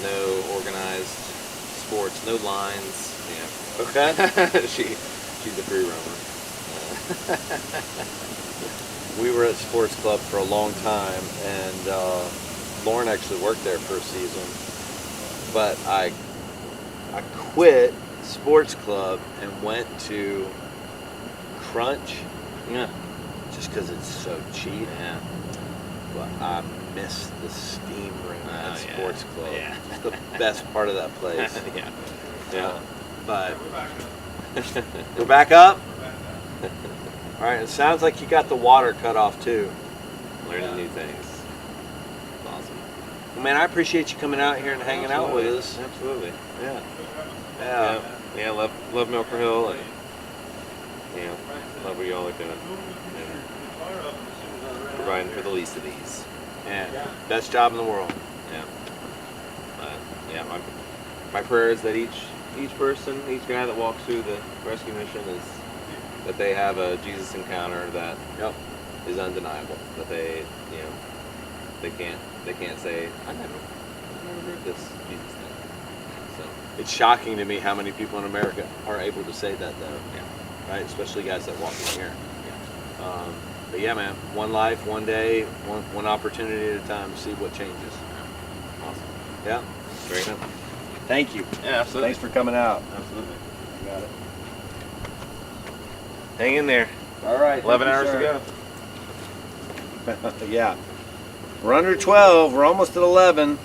no organized sports, no lines. Yeah. Okay. She's a free roamer. We were at sports club for a long time, and Lauren actually worked there for a season. But I quit sports club and went to Crunch. Yeah. Just because it's so cheap. Yeah. But I miss the steam room at yeah. sports club. Yeah. It's the best part of that place. Yeah. Yeah. But We're back up. all right, it sounds like you got the water cut off too. Learning new things. Awesome. Well, man, I appreciate you coming out here and hanging out with us. Absolutely. Yeah. Yeah. Yeah. Love Milker Hill, and love what y'all are doing and providing for the least of these. Yeah. Best job in the world. Yeah. Yeah. My prayer is that each person, each guy that walks through the rescue mission is that they have a Jesus encounter that is undeniable. That they can't say I never heard this Jesus thing. So It's shocking to me how many people in America are able to say that though. yeah. Right? Especially guys that walk in here. Yeah. But yeah, man, one life, one day, one opportunity at a time to see what changes. Awesome. Yeah. Great. Thank you. Yeah, absolutely. Thanks for coming out. Absolutely. You got it. Hang in there. All right. 11 hours to go. Yeah. We're under 12. We're almost at 11.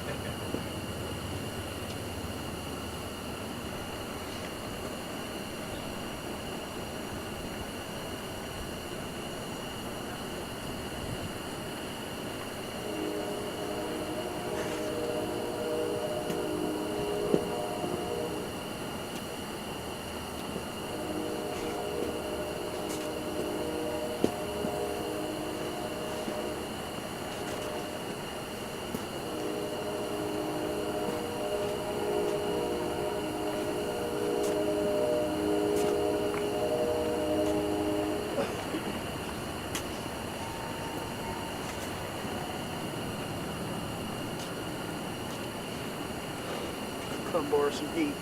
Come borrow some heat.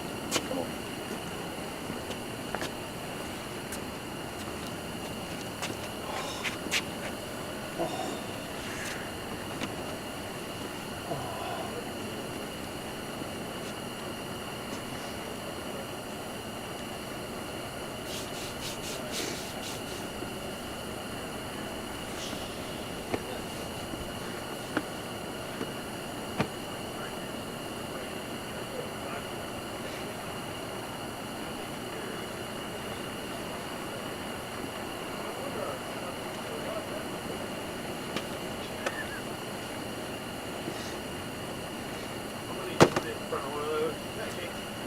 Come on.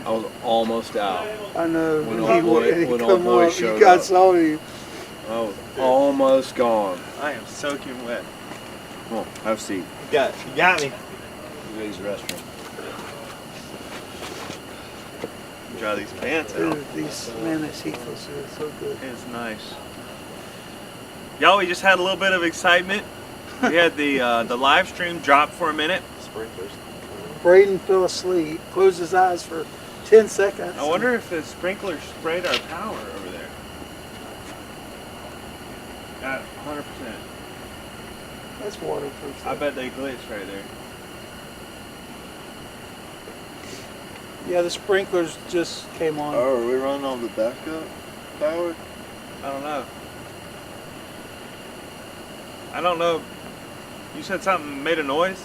I was almost out. I know. When He old boy- he when old come boy up, showed you got up. salty. I was almost gone. I am soaking wet. Come on, have a seat. You got me. Use the restroom. Dry these pants out. Dude, these this heat feels so good. It's nice. Y'all, we just had a little bit of excitement. We had the live stream drop for a minute. Sprinklers. Braden fell asleep, closed his eyes for 10 seconds. I wonder if the sprinkler sprayed our power over there. Got 100%. That's waterproof. I bet they glitched right there. Yeah, the sprinklers just came on. Oh, are we running on the backup power? I don't know. You said something made a noise?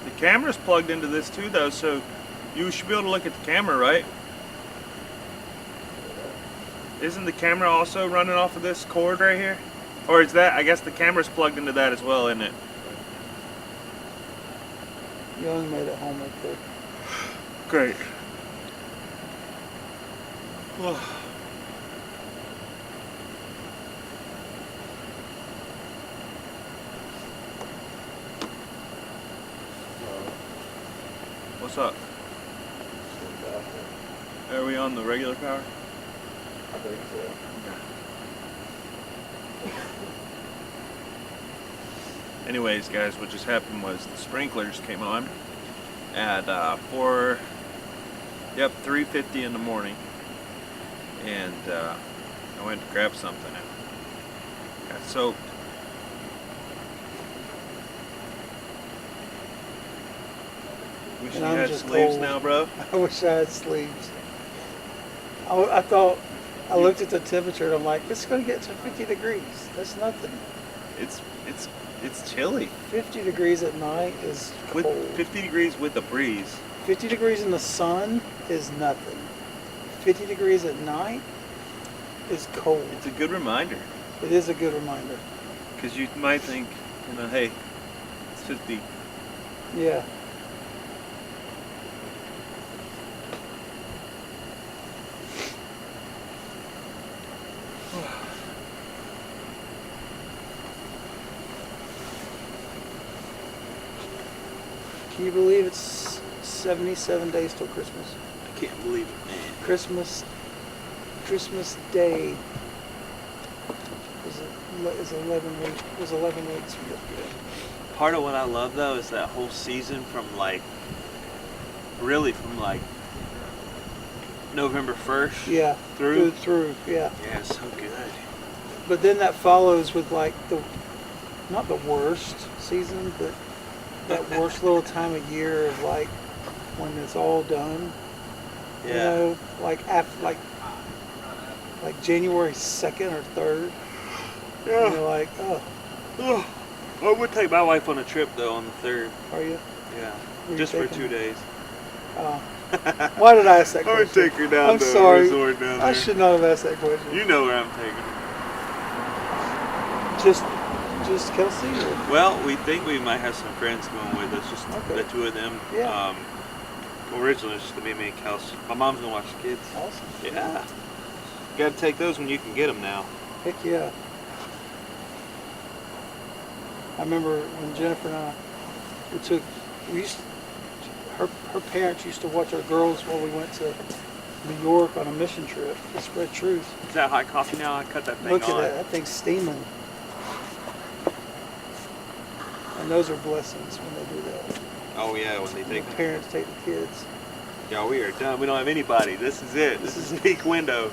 The camera's plugged into this too though, so you should be able to look at the camera, right? Isn't the camera also running off of this cord right here? Or is that, I guess the camera's plugged into that as well, isn't it? You only made it home real quick. Great. What's up? Are we on the regular power? I think so. Anyways, guys, what just happened was the sprinklers came on at 3:50 in the morning, and I went to grab something and got soaked. Wish And you I'm had just sleeves cold. now, bro. I wish I had sleeves. I thought, I looked at the temperature and I'm like, it's going to get to 50 degrees. That's nothing. It's chilly. 50 degrees at night is With cold. 50 degrees with a breeze. 50 degrees in the sun is nothing. 50 degrees at night is cold. It's a good reminder, It is a good reminder. because you might think, hey, it's 50. Yeah. Can you believe it's 77 days till Christmas? I can't believe it, man. Christmas Day is 11 weeks. Was 11 weeks. Part of what I love though is that whole season from November 1st. Yeah. Through. Yeah. Yeah, it's so good. But then that follows with not the worst season, but that worst little time of year of when it's all done. Yeah. You know, after January 2nd or 3rd. Yeah. And you're like, oh, I would take my wife on a trip though on the 3rd. are you? Yeah. Where you Just for taking 2 her? days. Oh. Why did I ask that I would question? take her down I'm to sorry. a resort down there. I should not have asked that question. You know where I'm taking her. Just Kelsey? Or? Well, we think we might have some friends going with us, just Okay. the 2 of them. Yeah. Originally, it's just gonna be me and Kelsey. My mom's gonna watch the kids. Awesome. Yeah. Got to take those when you can get them now. Heck yeah. I remember when Jennifer and I, her parents used to watch our girls while we went to New York on a mission trip to spread truth. Is that hot coffee now? I cut that thing Look at on. that thing's steaming. And those are blessings when they do that. Oh yeah, when they When take the them. parents take the kids. Yeah, we are done. We don't have anybody. This is it. This This is is peak window.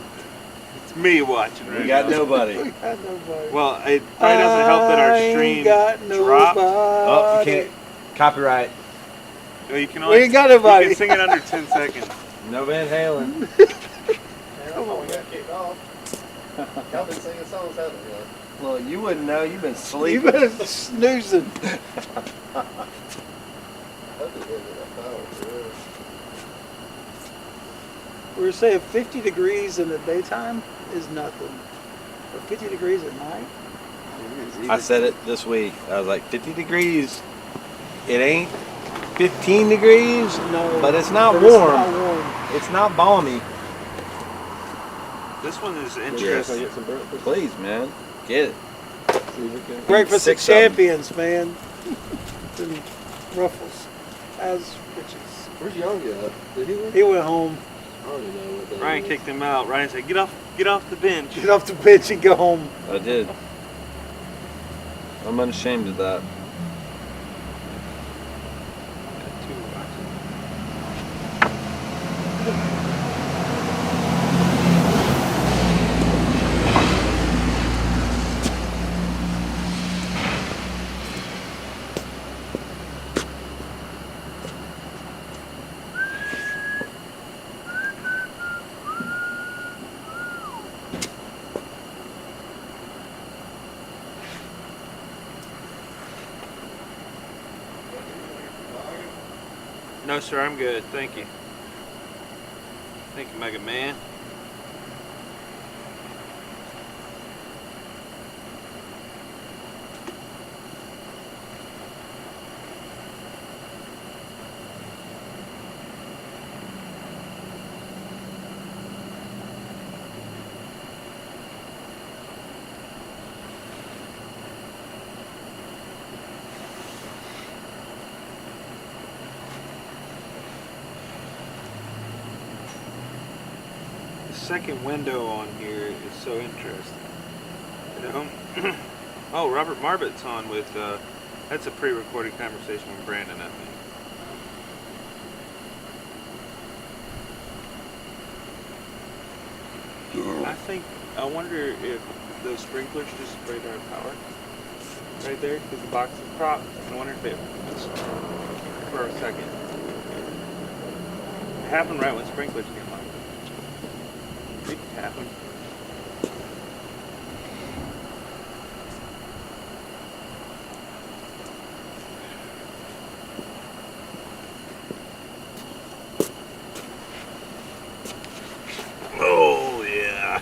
It's me watching right We got now. nobody. We got nobody. Well, it probably doesn't help that our I stream ain't got dropped. Oh, you nobody. can't. Copyright. Well, you can We only ain't got nobody. You can sing it under 10 seconds. No Van Halen. Come on, We got kicked off. Y'all been singing songs, haven't you? Well, you wouldn't know. You've been You sleeping. better snoozing. I hope they did that power for real. We were saying 50 degrees in the daytime is nothing. But 50 degrees at night? I said it this week. I was like, 50 degrees. It ain't 15 degrees, No. but it's not But warm. It's not warm. It's not balmy. This one is Can I interesting. get some breakfast? Please, man, get it. See if we can. Breakfast of 6 of 'em. champions, man. And Ruffles. As riches. Where's Young at? Did he win? He went home. I already know what that Ryan is. kicked him out. Ryan said, get off the bench. Get off the bench and go home. I did. I'm unashamed of that. No, sir, I'm good. Thank you. Thank you, Mega Man. second window on here is so interesting. You know? Oh, Robert Marbot's on with, that's a pre-recorded conversation with Brandon, I think. I wonder if those sprinklers just sprayed our power right there because the box is propped. I wonder if it for a second. It happened right when sprinklers came on. It happened. Oh yeah.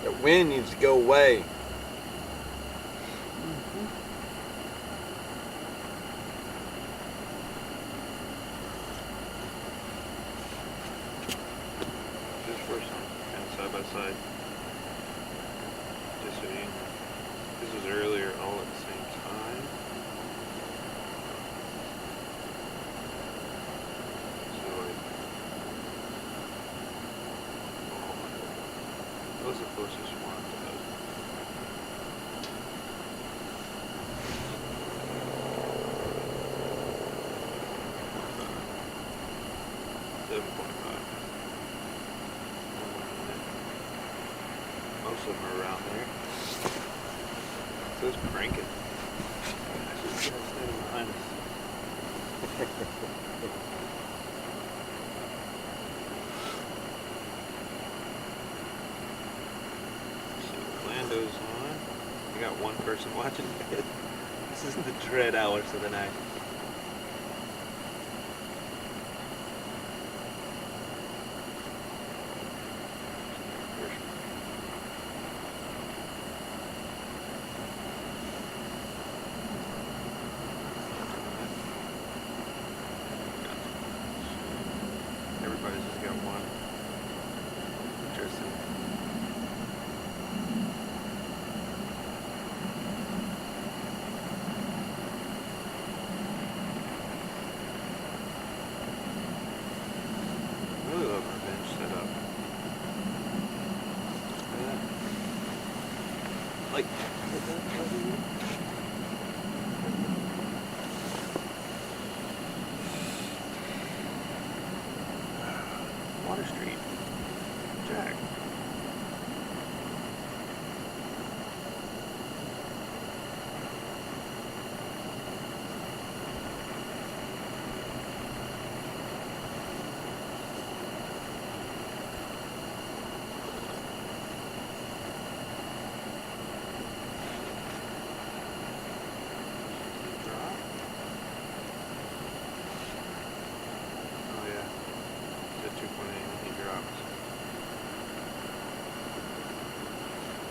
That wind needs to go away. Just first one, kind of side by side. Just so you know. This was earlier, all at the same time. So like, that was the closest one to those. Most of them are around there. So it's cranking. Actually, it's standing behind us. So Lando's on. We got one person watching it. This is the dread hours of the night. Everybody's just got one. Interesting. I really love our bench setup. Like, Water Street. Jack. Drop. Oh yeah. It's at 2.8 and he drops.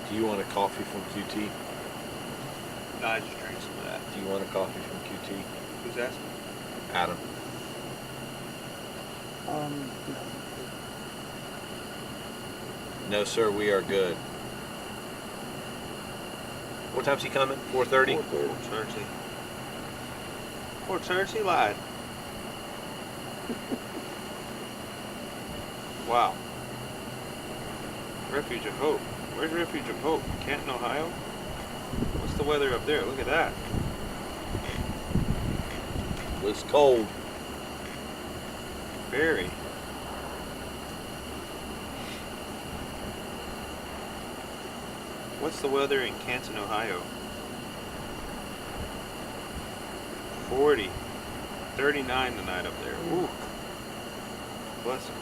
Do you want a coffee from QT? No, I just drank some of that. Do you want a coffee from QT? Who's asking? Adam. No. No, sir, we are good. What time's he coming? 4:30? 4:30. 4:30 lied. Wow. Refuge of Hope. Where's Refuge of Hope? Canton, Ohio? What's the weather up there? Look at that. It's cold. Very. What's the weather in Canton, Ohio? 40. 39 tonight up there. Ooh. Bless him.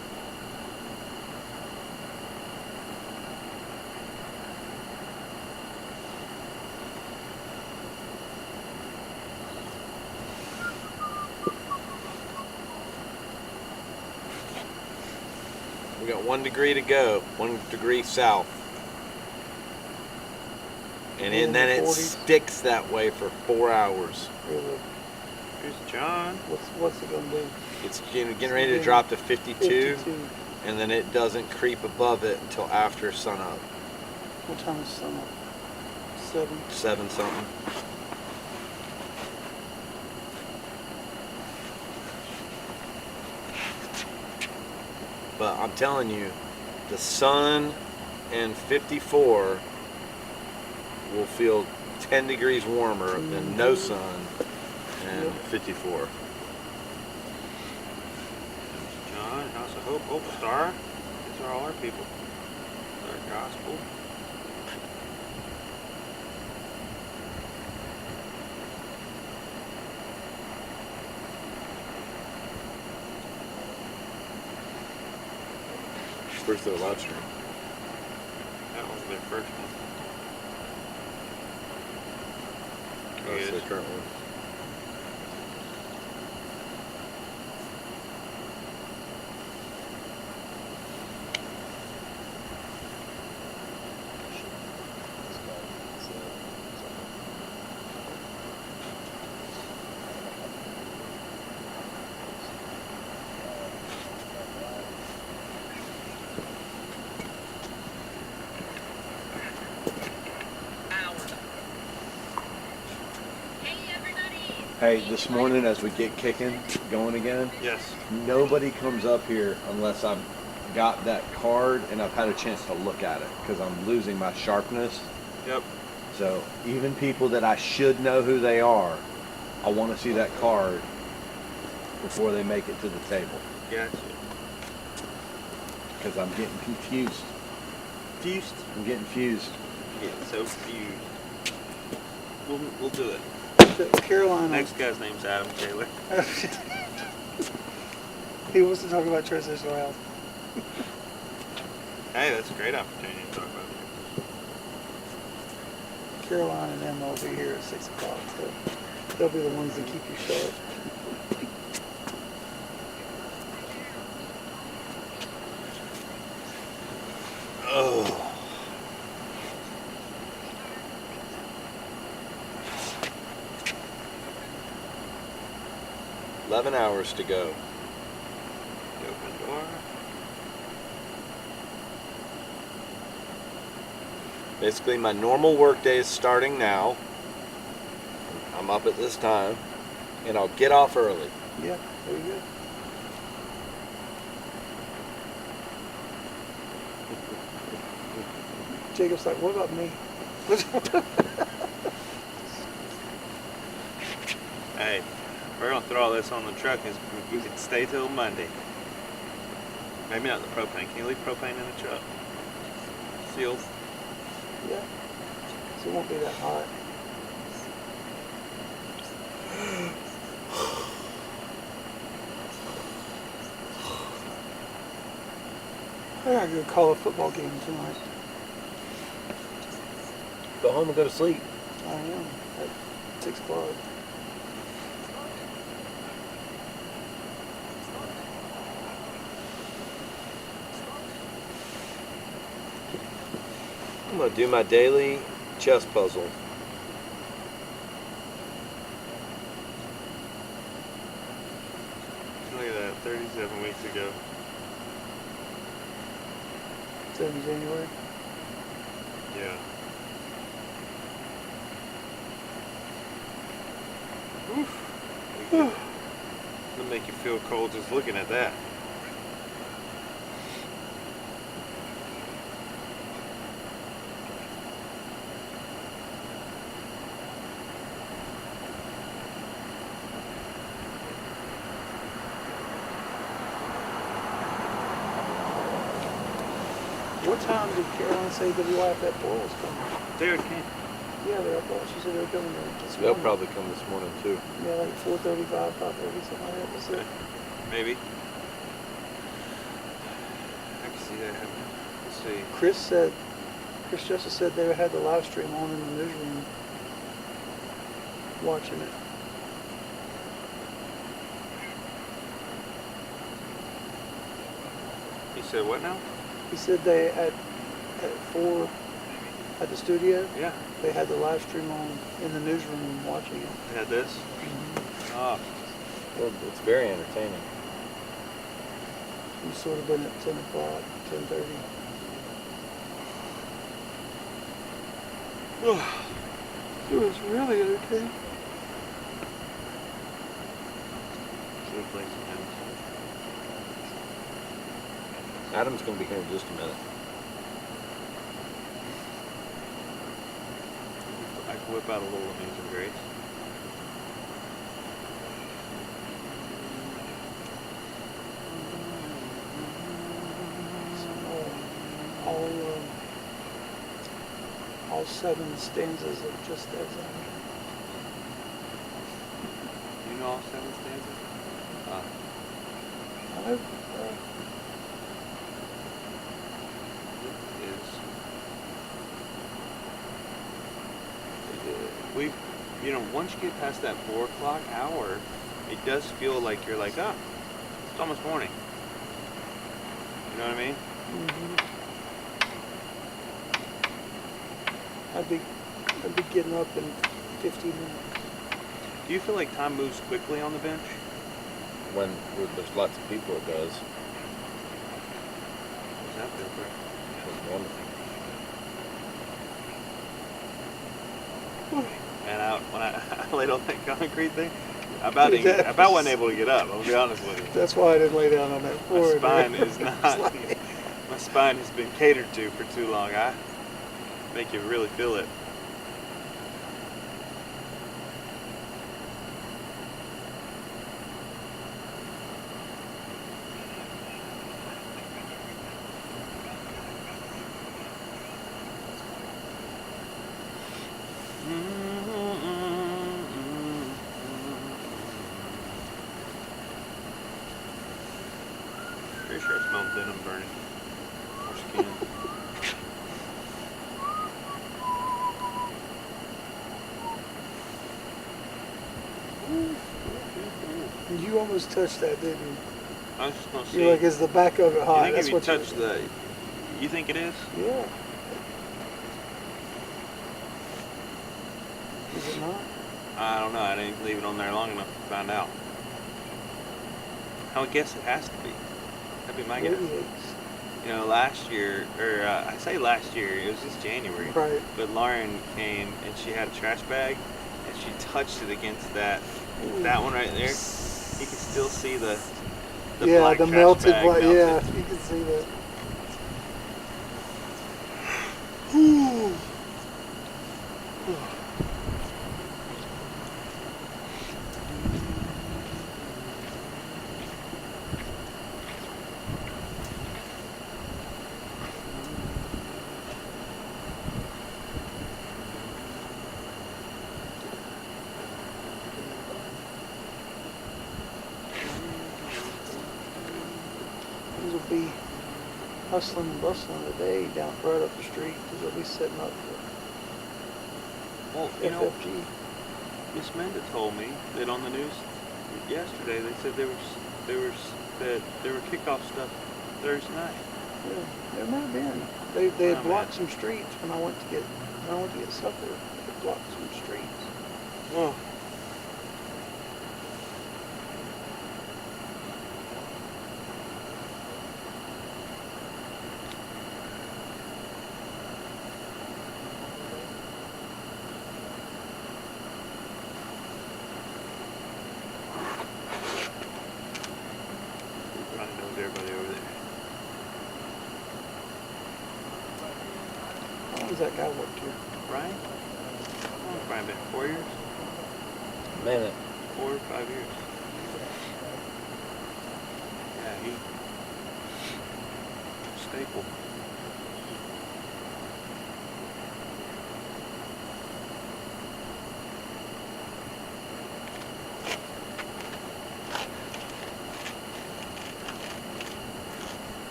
We got 1 degree to go. 1 degree south. And In then the it 40s. sticks that way for 4 hours. Really. Here's John. What's it gonna do? It's getting ready to drop to 52, 52. and then it doesn't creep above it until after sunup. What time is sun up? 7. 7 something. But I'm telling you, the sun and 54 will feel 10 degrees warmer than no sun and Yep. 54. John, House of Hope, Hope Star. These are all our people. Our gospel. Where's their live stream? That was their first one. That's Yes. their current one. Hey, this morning as we get going again, Yes. nobody comes up here unless I've got that card and I've had a chance to look at it because I'm losing my sharpness. Yep. So even people that I should know who they are, I want to see that card before they make it to the table Gotcha. because I'm getting confused. Fused. I'm getting fused. Getting so fused. We'll do it. Carolina. Next guy's name's Adam Taylor. He wants to talk about transitional health. Hey, that's a great opportunity to talk about it. Caroline and Emma will be here at 6 o'clock, so they'll be the ones that keep you sharp. Oh. $11 hours to go. Open door. Basically, my normal work day is starting now. I'm up at this time, and I'll get off early. Yeah, there you go. Jacob's like, what about me? Hey, we're gonna throw all this on the truck. We could stay till Monday. Maybe not the propane. Can you leave propane in the truck? Sealed. Yeah. So it won't be that hot. I gotta go call a football game tonight. Go home and go to sleep. I am at 6 o'clock. I'm going to do my daily chess puzzle. Look at that, 37 weeks ago. 7 January. Yeah. It'll make you feel cold just looking at that. What time did Caroline say WIFF Boyle was coming? Dude, can Yeah, I thought she said they were coming this They'll morning. probably come this morning too. Yeah, like 4:35, 5:30, something like that. That's it. maybe. I can see that happening. Let's see. Chris Justice said they had the live stream on in the newsroom, watching it. He's said what now? He said they at 4 at the studio. Yeah. They had the live stream on in the newsroom watching it. They had this. Oh, Well, it's very entertaining. He sort of been at 10 o'clock, 10:30. It was really entertaining. should we play some hymns? Adam's going to be here in just a minute. I can whip out a little Amazing Grace. So all 7 stanzas of Just As I Am. You know all 7 stanzas? I've, We, once you get past that 4 o'clock hour, it does feel like you're like, ah, it's almost morning. You know what I mean? I'd be getting up in 15 minutes. Do you feel like time moves quickly on the bench? When there's lots of people, it does. Does that feel quick? It's wonderful. And when I laid on that concrete thing, I about wasn't able to get up. I'll be honest with you. That's why I didn't lay down on that My floor. spine is not. My spine has been catered to for too long. I make you really feel it. Pretty sure I smelled denim burning. Or skin. You almost touched that, didn't you? I was just gonna see. You're like, is the back of it hot? You think That's if you what touch the, you think it is? Yeah. Is it not? I don't know. I didn't leave it on there long enough to find out. I would guess it has to be. That'd be my guess. Radiates. Last year, or I say last year, it was just January. Right. But Lauren came and she had a trash bag, and she touched it against that one right there. You can still see the yeah, black the trash melted bag black. melted. Yeah, you can see that. Ooh. These will be hustling and bustling today down right up the street because they'll be setting up for Well, FFG. Miss Menda told me that on the news yesterday they said there were kickoff stuff Thursday night. Yeah, there might have been. They had Oh, blocked man. some streets when I went to get supper. They blocked some streets. Oh. Everybody knows everybody over there. How long has that guy worked here? Brian? How long has Brian been? 4 years? Man, 4 or 5 years. Yeah, he staple.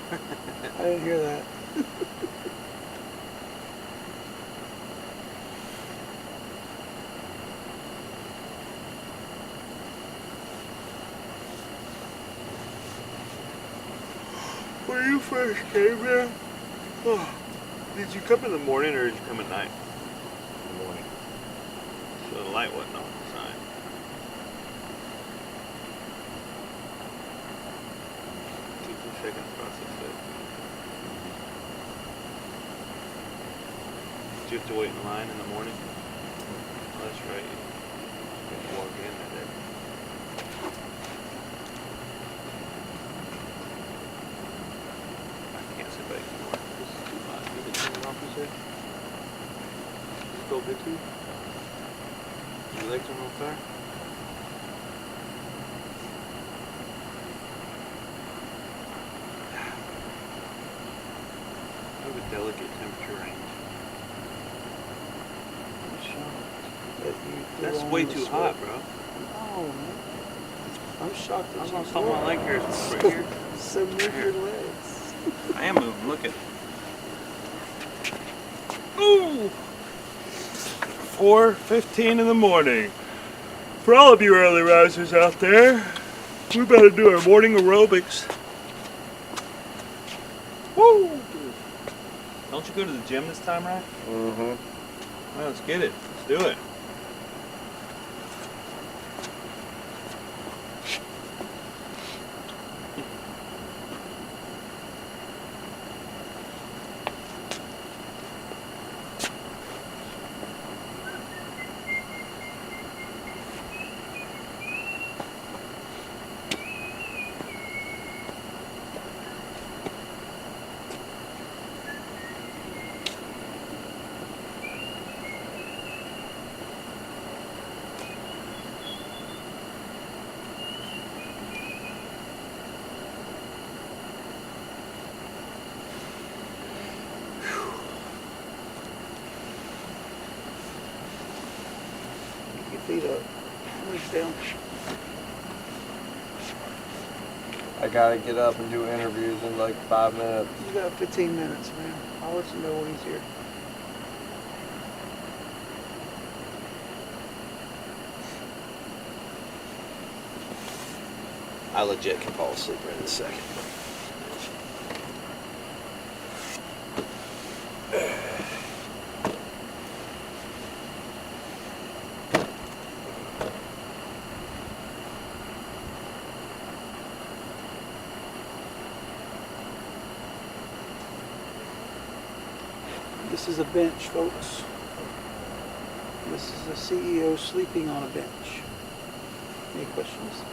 I didn't hear that. When you first came here, did you come in the morning or did you come at night? In the morning. So the light wasn't on the sign. Keep the chicken process it. Did you have to wait in line in the morning? Oh, that's right. You have to walk in there. I can't sit back anymore. This is too hot. Is it turning off his head? Still good too? Your legs on fire? I have a delicate temperature range. I'm shocked that you threw That's on way the too sweat. hot, bro. No, man. I'm shocked I that was you on top of my leg here. It's right here. So move your legs. I am moving. Look at. Ooh! 4:15 in the morning. For all of you early risers out there, we better do our morning aerobics. Woo! Don't you go to the gym this time, right? Mm-hmm. Well, let's get it. Let's do it. Keep your feet up. Hands down. I gotta get up and do interviews in like 5 minutes. You got 15 minutes, man. I'll let you know when he's here. I legit can fall asleep right in a second. This is a bench, folks. This is a CEO sleeping on a bench. Any questions?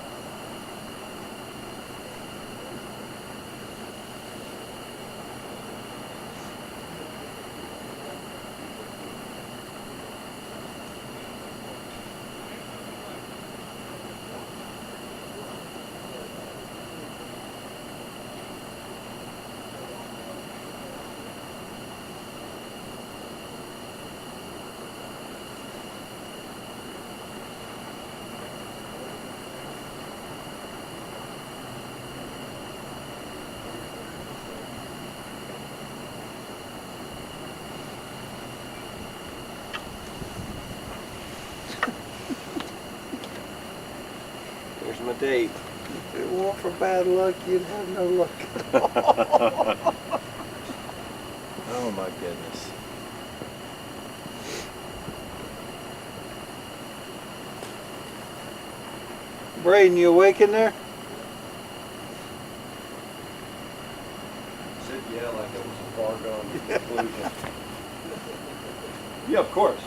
Here's my date. If it weren't for bad luck, you'd have no luck. Oh my goodness. Braden, you awake in there? Said yeah, like it was a foregone conclusion. Yeah, of course.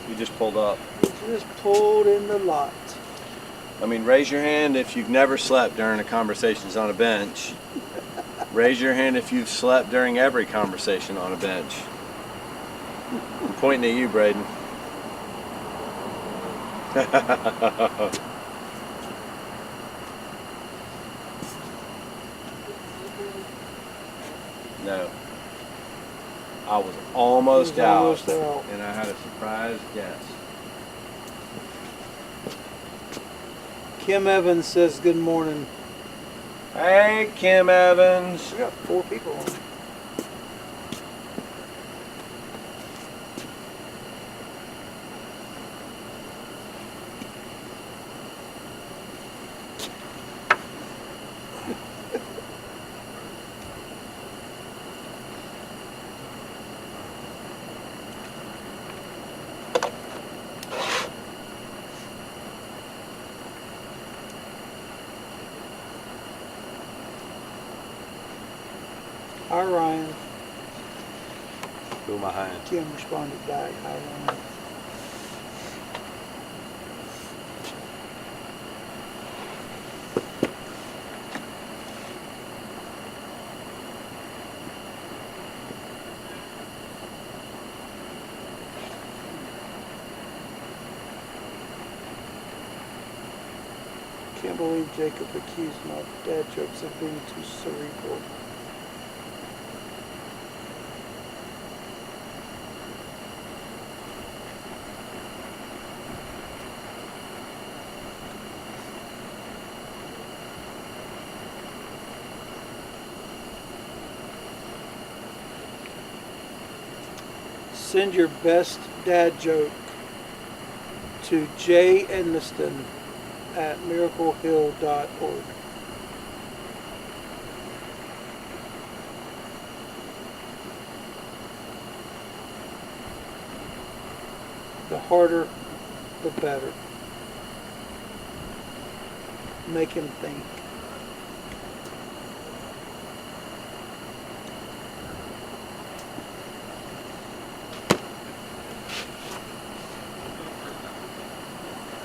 You just pulled up. You just pulled in the lot. I mean, raise your hand if you've never slept during a conversations on a bench. Raise your hand if you've slept during every conversation on a bench. I'm pointing at you, Braden. No. I was almost It was out, almost out. and I had a surprise guest. Kim Evans says good morning. Hey, Kim Evans. We got 4 people on. Hi Ryan. Who am I hiding? Kim responded back. Hi Ryan. Can't believe Jacob accused my dad jokes of being too cerebral. Send your best dad joke to Jay Edmiston at miraclehill.org. The harder, the better. Make him think.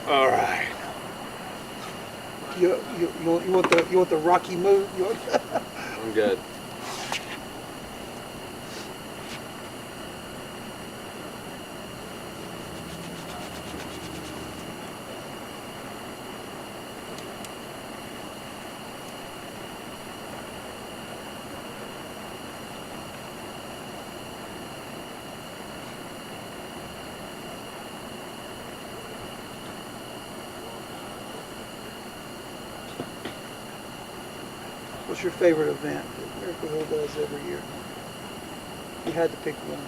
All right. You want the Rocky move? I'm good. What's your favorite event that Miracle Hill does every year? You had to pick one.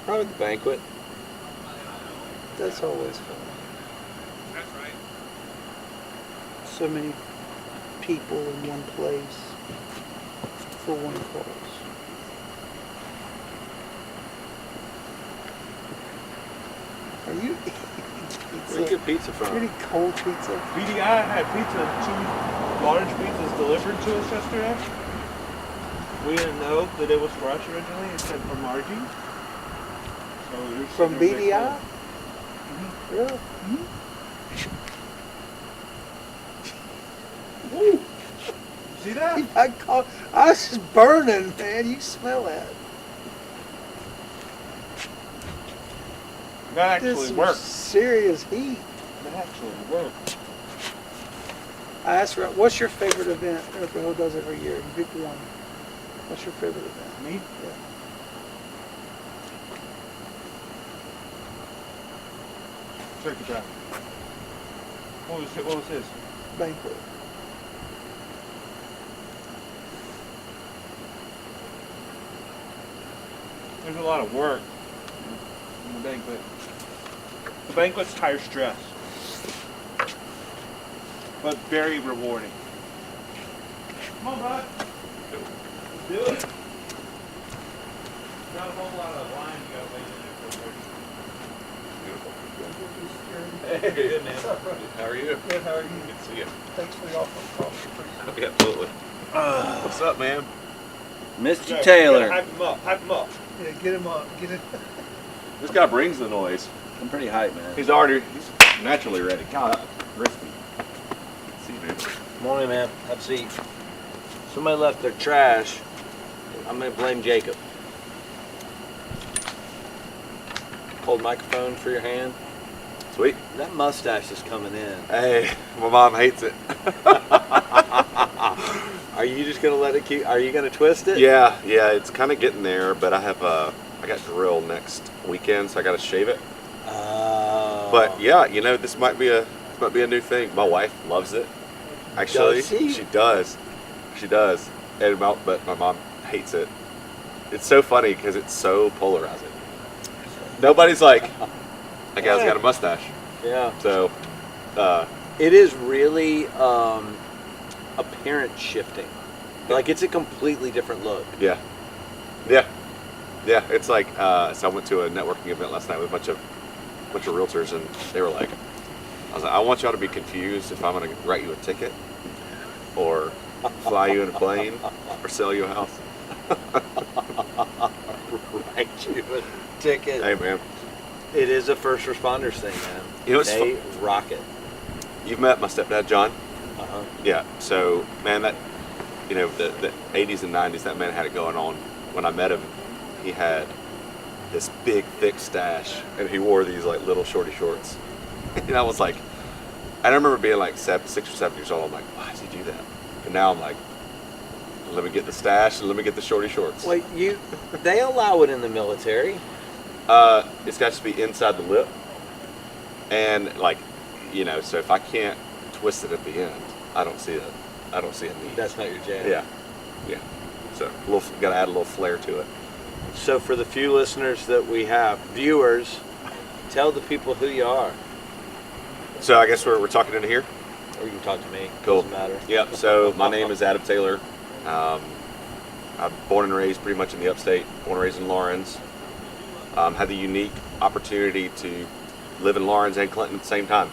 Probably the banquet. That's always fun. That's right. So many people in one place for one cause. Are you eating Where you get pizza from? Pretty cold pizza. BDI had pizza, 2 large pizzas delivered to us yesterday. We didn't know that it was for us originally. It said for Margie. So there's From BDI? Really? Woo! See that? I was just burning, man. You smell that. That This actually is worked. serious heat. That actually worked. I asked her, what's your favorite event Miracle Hill does every year? You pick one. What's your favorite event? Me? Yeah. Check it out. What was his? Banquet. There's a lot of work in the banquet. The banquet's higher stress, but very rewarding. Come on, bud. Let's do it. Not a whole lot of lines you gotta wait in there for. Beautiful. Hey, good man. How are you? Good, how are you? Good to see you. Thanks for the offer of coffee. Yeah, absolutely. What's up, man? Mr. Yeah, Taylor. Hype him up. Hype him up. Yeah, get him up. Get it. This guy brings the noise. I'm pretty hyped, man. He's naturally ready. God, risky. See you, man. Morning, man. Have a seat. Somebody left their trash. I'm gonna blame Jacob. Hold microphone for your hand. Sweet. That mustache is coming in. Hey, my mom hates it. Are you just gonna let it keep? Are you gonna twist it? Yeah, it's kind of getting there, but I got drill next weekend, so I got to shave it. Oh. But yeah, this might be a new thing. My wife loves it. Actually, Does she? She does. And but my mom hates it. It's so funny because it's so polarizing. Nobody's like, that guy's got a mustache. Yeah. So, It is really appearance shifting. Like it's a completely different look. yeah. It's like so I went to a networking event last night with a bunch of realtors, and they were like, I want y'all to be confused if I'm going to write you a ticket or fly you in a plane or sell you a house. Write you a ticket. Hey man, It is a first responders thing, man. It's They rock it. you've met my stepdad John. Uh-huh. Yeah. So man, that the 80s and 90s, that man had it going on. When I met him, he had this big thick stash, and he wore these like little shorty shorts. And I was like, I remember being like 6 or 7 years old. I'm like, why does he do that? And now I'm like, let me get the stash and let me get the shorty shorts. Wait, they allow it in the military. It's got to be inside the lip, and so if I can't twist it at the end, I don't see a need. That's not your jam. Yeah. So got to add a little flair to it. So for the few listeners that we have, viewers, tell the people who you are. So I guess we're talking into here. Or you can talk to me. Cool. Doesn't matter. Yep. So my name is Adam Taylor. I'm born and raised pretty much in the upstate. Born and raised in Lawrence. Had the unique opportunity to live in Lawrence and Clinton at the same time.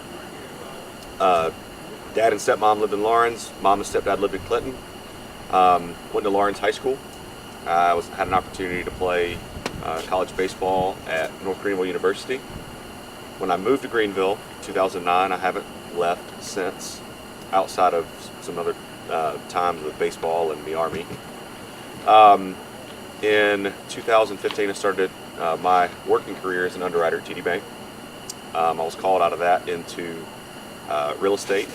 Dad and stepmom lived in Lawrence. Mom and stepdad lived in Clinton. Went to Lawrence High School. Had an opportunity to play college baseball at North Greenville University. When I moved to Greenville, 2009, I haven't left since, outside of some other times with baseball and the Army. In 2015, I started my working career as an underwriter at TD Bank. I was called out of that into real estate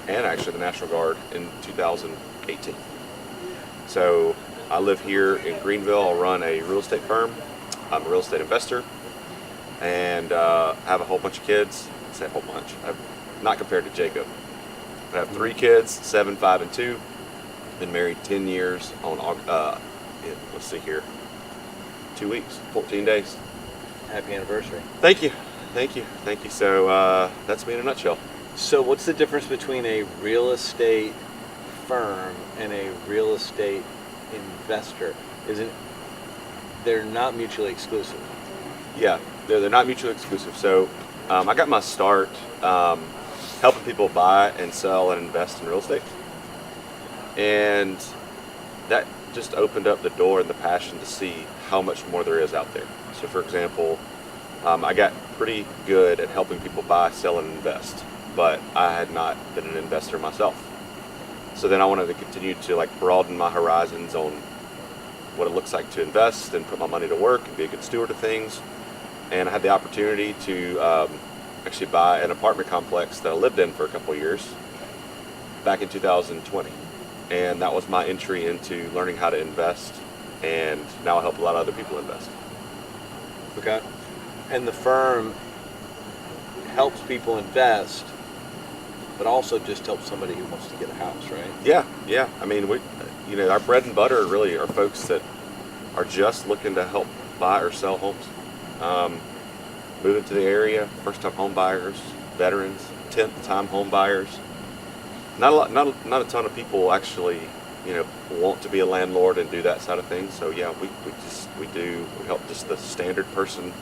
and actually the National Guard in 2018. So I live here in Greenville. I run a real estate firm. I'm a real estate investor, and have a whole bunch of kids. I say a whole bunch. Not compared to Jacob. I have 3 kids, 7, 5, and 2. Been married 10 years on, let's see here, 2 weeks, 14 days. Happy anniversary. Thank you. So that's me in a nutshell. So what's the difference between a real estate firm and a real estate investor? They're not mutually exclusive. Yeah, they're not mutually exclusive. So I got my start helping people buy and sell and invest in real estate. And that just opened up the door and the passion to see how much more there is out there. So for example, I got pretty good at helping people buy, sell, and invest, but I had not been an investor myself. So then I wanted to continue to broaden my horizons on what it looks like to invest and put my money to work and be a good steward of things. And I had the opportunity to actually buy an apartment complex that I lived in for a couple of years back in 2020. And that was my entry into learning how to invest, and now I help a lot of other people invest. Okay. And the firm helps people invest, but also just helps somebody who wants to get a house, right? Yeah. I mean, our bread and butter really are folks that are just looking to help buy or sell homes. Moving to the area, first-time home buyers, veterans, 10th-time home buyers. Not a ton of people actually, want to be a landlord and do that side of things. So yeah, we help just the standard person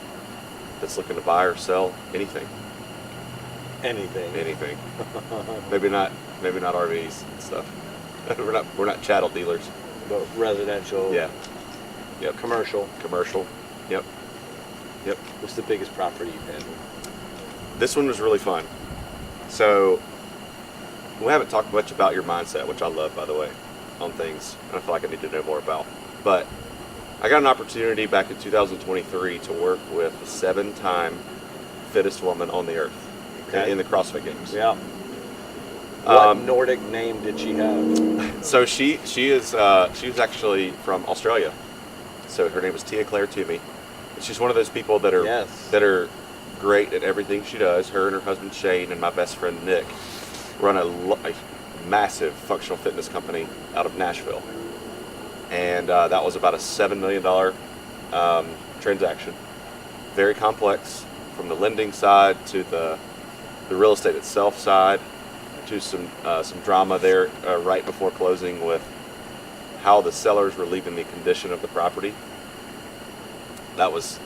that's looking to buy or sell anything. Anything. maybe not RVs and stuff. we're not chattel dealers. But residential. Yeah. Yep. Commercial. Yep. What's the biggest property you've handled? This one was really fun. So we haven't talked much about your mindset, which I love, by the way, on things, and I feel like I need to know more about. But I got an opportunity back in 2023 to work with a 7-time fittest woman on the earth Okay. in the CrossFit Games. Yeah. What Um, Nordic name did she have? So she was actually from Australia. So her name was Tia Claire Toomey. And she's one of those people that are Yes. great at everything she does. Her and her husband Shane and my best friend Nick run a massive functional fitness company out of Nashville, and that was about a $7 million transaction. Very complex, from the lending side to the real estate itself side, to some drama there right before closing with how the sellers were leaving the condition of the property. That was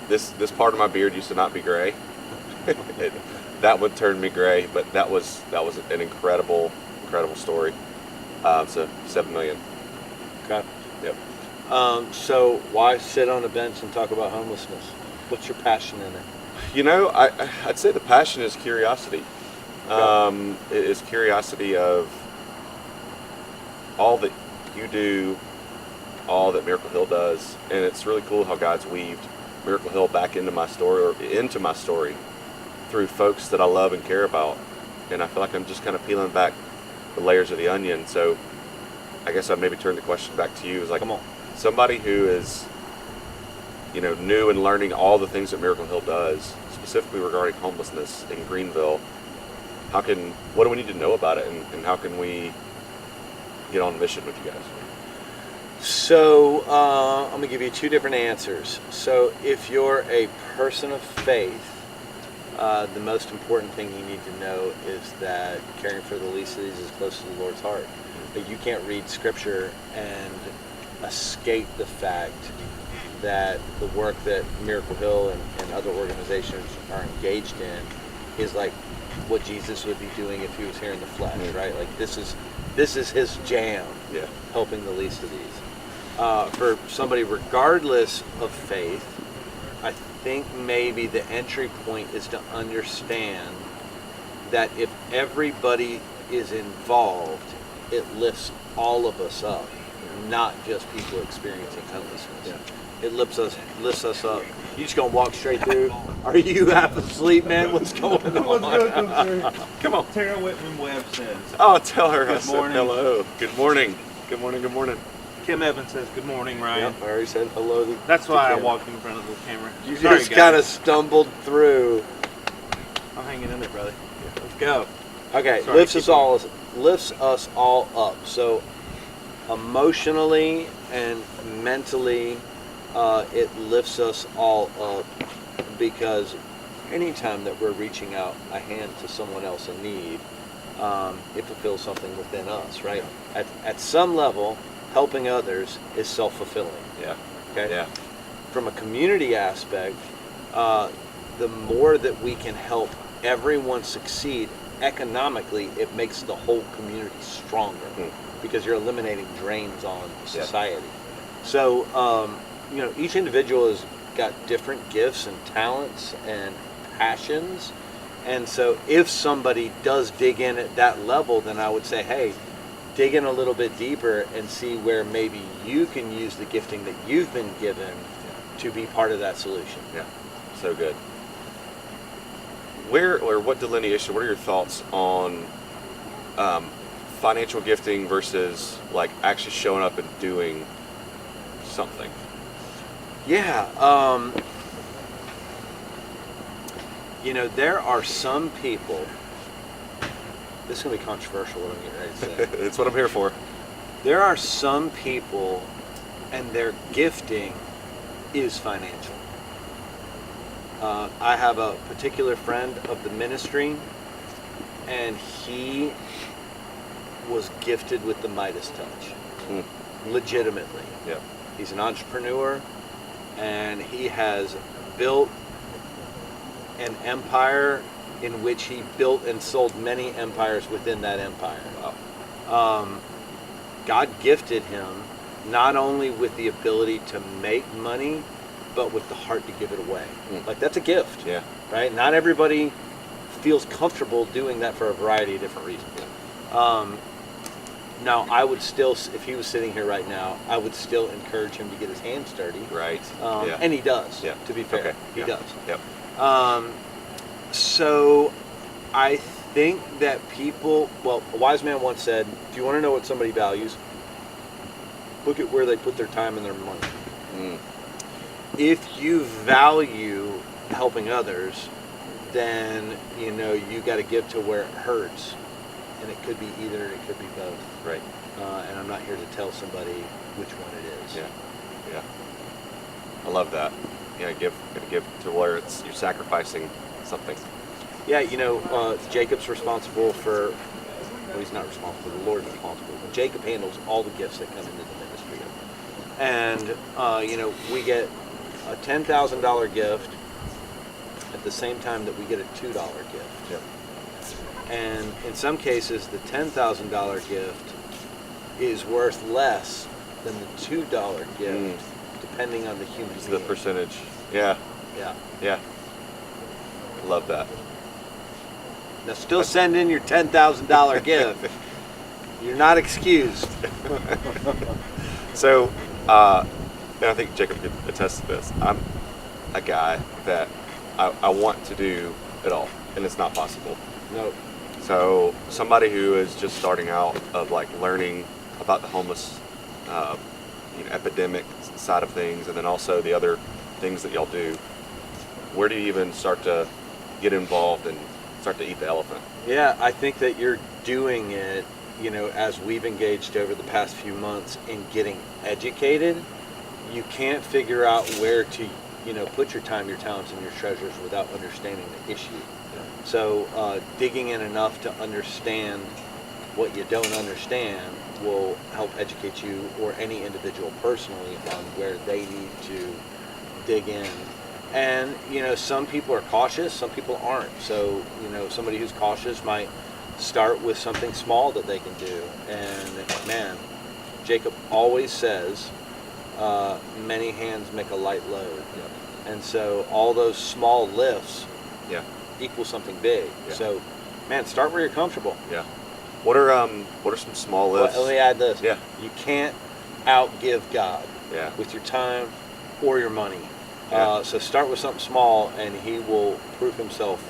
this part of my beard used to not be gray. That would turn me gray, but that was an incredible story. So $7 million. Okay. Yep. So why sit on a bench and talk about homelessness? What's your passion in it? You know, I'd say the passion is curiosity. It is curiosity of all that you do, all that Miracle Hill does, and it's really cool how God's weaved Miracle Hill back into my story through folks that I love and care about. And I feel like I'm just kind of peeling back the layers of the onion. So I guess I'd maybe turn the question back to you. Is like, Come on. somebody who is, new and learning all the things that Miracle Hill does, specifically regarding homelessness in Greenville. What do we need to know about it, and how can we get on mission with you guys? So I'm going to give you two different answers. So if you're a person of faith, the most important thing you need to know is that caring for the least of these is close to the Lord's heart. But you can't read Scripture and escape the fact that the work that Miracle Hill and other organizations are engaged in is like what Jesus would be doing if he was here in the flesh, right? Like this is his jam, Yeah. helping the least of these. For somebody regardless of faith, I think maybe the entry point is to understand that if everybody is involved, it lifts all of us up, not just people experiencing homelessness. Yeah. It lifts us up. You just gonna walk straight through? Are you half asleep, man? What's going on? Come on. Tara Whitman Webb says. Oh, tell her I Good said morning. hello. Good morning. Good morning. Good morning. Kim Evans says, "Good morning, Ryan." Yep, I already said hello. That's why I Kim. walked in front of the camera. You Sorry, just guys. kind of stumbled through. I'm hanging in there, brother. Let's go. Okay, Sorry, lifts keep us all up. So emotionally and mentally, it lifts us all up, because anytime that we're reaching out a hand to someone else in need, it fulfills something within us, right? At some level, helping others is self-fulfilling. Yeah. Okay. Yeah. From a community aspect, the more that we can help everyone succeed economically, it makes the whole community stronger, because you're eliminating drains on society. So, each individual has got different gifts and talents and passions. And so if somebody does dig in at that level, then I would say, hey, dig in a little bit deeper and see where maybe you can use the gifting that you've been given to be part of that solution. Yeah. So good. What delineation, what are your thoughts on financial gifting versus like actually showing up and doing something? Yeah. There are some people, this is going to be controversial what I'm getting ready to say. That's what I'm here for. There are some people and their gifting is financial. I have a particular friend of the ministry, and he was gifted with the Midas touch, legitimately. Yeah. He's an entrepreneur, and he has built an empire in which he built and sold many empires within that empire. God gifted him not only with the ability to make money, but with the heart to give it away. Like, that's a gift. Yeah. Right? Not everybody feels comfortable doing that for a variety of different reasons. Now, I would still, if he was sitting here right now, I would still encourage him to get his hands dirty. Right. And he does, Yeah. to be fair. Okay. He Yeah. does. Yep. So I think that people, well, a wise man once said, if you want to know what somebody values, look at where they put their time and their money. Mm. If you value helping others, then, you know, you got to give to where it hurts. And it could be either, it could be both. Right. And I'm not here to tell somebody which one it is. Yeah. Yeah. I love that. Yeah, gotta give to where it's you're sacrificing something. Yeah, you know, Jacob's responsible for, well, he's not responsible, the Lord's responsible. Jacob handles all the gifts that come into the ministry. And, you know, we get a $10,000 gift at the same time that we get a $2 gift. Yep. And in some cases, the $10,000 gift is worth less than the $2 gift, depending on the human It's being. the percentage. Yeah. Yeah. Yeah. Love that. Now, still send in your $10,000 gift. You're not excused. So, and I think Jacob could attest to this. I'm a guy that I want to do it all, and it's not possible. No. So, somebody who is just starting out of like learning about the homeless epidemic side of things, and then also the other things that y'all do, where do you even start to get involved and start to eat the elephant? Yeah, I think that you're doing it, you know, as we've engaged over the past few months in getting educated. You can't figure out where to, you know, put your time, your talents, and your treasures without understanding the issue. So digging in enough to understand what you don't understand will help educate you or any individual personally on where they need to dig in. And, you know, some people are cautious, some people aren't. So, you know, somebody who's cautious might start with something small that they can do. And, man, Jacob always says, many hands make a light load. Yep. And so all those small lifts Yeah. equal something big. Yeah. So, man, start where you're comfortable. Yeah. What are some small lifts? Let me add this. Yeah. You can't outgive God Yeah. with your time or your money. Yeah. So start with something small, and He will prove Himself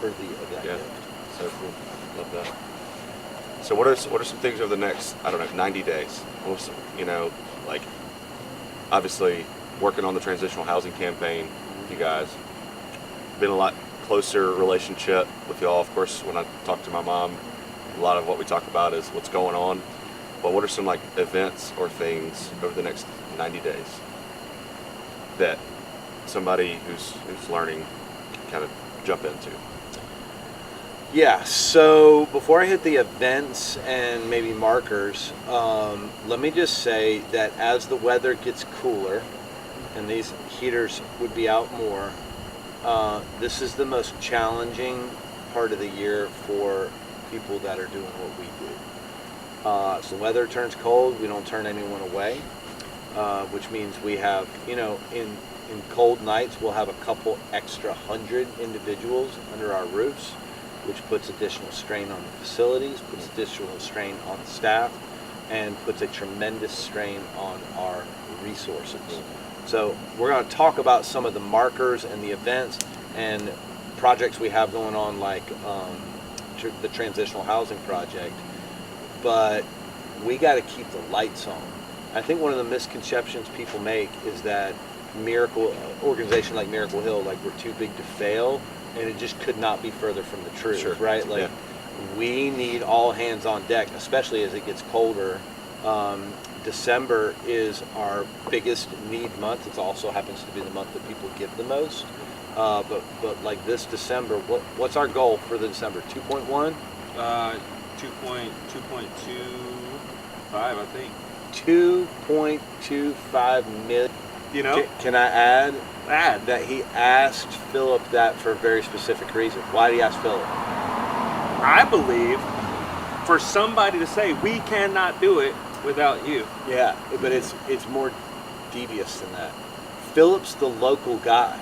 worthy of that Yeah. gift. So cool. Love that. So what are some things over the next, I don't know, 90 days? What's some, you know, like obviously working on the transitional housing campaign with you guys. Been a lot closer relationship with y'all. Of course, when I talk to my mom, a lot of what we talk about is what's going on. But what are some like events or things over the next 90 days that somebody who's learning can kind of jump into? Yeah, so before I hit the events and maybe markers, let me just say that as the weather gets cooler, and these heaters would be out more, this is the most challenging part of the year for people that are doing what we do. So the weather turns cold, we don't turn anyone away, which means we have, you know, in cold nights, we'll have a couple extra 100 individuals under our roofs, which puts additional strain on the facilities, puts additional strain on the staff, and puts a tremendous strain on our resources. So we're going to talk about some of the markers and the events and projects we have going on, like the transitional housing project, but we got to keep the lights on. I think one of the misconceptions people make is that organization like Miracle Hill, like we're too big to fail, and it just could not be further from the truth. Sure. Right? Like, Yeah. we need all hands on deck, especially as it gets colder. December is our biggest need month. It also happens to be the month that people give the most. But like this December, what's our goal for the December? 2.1? 2.25, I think. 2.25 million. You know, Can I add that he asked Philip that for a very specific reason? Why did he ask Philip? I believe for somebody to say we cannot do it without you. Yeah, but it's more devious than that. Philip's the local guy.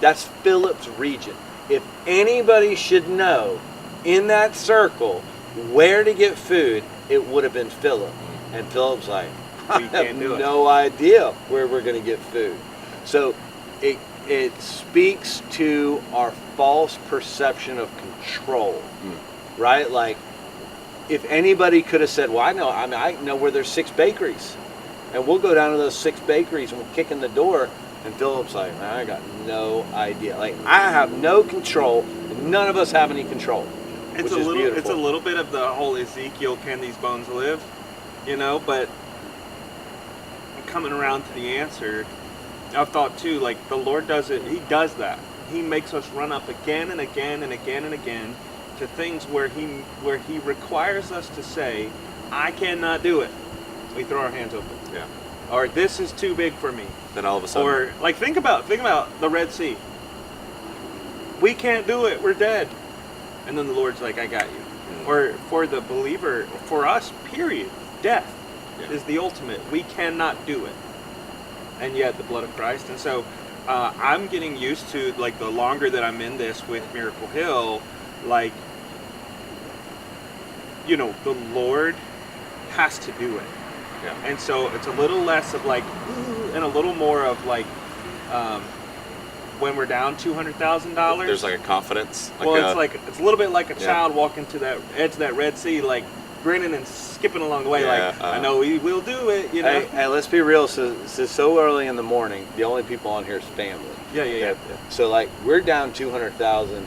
That's Philip's region. If anybody should know in that circle where to get food, it would have been Philip. And Philip's like, I have can't do it. no idea where we're going to get food. So it speaks to our false perception of control, right? Like, if anybody could have said, well, I know where there's 6 bakeries, and we'll go down to those 6 bakeries and we'll kick in the door, and Philip's like, man, I got no idea. Like, I have no control, and none of us have any control. It's a little bit of the whole Ezekiel, can these bones live? You know, but coming around to the answer, I've thought too, like the Lord does it, He does that. He makes us run up again and again and again and again to things where He requires us to say, I cannot do it. We throw our hands open. Yeah. Or this is too big for me. Then all of a sudden. Or like think about the Red Sea. We can't do it, we're dead. And then the Lord's like, I got you. Or for the believer, for us, period, death is the ultimate. We cannot do it. And yet the blood of Christ. And so I'm getting used to, like, the longer that I'm in this with Miracle Hill, like, you know, the Lord has to do it. Yeah. And so it's a little less of like, ooh, and a little more of like, when we're down $200,000. There's like a confidence. It's a little bit like a child walking to that edge of that Red Sea, like grinning and skipping along the way, like, I know we will do it, you know. Hey, let's be real. So early in the morning, the only people on here is family. Yeah. So like, we're down 200,000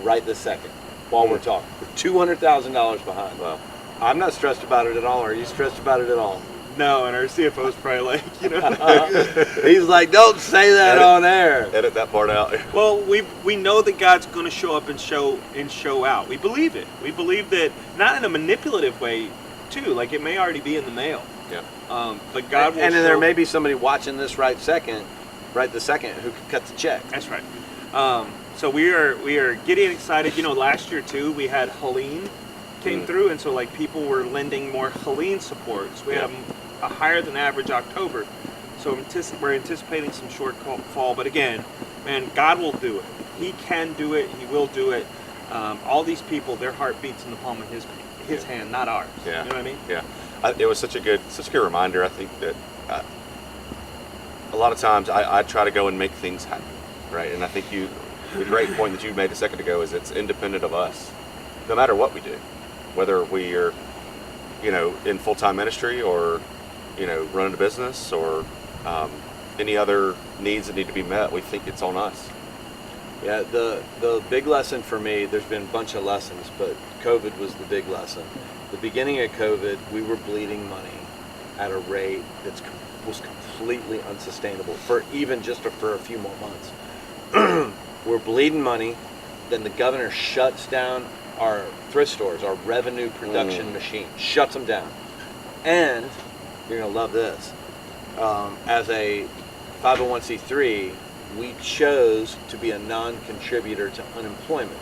right this second while we're talking. We're $200,000 behind. Wow. I'm not stressed about it at all. Are you stressed about it at all? No, and our CFO's probably like, you know. He's like, don't say that on air. Edit that part out. Well, we know that God's going to show up and show out. We believe it. We believe that, not in a manipulative way, too. Like, it may already be in the mail. Yeah. But God will. And then there may be somebody watching this right the second, who could cut the check. That's right. So we are getting excited. You know, last year too, we had Helene came through, and so like people were lending more Helene supports. We had a higher than average October, so we're anticipating some shortfall. But again, man, God will do it. He can do it. He will do it. All these people, their heart beats in the palm of His hand, not ours. Yeah. You know what I mean? Yeah. It was such a good reminder. I think that a lot of times I try to go and make things happen, right? And I think the great point that you made a second ago is it's independent of us, no matter what we do, whether we are, you know, in full-time ministry or, you know, running a business or any other needs that need to be met. We think it's on us. Yeah, the big lesson for me, there's been a bunch of lessons, but COVID was the big lesson. The beginning of COVID, we were bleeding money at a rate that was completely unsustainable for a few more months. We're bleeding money, then the governor shuts down our thrift stores, our revenue production machine, shuts them down. And, you're going to love this, as a 501c3, we chose to be a non-contributor to unemployment,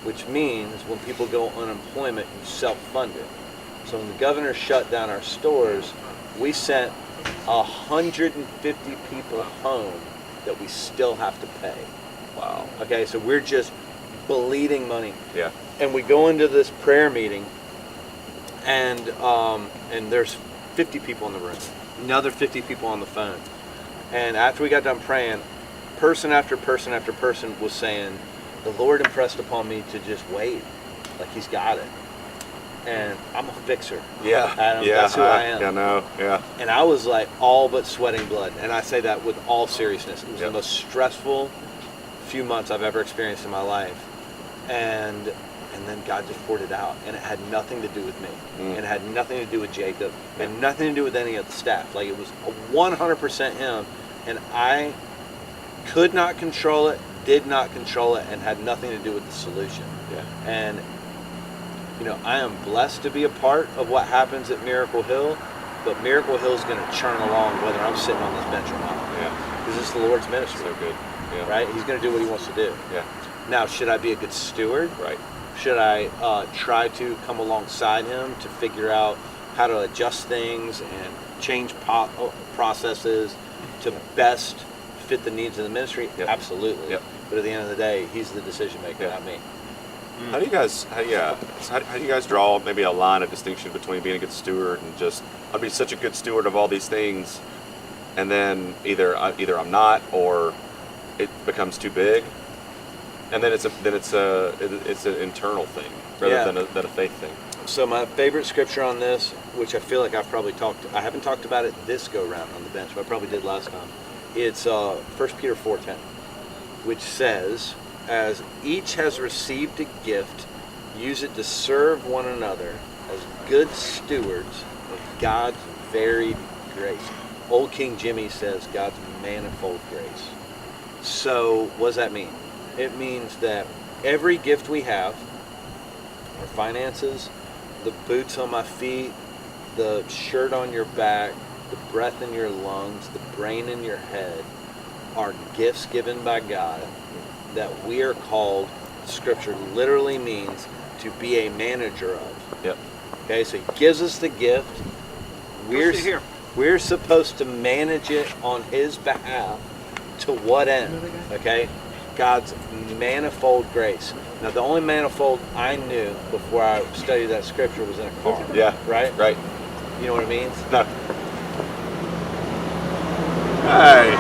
which means when people go unemployment, you self-fund it. So when the governor shut down our stores, we sent 150 people home that we still have to pay. Wow. Okay, so we're just bleeding money. Yeah. And we go into this prayer meeting, and there's 50 people in the room, another 50 people on the phone. And after we got done praying, person after person after person was saying, the Lord impressed upon me to just wait, like He's got it. And I'm a fixer. Yeah. Adam, that's who I am. Yeah, no, yeah. And I was like all but sweating blood. And I say that with all seriousness. It was the most stressful few months I've ever experienced in my life. And then God just poured it out. And it had nothing to do with me. And it had nothing to do with Jacob. It had nothing to do with any of the staff. Like, it was 100% Him. And I could not control it, did not control it, and had nothing to do with the solution. Yeah. And, you know, I am blessed to be a part of what happens at Miracle Hill, but Miracle Hill is going to churn along whether I'm sitting on this bench or not. Yeah. Because it's the Lord's ministry. So good. Yeah. Right? He's going to do what He wants to do. Yeah. Now, should I be a good steward? Right. Should I try to come alongside Him to figure out how to adjust things and change processes to best fit the needs of the ministry? Yep. Absolutely. Yep. But at the end of the day, He's the decision maker, not me. How do you guys draw maybe a line of distinction between being a good steward and just, I'd be such a good steward of all these things, and then either I'm not, or it becomes too big, and then it's an internal thing rather Yeah. than a faith thing. So my favorite scripture on this, which I feel like I haven't talked about it this go round on the bench, but I probably did last time. It's 1 Peter 4:10, which says, "As each has received a gift, use it to serve one another as good stewards of God's varied grace." Old King Jimmy says God's manifold grace. So what does that mean? It means that every gift we have, our finances, the boots on my feet, the shirt on your back, the breath in your lungs, the brain in your head, are gifts given by God that we are called, Scripture literally means, to be a manager of. Yep. Okay, so He gives us the gift. We're supposed to manage it on His behalf. To what end? Okay? God's manifold grace. Now, the only manifold I knew before I studied that scripture was in a car. Yeah. Right? Right. You know what it means? No. Hey.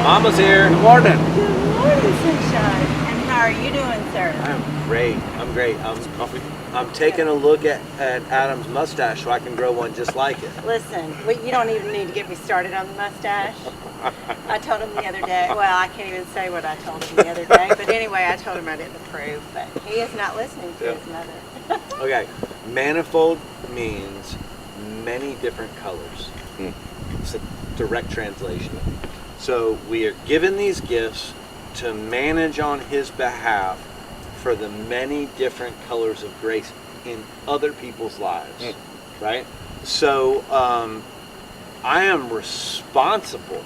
Mama's here. Good morning. Good morning, sunshine. And how are you doing, sir? I'm great. I'm great. Coffee. I'm taking a look at Adam's mustache so I can grow one just like it. Listen, you don't even need to get me started on the mustache. I told him the other day, well, I can't even say what I told him the other day, but anyway, I told him I didn't approve, but he is not listening to his mother. Okay. Manifold means many different colors. Mm. It's a direct translation. So we are given these gifts to manage on His behalf for the many different colors of grace in other people's lives, right? So I am responsible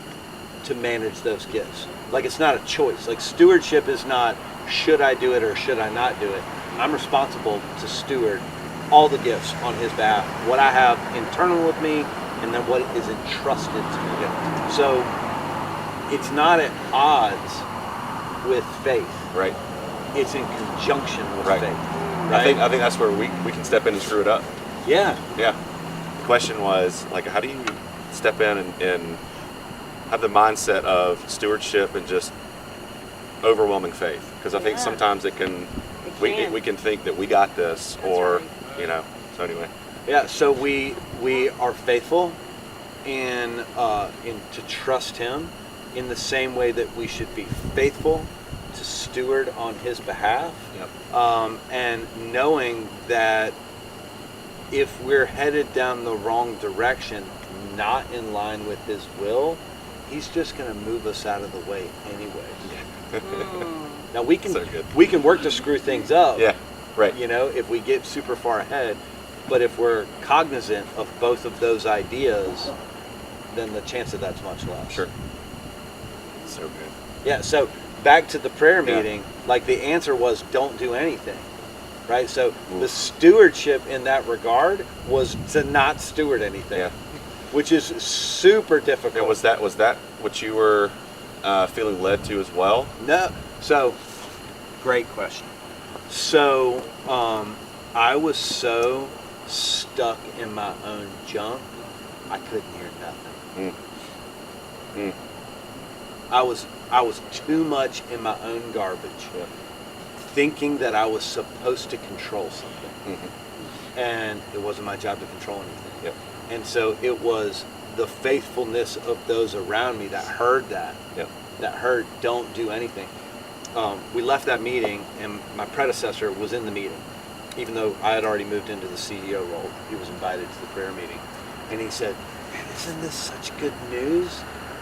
to manage those gifts. Like, it's not a choice. Like, stewardship is not, should I do it or should I not do it? I'm responsible to steward all the gifts on His behalf, what I have internal with me, and then what is entrusted to me. So it's not at odds with faith. Right. It's in conjunction with Right. faith. I think that's where we can step in and screw it up. Yeah. Yeah. The question was, like, how do you step in and have the mindset of stewardship and just overwhelming faith? Because I think Yeah. sometimes It can. we can think that we got this, That's or right. So anyway, Yeah. So we are faithful in to trust Him in the same way that we should be faithful to steward on His behalf. Yep. And knowing that if we're headed down the wrong direction, not in line with His will, He's just going to move us out of the way anyway. Now we can So good. we can work to screw things up. Yeah. Right. You know, if we get super far ahead, but if we're cognizant of both of those ideas, then the chance of that's much less. Sure. So good. Yeah, so back to the prayer Yeah. meeting, like the answer was don't do anything. Right? So the stewardship in that regard was to not steward anything. Yeah. Which is super difficult. And was that what you were feeling led to as well? No. So, great question. So, I was so stuck in my own junk, I couldn't hear nothing. I was too much in my own garbage, Yeah. thinking that I was supposed to control something, Mm-hmm. and it wasn't my job to control anything. Yep. And so it was the faithfulness of those around me that heard that. Yep. That heard, don't do anything. We left that meeting, and my predecessor was in the meeting. Even though I had already moved into the CEO role, he was invited to the prayer meeting. And he said, "Man, isn't this such good news?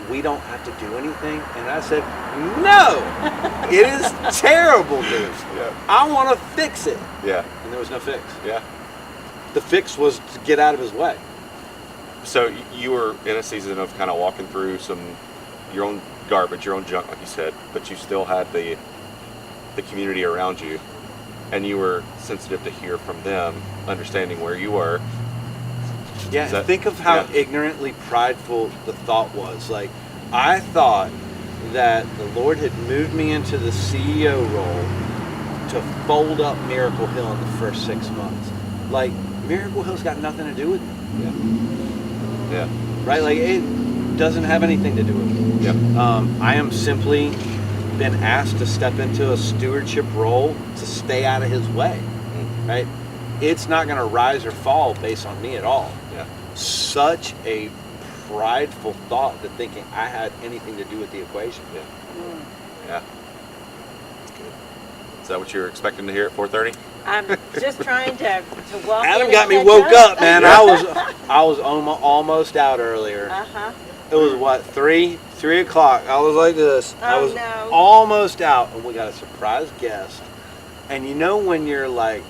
We don't have to do anything." And I said, "No, it is terrible news. Yeah. I want to fix it." Yeah. And there was no fix. Yeah. The fix was to get out of his way. So you were in a season of kind of walking through your own garbage, your own junk, like you said, but you still had the community around you, and you were sensitive to hear from them, understanding where you were. Yeah, Is that- think of how yeah. ignorantly prideful the thought was. Like, I thought that the Lord had moved me into the CEO role to fold up Miracle Hill in the first 6 months. Like, Miracle Hill's got nothing to do with me, Yeah. right? Like, it doesn't have anything to do with me. Yeah. I am simply been asked to step into a stewardship role to stay out of his way, right? It's not going to rise or fall based on me at all. Yeah. Such a prideful thought to thinking I had anything to do with the equation. Yeah. Yeah. Is that what you were expecting to hear at 4:30? I'm just trying to walk in Adam and got me catch woke up, man. I was almost out earlier. Uh-huh. It was what, 3 o'clock. I was like this. I Oh, was no. almost out, and we got a surprise guest. And you know when you're like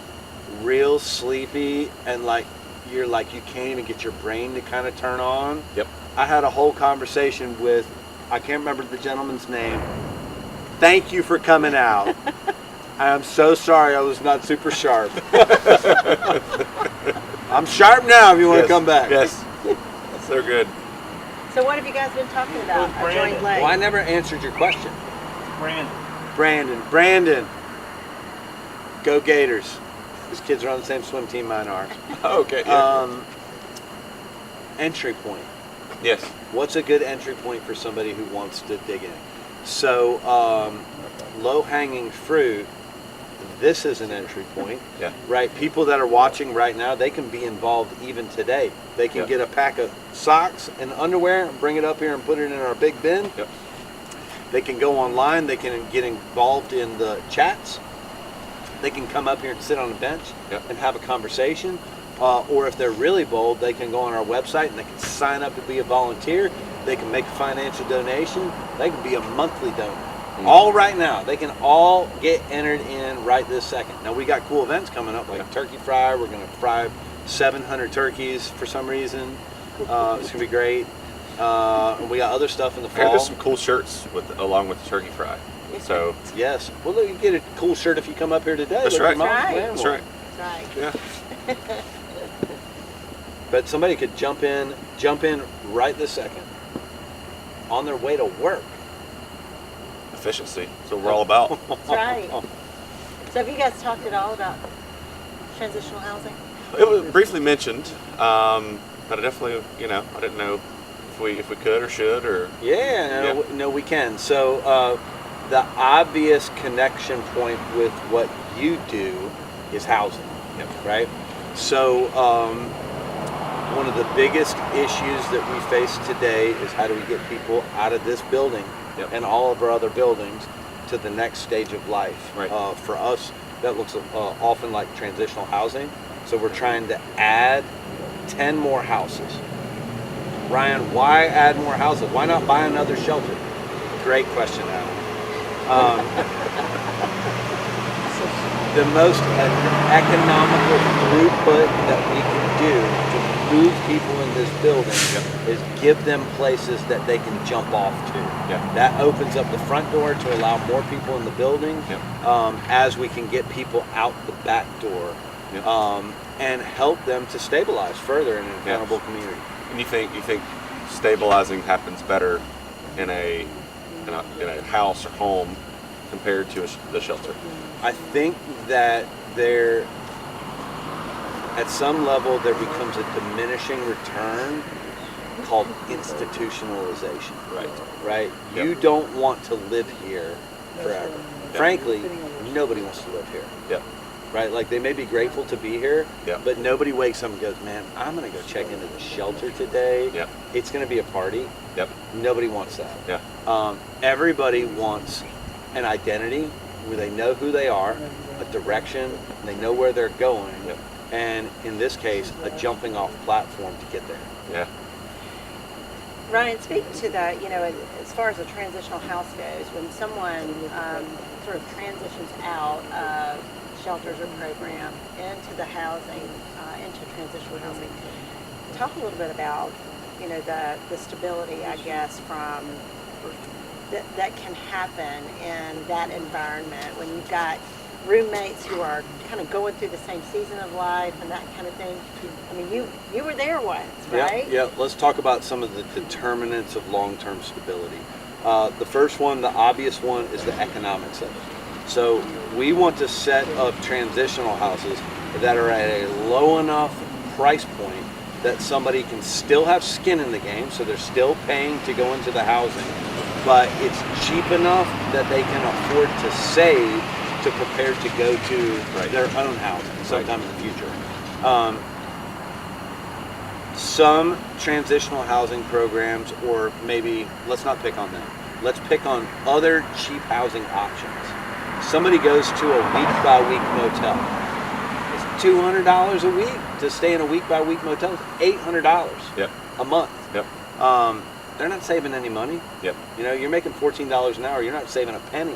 real sleepy and like you're like you can't even get your brain to kind of turn on? Yep. I had a whole conversation with, I can't remember the gentleman's name. Thank you for coming out. I'm so sorry I was not super sharp. I'm sharp now if you want to come back. Yes. So good. So what have you guys been talking about? I joined late. Well, I never answered your question. Brandon. Brandon. Go Gators. These kids are on the same swim team mine are. Okay. Entry point. Yes. What's a good entry point for somebody who wants to dig in? So, low-hanging fruit, this is an entry point, Yeah. right? People that are watching right now, they can be involved even today. They can Yeah. get a pack of socks and underwear and bring it up here and put it in our big bin. Yep. They can go online. They can get involved in the chats. They can come up here and sit on a bench Yep. and have a conversation. Or if they're really bold, they can go on our website and they can sign up to be a volunteer. They can make a financial donation. They can be a monthly donor. All right now. They can all get entered in right this second. Now, we got cool events coming up like Turkey Fry. We're going to fry 700 turkeys for some reason. It's going to be great. And we got other stuff in the I heard fall. there's some cool shirts along with the turkey fry. So Yes. Well, look, you get a cool shirt if you come up here today. that's Look, right. your mom's Right. wearing That's one. right. That's right. Yeah. But somebody could jump in right this second on their way to work. Efficiency. That's what we're all about. That's right. So have you guys talked at all about transitional housing? It was briefly mentioned, but I definitely, I didn't know if we could or should or. Yeah, Yeah. no, we can. So the obvious connection point with what you do is housing, right? So one of the biggest issues that we face today is how do we get people out of this building Yep. and all of our other buildings to the next stage of life. Right. For us, that looks often like transitional housing. So we're trying to add 10 more houses. Ryan, why add more houses? Why not buy another shelter? Great question, Adam. The most economical throughput that we can do to move people in this building is give them places that they can jump off to. Yeah. That opens up the front door to allow more people in the building as we can get people out the back door and help them to stabilize further in an accountable community. And you think stabilizing happens better in a house or home compared to the shelter? I think that there, at some level, there becomes a diminishing return called institutionalization. Right? Yep. You don't want to live here forever. Frankly, nobody wants to live here. Yep. Right? Like, they may be grateful to be here, Yep. but nobody wakes up and goes, man, I'm going to go check into the shelter today. Yep. It's going to be a party. Yep. Nobody wants that. Yeah. Everybody wants an identity where they know who they are, a direction, they know where they're going, and in this case, a jumping off platform to get there. Yeah. Ryan, speak to that, as far as a transitional house goes, when someone sort of transitions out of shelters or program into the housing, into transitional housing, talk a little bit about, the stability, I guess, from that can happen in that environment when you've got roommates who are kind of going through the same season of life and that kind of thing. I mean, you were there once, right? Yeah. Let's talk about some of the determinants of long-term stability. The first one, the obvious one, is the economics of it. So we want to set up transitional houses that are at a low enough price point that somebody can still have skin in the game, so they're still paying to go into the housing, but it's cheap enough that they can afford to save to prepare to go to their own housing sometime in the future. Some transitional housing programs, or maybe, let's not pick on them. Let's pick on other cheap housing options. Somebody goes to a week-by-week motel. It's $200 a week to stay in a week-by-week motel. It's $800 a month. Yep. They're not saving any money. Yep. You know, you're making $14 an hour. You're not saving a penny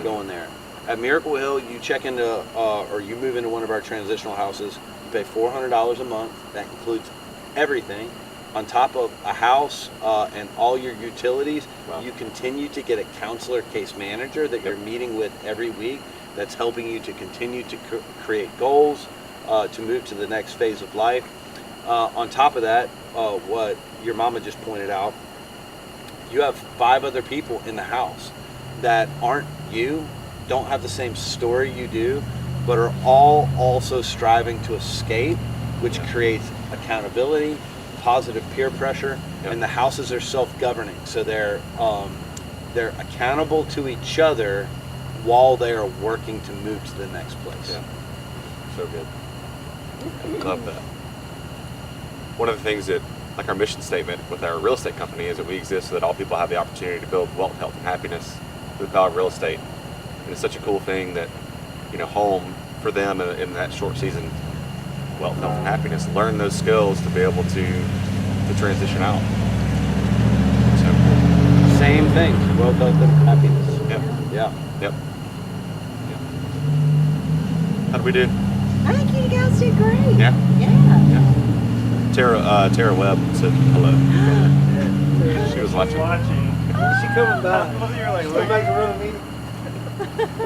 going there. At Miracle Hill, you check into, or you move into one of our transitional houses, you pay $400 a month. That includes everything. On top of a house and all your utilities, you continue to get a counselor case manager that you're meeting with every week that's helping you to continue to create goals, to move to the next phase of life. On top of that, what your mama just pointed out, you have 5 other people in the house that aren't you, don't have the same story you do, but are all also striving to escape, which creates accountability, positive peer pressure, and the houses are self-governing, so they're accountable to each other while they are working to move to the next place. Yeah, so good. Love that. One of the things that, like our mission statement with our real estate company, is that we exist so that all people have the opportunity to build wealth, health, and happiness through the power of real estate. And it's such a cool thing that, you know, home for them in that short season, wealth, health, and happiness, learn those skills to be able to transition out. So cool. Same thing, wealth, health, and happiness. Yep. Yeah. Yep. Yep. How do we do? I think you guys did great. Yeah. Yeah. Tara Webb said hello. She was watching. She coming back. You're like, Come back to run the meeting.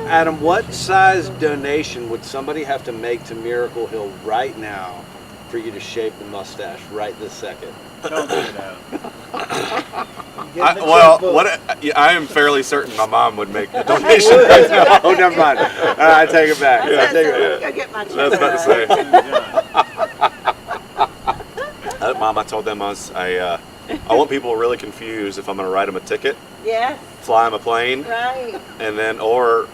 Adam, what size donation would somebody have to make to Miracle Hill right now for you to shave the mustache right this second? don't do it out. I am fairly certain my mom would make the donation right now. Oh, never mind. I take it back. I take it back. Go get my That's about to say. Mom, I told them I want people really confused if I'm going to write them a ticket, Yes, fly them a plane, right. and then or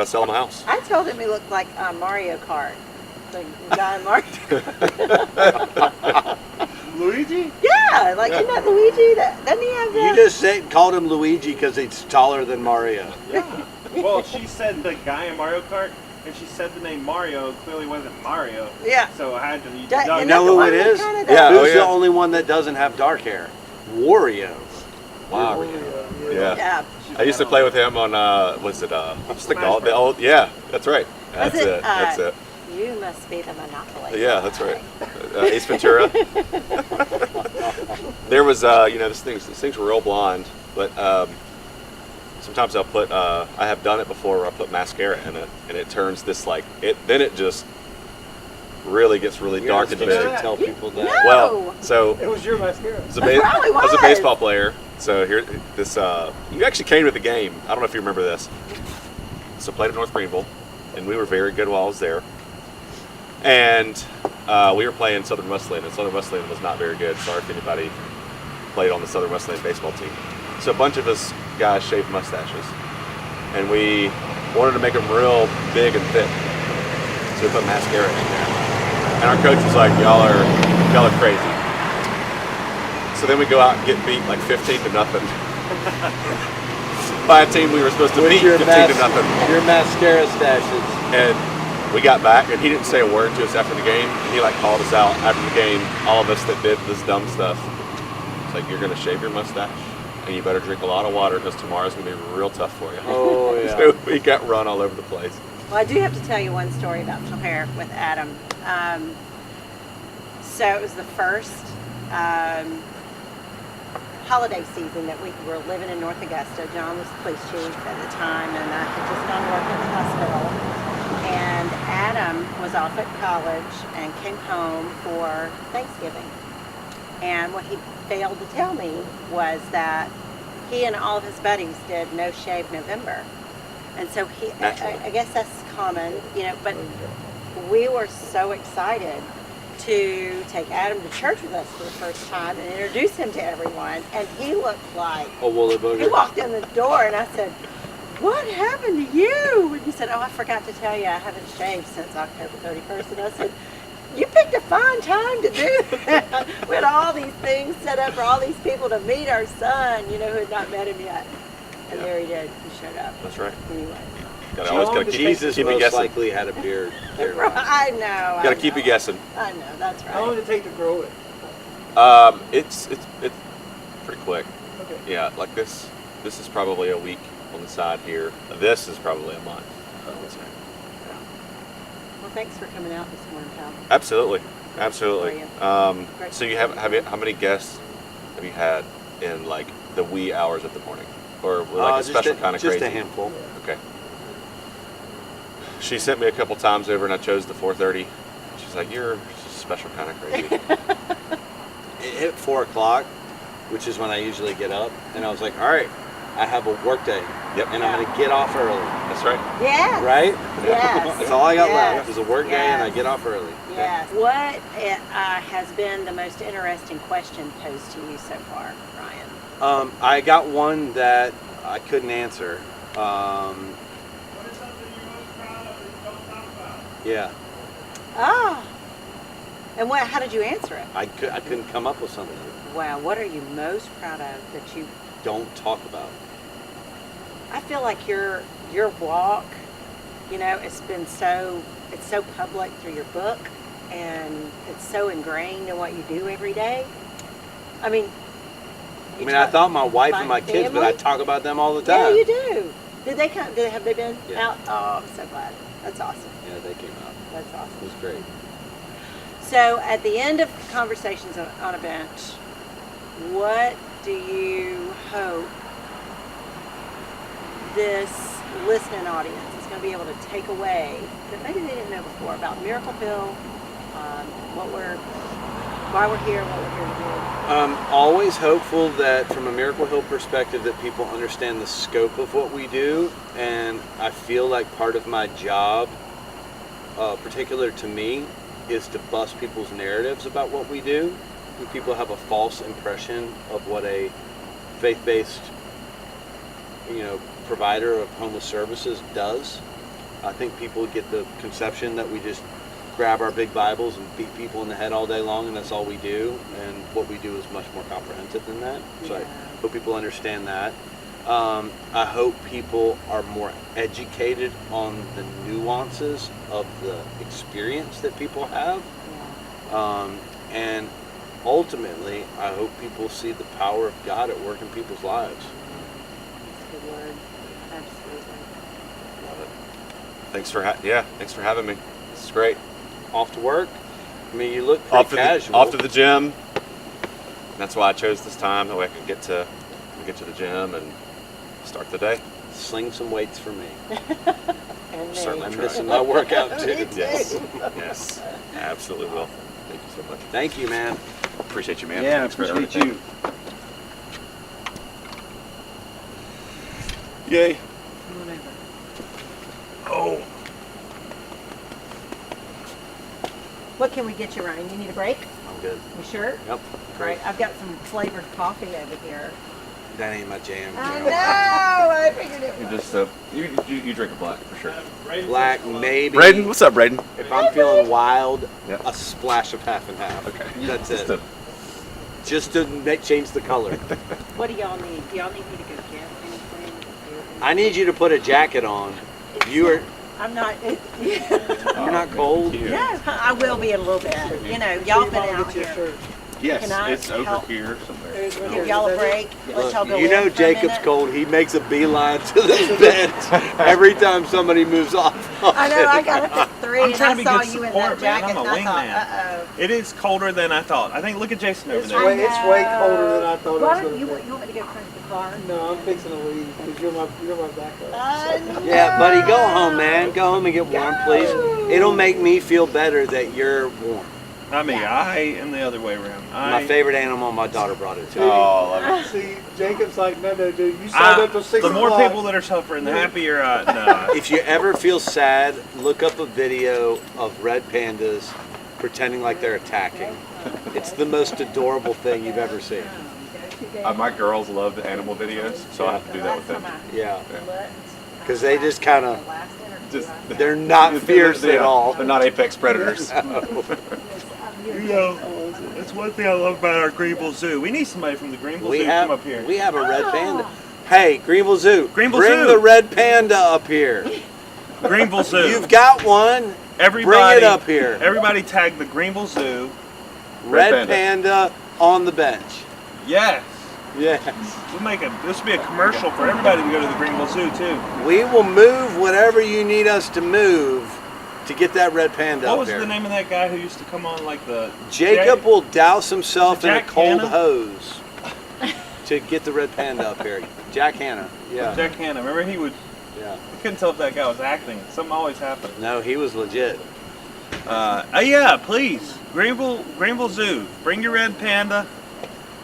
sell them a house. I told him he looked like Mario Kart. The guy in Mario Luigi? Yeah, like isn't that Luigi? Doesn't he have You just called him Luigi because he's taller than Mario. Yeah. Well, she said the guy in Mario Kart, and she said the name Mario clearly wasn't Mario. Yeah. So I had to. You know who it is? Yeah. Who's the only one that doesn't have dark hair? Wario. Wow. Yeah. Yeah. I used to play with him on what's the golf? The old, that's right. That's Was it. That's it. You must be the Monopoly. Yeah, that's right. Ace Ventura. There was, these things were real blonde, but sometimes I'll put, I have done it before where I put mascara in it, and it turns this then it just really gets really dark and big. Tell people that. No. Well, so It was your mascara. as a, probably as a was. baseball player, so here, you actually came to the game. I don't know if you remember this. So played at North Greenville, and we were very good while I was there. And we were playing Southern Wesleyan, and Southern Wesleyan was not very good. Sorry if anybody played on the Southern Wesleyan baseball team. So a bunch of us guys shaved mustaches, and we wanted to make them real big and thick. So we put mascara in there, and our coach was like, "Y'all are crazy." So then we go out and get beat like 15-0 by a team we were supposed to beat 15-0. Your mascara stashes. And we got back, and he didn't say a word to us after the game. And he called us out after the game, all of us that did this dumb stuff. It's like, you're gonna shave your mustache, and you better drink a lot of water because tomorrow's gonna be real tough for you. Oh yeah. So we got run all over the place. Well, I do have to tell you one story about hair with Adam. So it was the first holiday season that we were living in North Augusta. John was police chief at the time, and I had just gone to work in the hospital. And Adam was off at college and came home for Thanksgiving. And what he failed to tell me was that he and all of his buddies did No Shave November. And so I guess that's common, but we were so excited to take Adam to church with us for the first time and introduce him to everyone. And he looked like, A woolly he booger. walked in the door and I said, what happened to you? And he said, oh, I forgot to tell you, I haven't shaved since October 31st. And I said, you picked a fine time to do that. We had all these things set up for all these people to meet our son, who had not met him yet. And Yeah. there he did. He showed up. That's right. Anyway. Always gotta keep Jesus you most guessing. likely had a beard. I know. Gotta keep you guessing. I know, that's right. How long did it take to grow it? It's pretty quick. Okay. Yeah, like this is probably a week on the side here. This is probably a month, I would say. Well, thanks for coming out this morning, Tom. Absolutely. Absolutely. Great. So how many guests have you had in like the wee hours of the morning? Or like a special kind of just crazy? a handful. Okay. She sent me a couple times over and I chose the 4:30. She's like, you're special kind of crazy. It hit 4 o'clock, which is when I usually get up, and I was like, all right, I have a work day, Yep. and I'm going to get off early, That's right. Yes. right? Yes. That's all I got Yes. left is a work day, and I Yes. get off early. Yes. What has been the most interesting question posed to you so far, Ryan? I got one that I couldn't answer. Yeah, Ah. And how did you answer it? I couldn't come up with something. Wow. What are you most proud of that you? Don't talk about. I feel like your walk, it's been it's so public through your book, and it's so ingrained in what you do every day. I mean, I thought my wife and my kids, but I family? talk about them all the Yeah, time. you do. Did they come? Have they been Yeah. out? Oh, I'm so glad. That's awesome. Yeah, they came out. That's awesome. It was great. So, at the end of Conversations on a Bench, what do you hope this listening audience is going to be able to take away that maybe they didn't know before about Miracle Pill, why we're here, what we're here to do? Always hopeful that from a Miracle Hill perspective that people understand the scope of what we do, and I feel like part of my job, particular to me, is to bust people's narratives about what we do. And people have a false impression of what a faith-based, provider of homeless services does. I think people get the conception that we just grab our big Bibles and beat people in the head all day long, and that's all we do. And what we do is much more comprehensive than that. So I hope people understand that. I hope people are more educated on the nuances of the experience that people have. And ultimately, I hope people see the power of God at work in people's lives. That's a good word. Absolutely. Love it. Thanks for having me. This is great. Off to work? I mean, you look pretty casual. Off to the gym. That's why I chose this time. That way I can get to the gym and start the day. Sling some weights for me. And me. Certainly I'm try. missing my workout too. Me too. Yes, absolutely will. Thank you so much. Thank you, man. Appreciate you, man. Yeah, Thanks for appreciate everything. you. Yay. Come on over. Oh. What can we get you, Ryan? You need a break? I'm good. You sure? Yep. All right, I've got some flavored coffee over here. That ain't my jam. I you know. I figured it You was. just you drink a black for sure. Black, maybe. Braden, what's up, Braden? If I'm feeling wild, Yep. a splash of half and half. Okay. That's Just it. Just to change the color. What do y'all need? Do y'all need me to go get anything? I need you to put a jacket on. You're I'm not. you're not cold. No, I will be in a little bit. Y'all been out Get your here. shirt. Yes, Can I it's over help? here somewhere. There's one Give here. y'all a Is that it? break. Let y'all go You in know for a Jacob's minute. cold. He makes a beeline to this bench every time somebody moves off. I know. I got up at 3 I'm and trying I to be saw good you in support, that man. jacket. I'm a And I wingman. thought, It is colder than I thought. I think look at Jason over It's there. way, it's way colder than I thought it was Why going don't you to want me to go crank the car? be. No, I'm fixing to leave because you're my backup. I know. Yeah, buddy, go home, man. Go home and get warm, please. It'll make me feel better that you're warm. Not me. Yeah. I am the other way around. My favorite animal, my daughter brought it to me. Oh, love it. See, Jacob's like, no, dude, you signed up till 6 The more o'clock. people that are suffering, the happier. No. If you ever feel sad, look up a video of red pandas pretending like they're attacking. It's the most adorable thing you've ever seen. My girls love the animal videos, so I have to do that with them. Yeah. Because they just kind of, they're not Yeah, fierce at all. They're not apex predators. You know, that's one thing I love about our Greenville Zoo. We need somebody from the Greenville Zoo to come up here. We have a red panda. Hey, Greenville Zoo. Greenville bring Zoo. the red panda up here. Greenville Zoo. You've got one. Everybody, bring it up here. Everybody tag the Greenville Zoo. Red panda on the bench. Yes. Yes. We'll make this will be a commercial for everybody to go to the Greenville Zoo too. We will move whatever you need us to move to get that red panda What up was here. the name of that guy who used to come on like the Jacob will douse himself in a Jack cold Hanna? hose to get the red panda up here. Jack Hanna. Yeah. Jack Hanna. Remember he would. Yeah. I couldn't tell if that guy was acting. Something always happened. No, he was legit. Yeah, please. Greenville Zoo. Bring your red panda.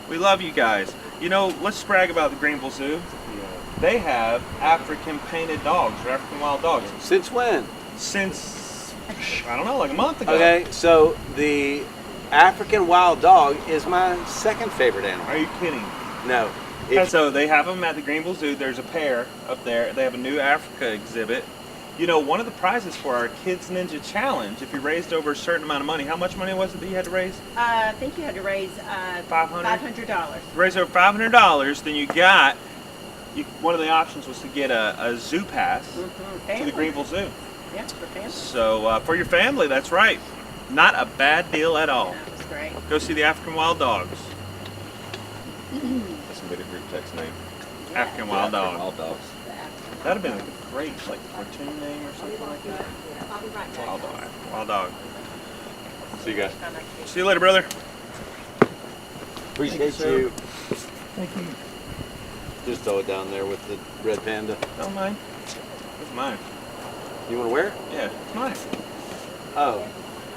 We love you guys. You know, let's brag about the Greenville Zoo. They have African painted dogs, or African wild dogs. Since when? Since, I don't know, like a month ago. Okay, so the African wild dog is my second favorite animal. Are you kidding? No. And so they have them at the Greenville Zoo. There's a pair up there. They have a new Africa exhibit. You know, one of the prizes for our Kids Ninja Challenge, if you raised over a certain amount of money, how much money was it that you had to raise? I think you had to raise $500. Raise over $500, then you got, one of the options was to get a zoo pass to the Greenville Zoo. Yeah, for family. So for your family, that's right. Not a bad deal at all. That was great. Go see the African wild dogs. That's a group text name. African wild dog. Wild dogs. That'd have been a great like cartoon name or something like that. I'll be right back. Wild dog. Wild dog. See you guys. See you later, brother. Appreciate you. Thank you. Just throw it down there with the red panda. Don't mind. It's mine. You want to wear it? Yeah, it's mine. Oh.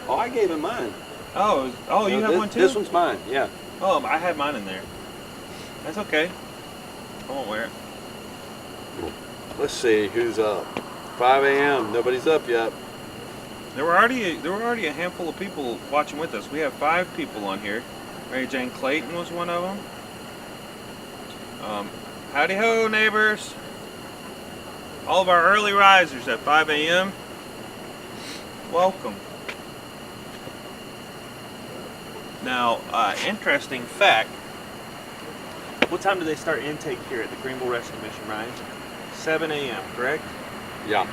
Oh, I gave him mine. Oh, you No, have one too? This one's mine, yeah. Oh, I had mine in there. That's okay. I won't wear it. Let's see who's up. 5 a.m. Nobody's up yet. There were already a handful of people watching with us. We have 5 people on here. Mary Jane Clayton was one of them. Howdy ho, neighbors. All of our early risers at 5 a.m. Welcome. Now, interesting fact. What time do they start intake here at the Greenville Rescue Mission, Ryan? 7 a.m., correct? Yeah.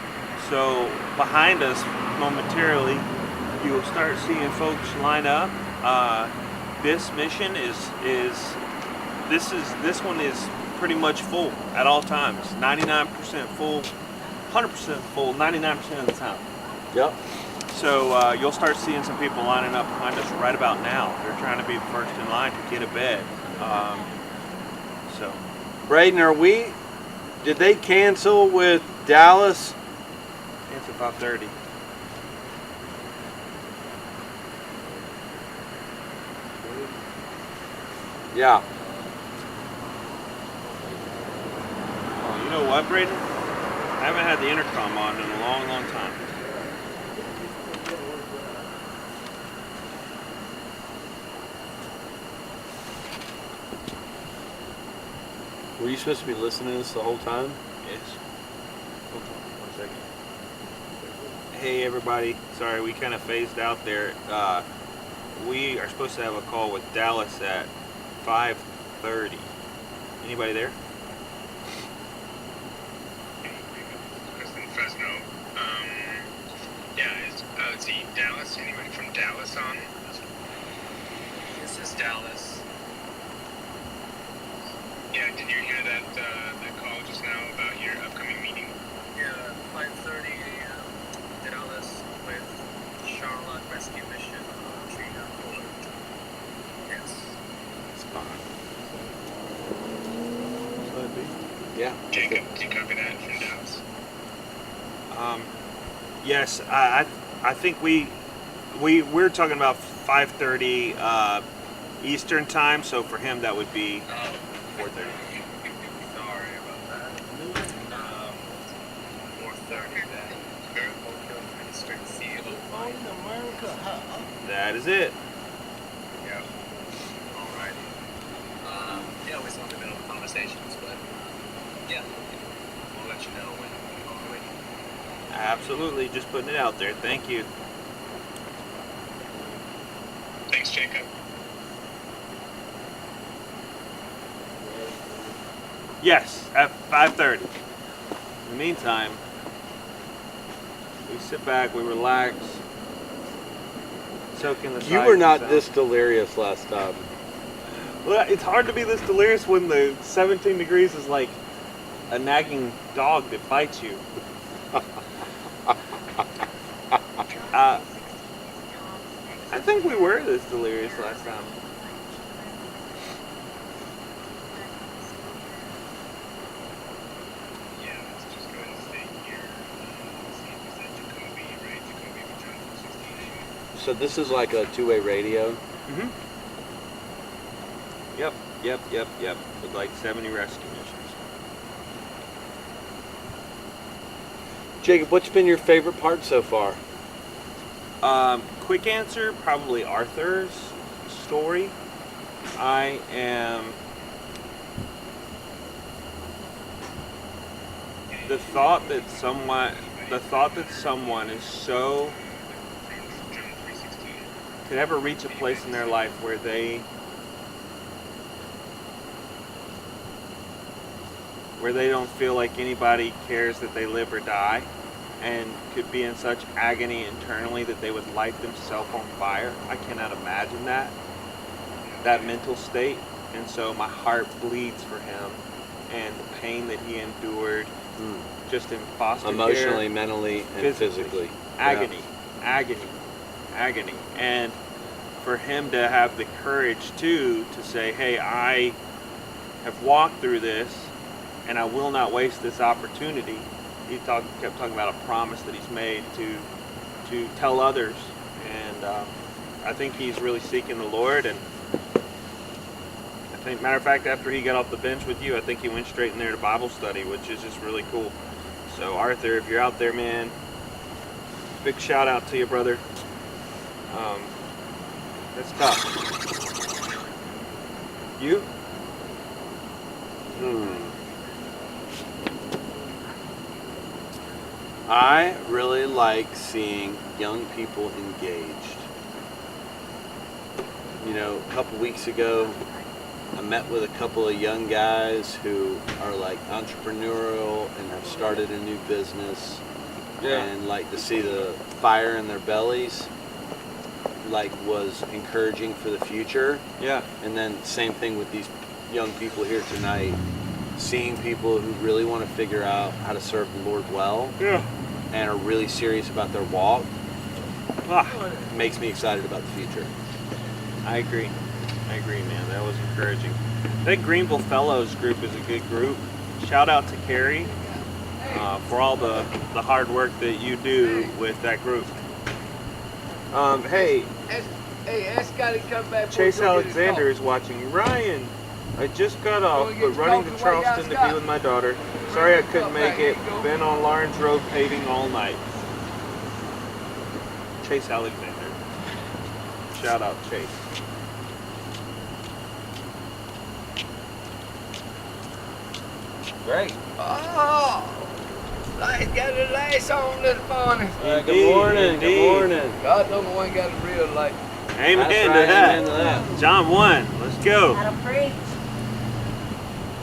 So behind us, momentarily, you'll start seeing folks line up. This mission this one is pretty much full at all times. 99% full, 100% full, 99% of the time. Yep. So you'll start seeing some people lining up behind us right about now. They're trying to be the first in line to get a bed. So. Braden, did they cancel with Dallas? It's about 5:30. Yeah. Oh, you know what, Braden? I haven't had the intercom on in a long, long time. Were you supposed to be listening to this the whole time? Yes. Hold on 1 second. Hey, everybody. Sorry, we kind of phased out there. We are supposed to have a call with Dallas at 5:30. Anybody there? Fresno. Yeah, is he Dallas? Anybody from Dallas on? This is Dallas. Yeah, did you hear that call just now about your upcoming meeting? Yeah, 5:30 a.m. Dallas with Charlotte Rescue Mission. Yes. It's fine. Yeah. Jacob, do you copy that from Dallas? Yes, I think we're talking about 5:30 Eastern time. So for him, that would be 4:30. Sorry about that. 4:30 then. Very well, Minister CEO. That is it. Yeah. Alrighty. Yeah, we're still in the middle of conversations, but yeah, we'll let you know when we're ready. Absolutely, just putting it out there. Thank you. Thanks, Jacob. Yes, at 5:30. In the meantime, we sit back, we relax, soak in the You sights were and not sounds. this delirious last time. Well, it's hard to be this delirious when the 17 degrees is like a nagging dog that bites you. I think we were this delirious last time. Yeah, let's just go ahead and stay here. See if we said Jacoby, right? Jacoby with John 16. So this is like a two-way radio. Mm-hmm. Yep. With like 70 rescue missions. Jacob, what's been your favorite part so far? Quick answer, probably Arthur's story. I am the thought that someone is so John 3:16. could ever reach a place in their life where they don't feel like anybody cares that they live or die, and could be in such agony internally that they would light themselves on fire. I cannot imagine that mental state, and so my heart bleeds for him and the pain that he endured just in foster Emotionally, care, mentally, and physically. agony, and for him to have the courage to say, hey, I have walked through this and I will not waste this opportunity. He kept talking about a promise that he's made to tell others, and I think he's really seeking the Lord. And I think, matter of fact, after he got off the bench with you, I think he went straight in there to Bible study, which is just really cool. So Arthur, if you're out there, man, big shout out to you, brother. That's tough. You? I really like seeing young people engaged. You know, a couple weeks ago, I met with a couple of young guys who are like entrepreneurial and have started a new business, and like to see the fire in their bellies, like, was encouraging for the future. Yeah. And then same thing with these young people here tonight, seeing people who really want to figure out how to serve the Lord well, and are really serious about their walk. Makes me excited about the future. I agree, man. That was encouraging. I think Greenville Fellows group is a good group. Shout out to Carrie for all the hard work that you do with that group. Hey, Hey, Scotty, come back. Chase Alexander is watching. Ryan, I just got off, but running to Charleston to be with my daughter. Sorry I couldn't make it. Been on Lawrence Road paving all night. Chase Alexander. Shout out, Chase. Great. Oh, light got the lights on this morning. Good morning. Indeed. Good morning. God number one got a real light. Amen That's to right, that. amen to that. John 1. Let's go. That'll preach.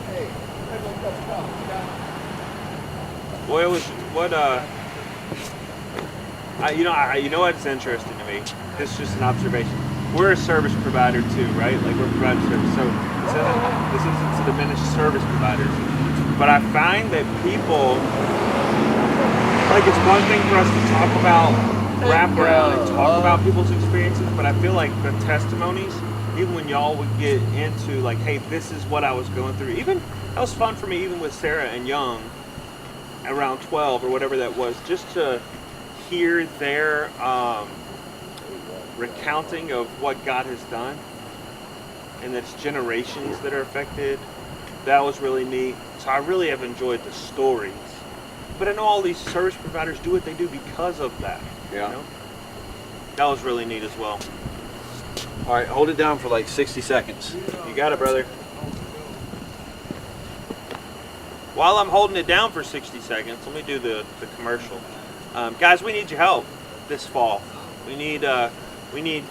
Hey, let's go cup of coffee, Scott. Boy, it was what you know what's interesting to me. This is just an observation. We're a service provider too, right? Like, we're providing service. So this isn't to diminish service providers, but I find that people, like, it's one thing for us to talk about wrap around and talk about people's experiences, but I feel like the testimonies, even when y'all would get into like, hey, this is what I was going through. Even that was fun for me, even with Sarah and Young around 12 or whatever that was, just to hear their recounting of what God has done, and that it's generations that are affected. That was really neat. So I really have enjoyed the stories. But I know all these service providers do what they do because of that. Yeah. You know? That was really neat as well. All right, hold it down for like 60 seconds. You got it, brother. While I'm holding it down for 60 seconds, let me do the commercial. Guys, we need your help this fall. We need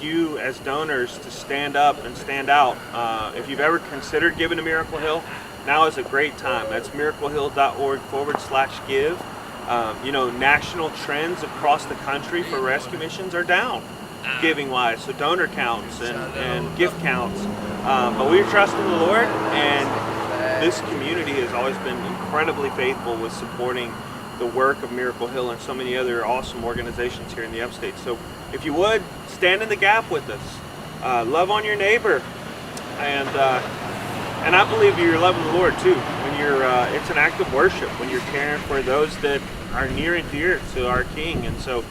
you as donors to stand up and stand out. If you've ever considered giving to Miracle Hill, now is a great time. That's miraclehill.org/give. National trends across the country for rescue missions are down, giving wise, so donor counts and gift counts. But we're trusting the Lord, and this community has always been incredibly faithful with supporting the work of Miracle Hill and so many other awesome organizations here in the upstate. So if you would, stand in the gap with us. Love on your neighbor. And I believe you're loving the Lord too. When you're, it's an act of worship when you're caring for those that are near and dear to our King. And so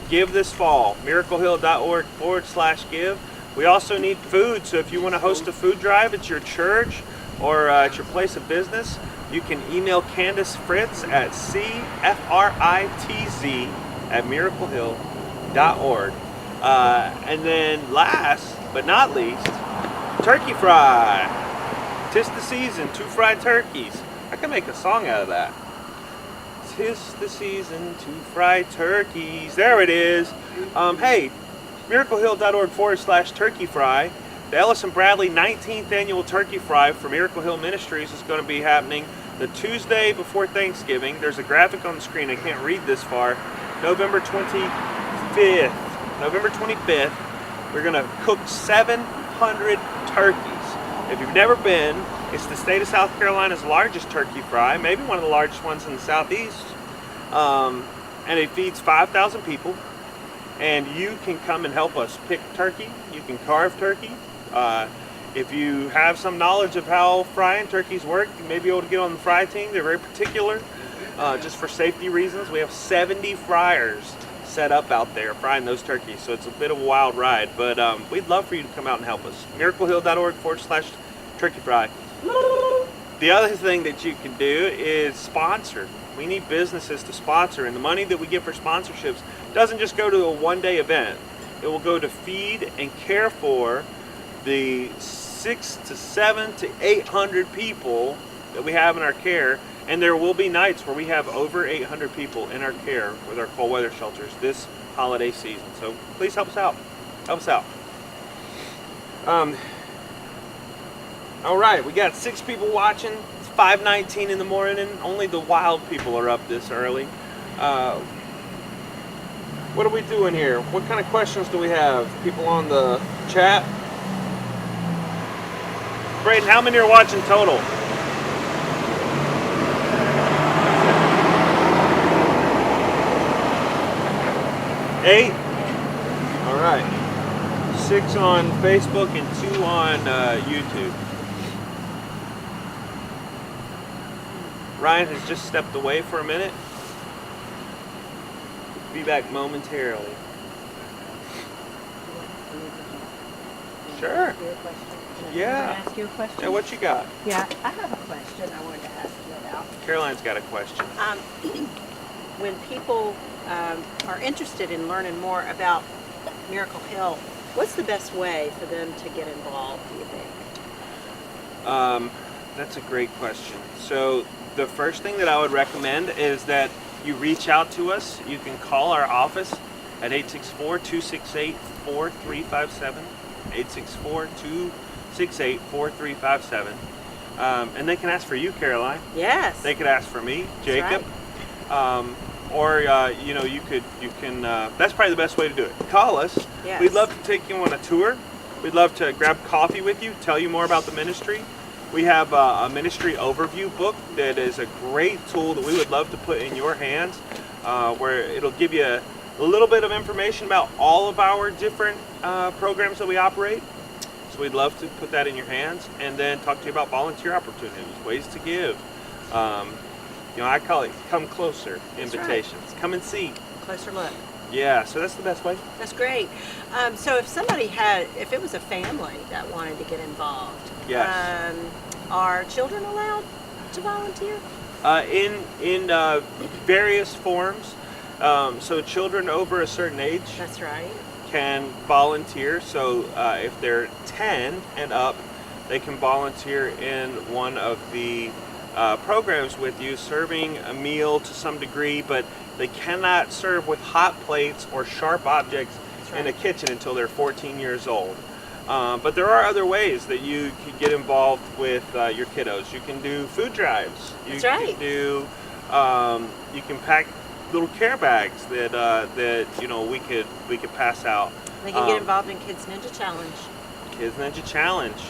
give this fall, miraclehill.org/give. We also need food. So if you want to host a food drive at your church or at your place of business, you can email Candace Fritz at cfritz@miraclehill.org. And then last but not least, turkey fry. 'Tis the season, 2 fried turkeys. I can make a song out of that. 'Tis the season, 2 fried turkeys. There it is. Hey, miraclehill.org/turkey fry. The Ellis and Bradley 19th annual turkey fry for Miracle Hill Ministries is going to be happening the Tuesday before Thanksgiving. There's a graphic on the screen. I can't read this far. November 25th. We're going to cook 700 turkeys. If you've never been, it's the state of South Carolina's largest turkey fry, maybe one of the largest ones in the Southeast. And it feeds 5,000 people. And you can come and help us pick turkey. You can carve turkey. If you have some knowledge of how frying turkeys work, you may be able to get on the fry team. They're very particular, just for safety reasons. We have 70 fryers set up out there frying those turkeys, so it's a bit of a wild ride. But we'd love for you to come out and help us. miraclehill.org/turkey fry. The other thing that you can do is sponsor. We need businesses to sponsor, and the money that we get for sponsorships doesn't just go to a one-day event. It will go to feed and care for the 600 to 700 to 800 people that we have in our care, and there will be nights where we have over 800 people in our care with our cold weather shelters this holiday season. So please help us out. Help us out. All right, we got 6 people watching. It's 5:19 in the morning. Only the wild people are up this early. What are we doing here? What kind of questions do we have? People on the chat? Braden, how many are watching total? 8? All right. 6 on Facebook and 2 on YouTube. Ryan has just stepped away for a minute. Be back momentarily. Sure. Yeah. Can I ask you a question? Yeah, what you got? Yeah, I have a question I wanted to ask you about. Caroline's got a question. When people are interested in learning more about Miracle Hill, what's the best way for them to get involved, do you think? That's a great question. So the first thing that I would recommend is that you reach out to us. You can call our office at 864-268-4357, 864-268-4357. And they can ask for you, Caroline. Yes. They could ask for me, Jacob. Right. You can, that's probably the best way to do it. Call us. Yes. We'd love to take you on a tour. We'd love to grab coffee with you, tell you more about the ministry. We have a ministry overview book that is a great tool that we would love to put in your hands, where it'll give you a little bit of information about all of our different programs that we operate. So we'd love to put that in your hands, and then talk to you about volunteer opportunities, ways to give. I call it come closer invitations. Right. Come and see. Closer look. Yeah, so that's the best way. That's great. So if it was a family that wanted to get involved, Yes. Are children allowed to volunteer? In various forms. So children over a certain age That's right. can volunteer. So if they're 10 and up, they can volunteer in one of the programs with you, serving a meal to some degree, but they cannot serve with hot plates or sharp objects in a kitchen until they're 14 years old. But there are other ways that you can get involved with your kiddos. You can do food drives. You can do. You can pack little care bags that we could pass out. They can get involved in Kids Ninja Challenge. Kids Ninja Challenge.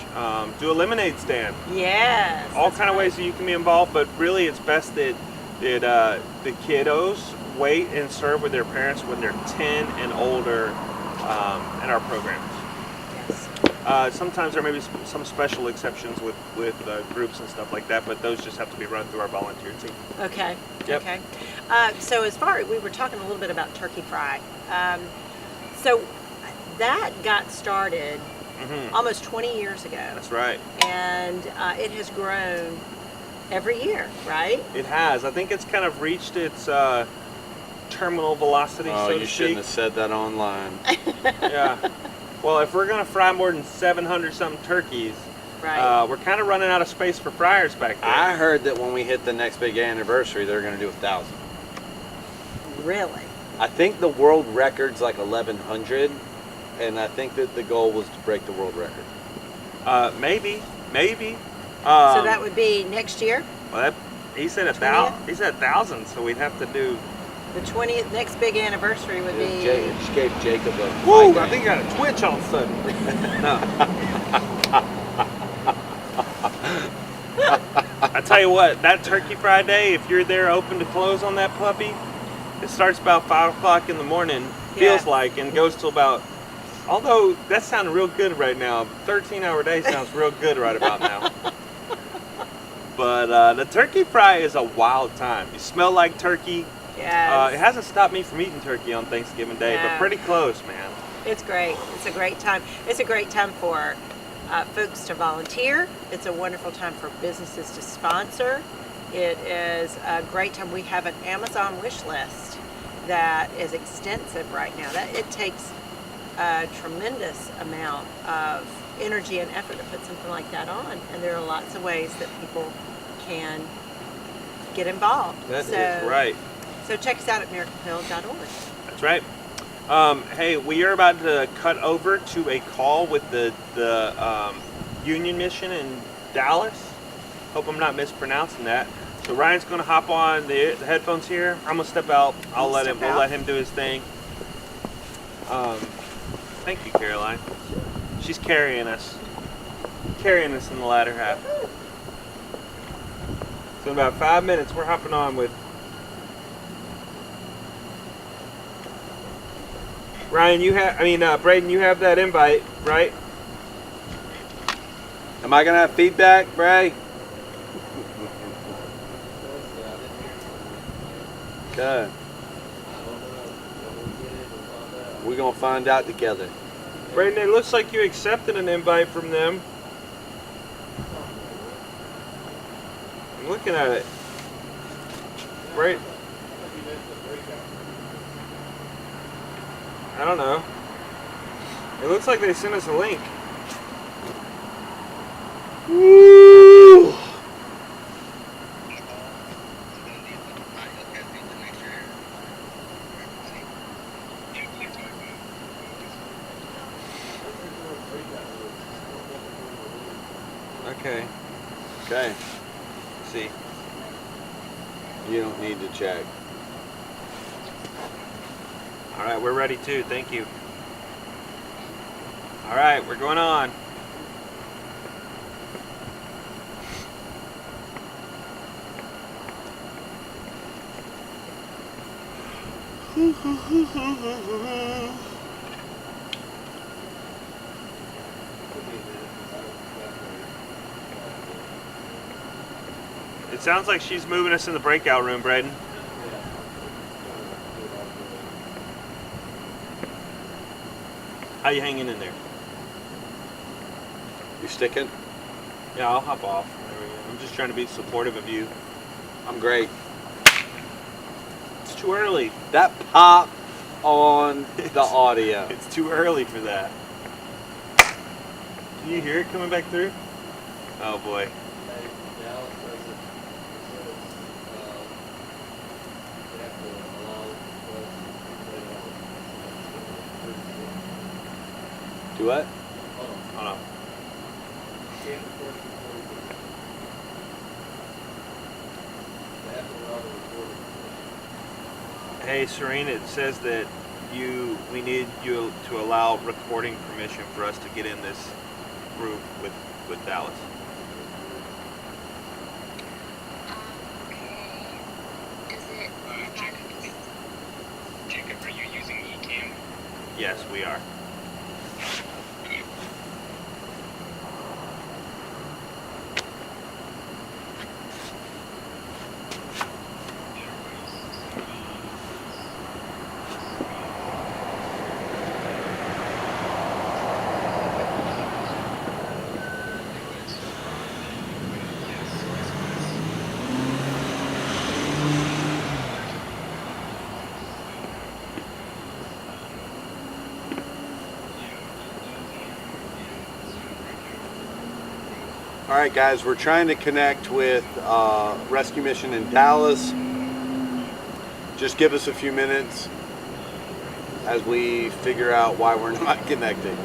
Do a lemonade stand. Yes. All kind of ways that you can be involved, but really it's best that the kiddos wait and serve with their parents when they're 10 and older in our programs. Yes. Sometimes there may be some special exceptions with groups and stuff like that, but those just have to be run through our volunteer team. Okay. Yep. Okay. So as far we were talking a little bit about turkey fry. So that got started almost 20 years ago. That's right. And it has grown every year, right? It has. I think it's kind of reached its terminal velocity, so to you speak. shouldn't have said that online. Yeah. Well, if we're going to fry more than 700 something turkeys, Right. we're kind of running out of space for fryers back there. I heard that when we hit the next big anniversary, they're going to do 1,000. Really? I think the world record's like 1,100, and I think that the goal was to break the world record. Maybe. So that would be next year? Well, he said 1,000. He said 1,000, so we'd have to do. The 20th next big anniversary would be. Just gave Jacob a. Woo! I migraine. think I got a twitch all of a sudden. I tell you what, that Turkey Fry Day, if you're there open to close on that puppy, it starts about 5 o'clock in the morning, feels like, and goes till about. Although that sounded real good right now, 13-hour day sounds real good right about now. But the turkey fry is a wild time. You smell like turkey. Yes. It hasn't stopped me from eating turkey on Thanksgiving Day, but pretty close, man. It's great. It's a great time. It's a great time for folks to volunteer. It's a wonderful time for businesses to sponsor. It is a great time. We have an Amazon wish list that is extensive right now. That it takes a tremendous amount of energy and effort to put something like that on, and there are lots of ways that people can get involved. That is right. So check us out at miraclepill.org. That's right. Hey, we are about to cut over to a call with the Union Mission in Dallas. Hope I'm not mispronouncing that. So Ryan's going to hop on the headphones here. I'm going to step out. We'll let him do his thing. Thank you, Caroline. She's carrying us in the latter half. So in about 5 minutes, we're hopping on with Ryan. Braden, you have that invite, right? Am I going to have feedback, Bray? Okay. We're going to find out together. Braden, it looks like you accepted an invite from them. I'm looking at it. Right. I don't know. It looks like they sent us a link. Woo! Okay. Okay. See. You don't need to check. All right, we're ready too. Thank you. All right, we're going on. It sounds like she's moving us in the breakout room, Braden. How you hanging in there? You sticking? Yeah, I'll hop off. There we go. I'm just trying to be supportive of you. I'm great. too early. That popped on the audio. It's too early for that. Can you hear it coming back through? Oh boy. Do what? Hold on. Hey Serene, it says that we need you to allow recording permission for us to get in this group with Dallas. Okay. Is it Jacob, are you using eCam? Yes, we are. All right, guys, we're trying to connect with Rescue Mission in Dallas. Just give us a few minutes as we figure out why we're not connecting.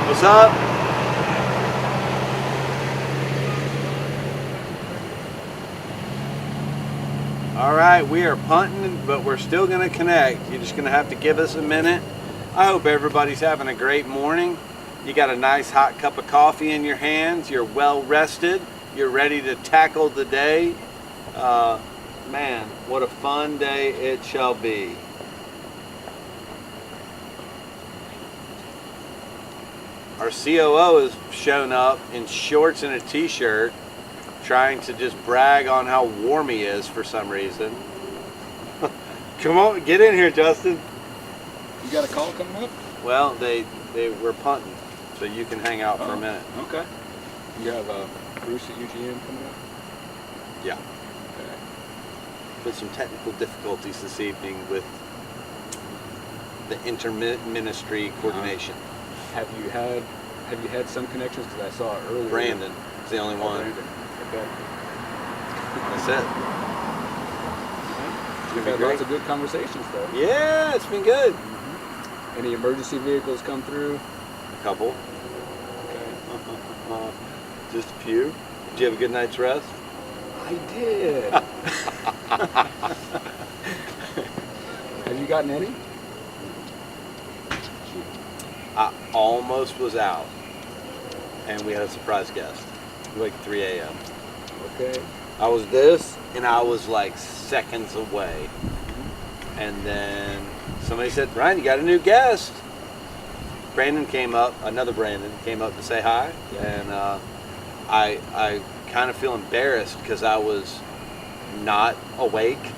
What's up? All right, we are punting, but we're still going to connect. You're just going to have to give us a minute. I hope everybody's having a great morning. You got a nice hot cup of coffee in your hands. You're well rested. You're ready to tackle the day. Man, what a fun day it shall be. Our COO has shown up in shorts and a t-shirt, trying to just brag on how warm he is for some reason. Come on, get in here, Justin. You got a call coming up? Well, they were punting, so you can hang out for a minute. Okay. You have Bruce at UGM coming up? Yeah. Okay. With some technical difficulties this evening with the inter-ministry coordination. Have you had some connections? Because I saw earlier. Brandon is the only one. Brandon. Okay. That's it. We've had lots of good conversations, though. Yeah, it's been good. Mm-hmm. Any emergency vehicles come through? A couple. Okay. Just a few. Did you have a good night's rest? I did. Have you gotten any? I almost was out, and we had a surprise guest, like 3 a.m. Okay. I was this, and I was like seconds away. And then somebody said, Brian, you got a new guest. Brandon came up, another Brandon came up to say hi. And I kind of feel embarrassed because I was not awake.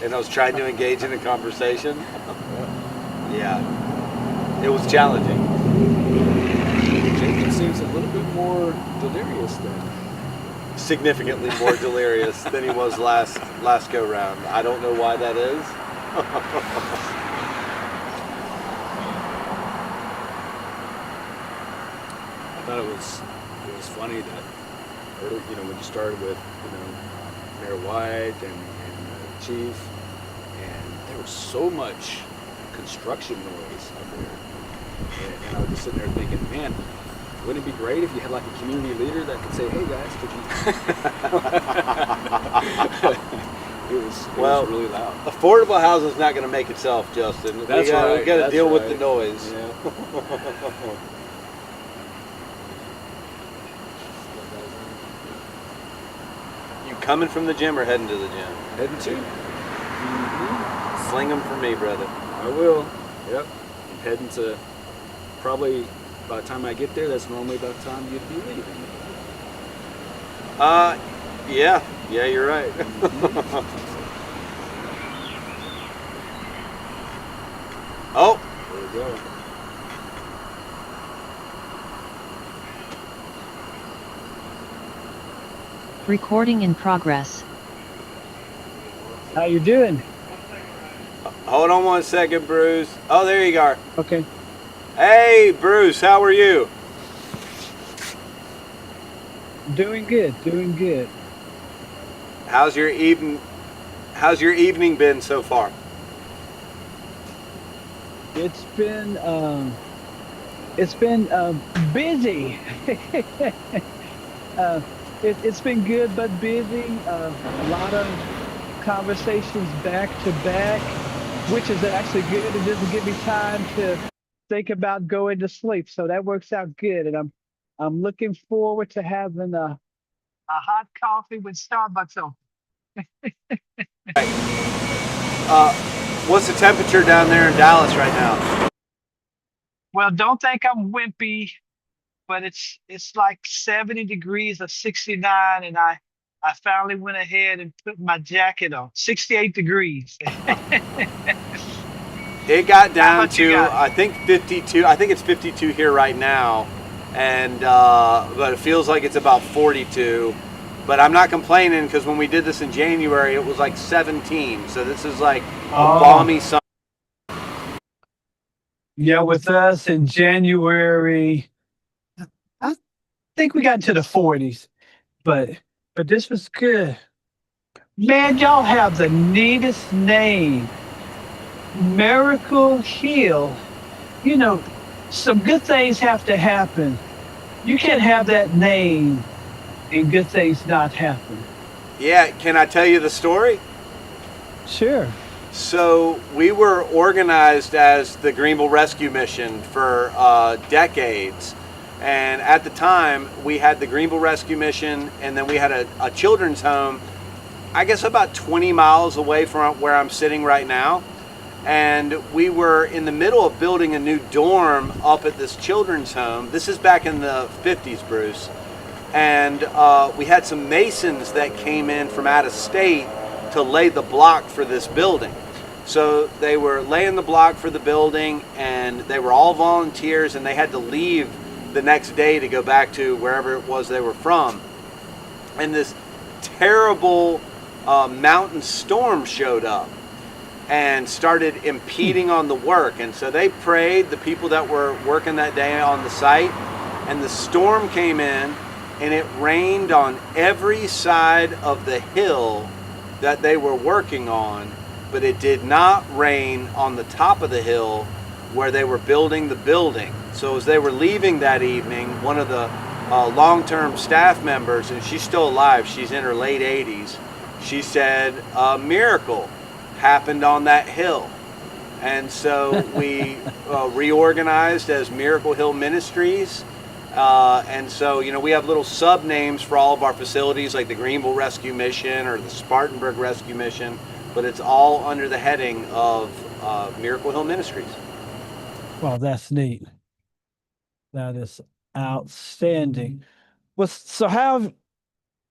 And I was trying to engage in a conversation. Yeah. It was challenging. Jacob seems a little bit more delirious then. Significantly more delirious than he was last go round. I don't know why that is. I thought it was funny that early, when you started with, Mayor White and the chief, and there was so much construction noise out there. And I was just sitting there thinking, man, wouldn't it be great if you had like a community leader that could say, hey guys, could you? It was really loud. Affordable housing is not going to make itself, Justin. That's we right. got to deal with right. the noise. Yeah. You coming from the gym or heading to the gym? Heading to? Mm-hmm. Sling them for me, brother. I will. Yep. I'm heading to probably by the time I get there, that's normally about the time you'd be leaving. Yeah, you're right. Oh, There we go. Recording in progress. How you doing? hold on one second, Bruce. Oh, there you are. Okay. Hey, Bruce, how are you? Doing good, doing good. How's your evening been so far? It's been busy. It's been good but busy. A lot of conversations back to back, which is actually good. It doesn't give me time to think about going to sleep, so that works out good. And I'm looking forward to having a hot coffee with Starbucks on. What's the temperature down there in Dallas right now? Well, don't think I'm wimpy, but it's like 70 degrees or 69, and I finally went ahead and put my jacket on. 68 degrees. It got down about you to guys? I think 52. I think it's 52 here right now, and but it feels like it's about 42. But I'm not complaining because when we did this in January, it was like 17. So this is like a balmy summer. Yeah, with us in January, I think we got into the 40s, but this was good. Man, y'all have the neatest name, Miracle Hill. You know, some good things have to happen. You can't have that name and good things not happen. Yeah, can I tell you the story? Sure. So we were organized as the Greenville Rescue Mission for decades. And at the time, we had the Greenville Rescue Mission, and then we had a children's home, I guess about 20 miles away from where I'm sitting right now. And we were in the middle of building a new dorm up at this children's home. This is back in the 50s, Bruce. And we had some masons that came in from out of state to lay the block for this building. So they were laying the block for the building, and they were all volunteers, and they had to leave the next day to go back to wherever it was they were from. And this terrible mountain storm showed up and started impeding on the work. And so they prayed, the people that were working that day on the site, and the storm came in, and it rained on every side of the hill that they were working on, but it did not rain on the top of the hill where they were building the building. So as they were leaving that evening, one of the long-term staff members, and she's still alive, she's in her late 80s, she said, a miracle happened on that hill. And so we reorganized as Miracle Hill Ministries. And so, we have little sub names for all of our facilities, like the Greenville Rescue Mission or the Spartanburg Rescue Mission, but it's all under the heading of Miracle Hill Ministries. Well, that's neat. That is outstanding. Well, so how have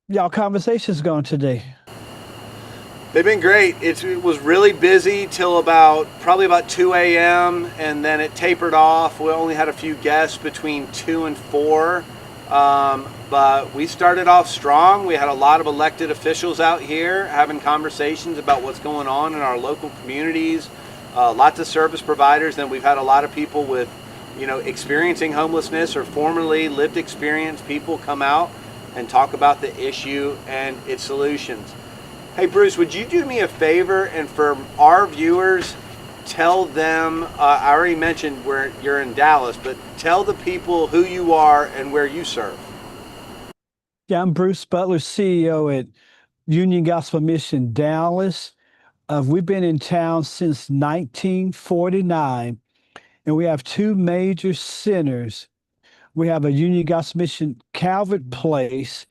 y'all conversations going today? They've been great. It was really busy till probably about 2 a.m. and then it tapered off. We only had a few guests between 2 and 4. But we started off strong. We had a lot of elected officials out here having conversations about what's going on in our local communities, lots of service providers. And we've had a lot of people with, experiencing homelessness or formerly lived experience people come out and talk about the issue and its solutions. Hey, Bruce, would you do me a favor and for our viewers, tell them, I already mentioned where you're in Dallas, but tell the people who you are and where you serve. Yeah, I'm Bruce Butler, CEO at Union Gospel Mission Dallas. We've been in town since 1949, and we have two major centers. We have a Union Gospel Mission Calvert Place.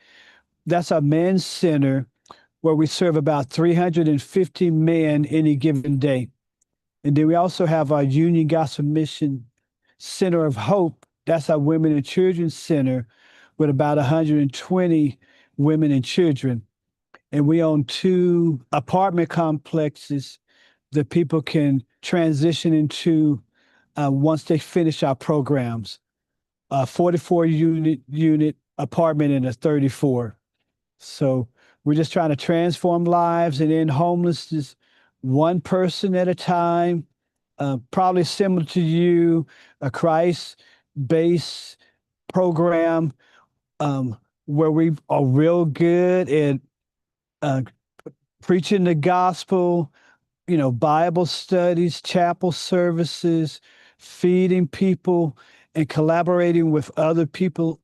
That's our men's center where we serve about 350 men any given day. And then we also have our Union Gospel Mission Center of Hope. That's our Women and Children Center with about 120 women and children. And we own two apartment complexes that people can transition into once they finish our programs. A 44 unit apartment and a 34. So we're just trying to transform lives and end homelessness one person at a time. Probably similar to you, a Christ-based program where we are real good at preaching the gospel, Bible studies, chapel services, feeding people, and collaborating with other people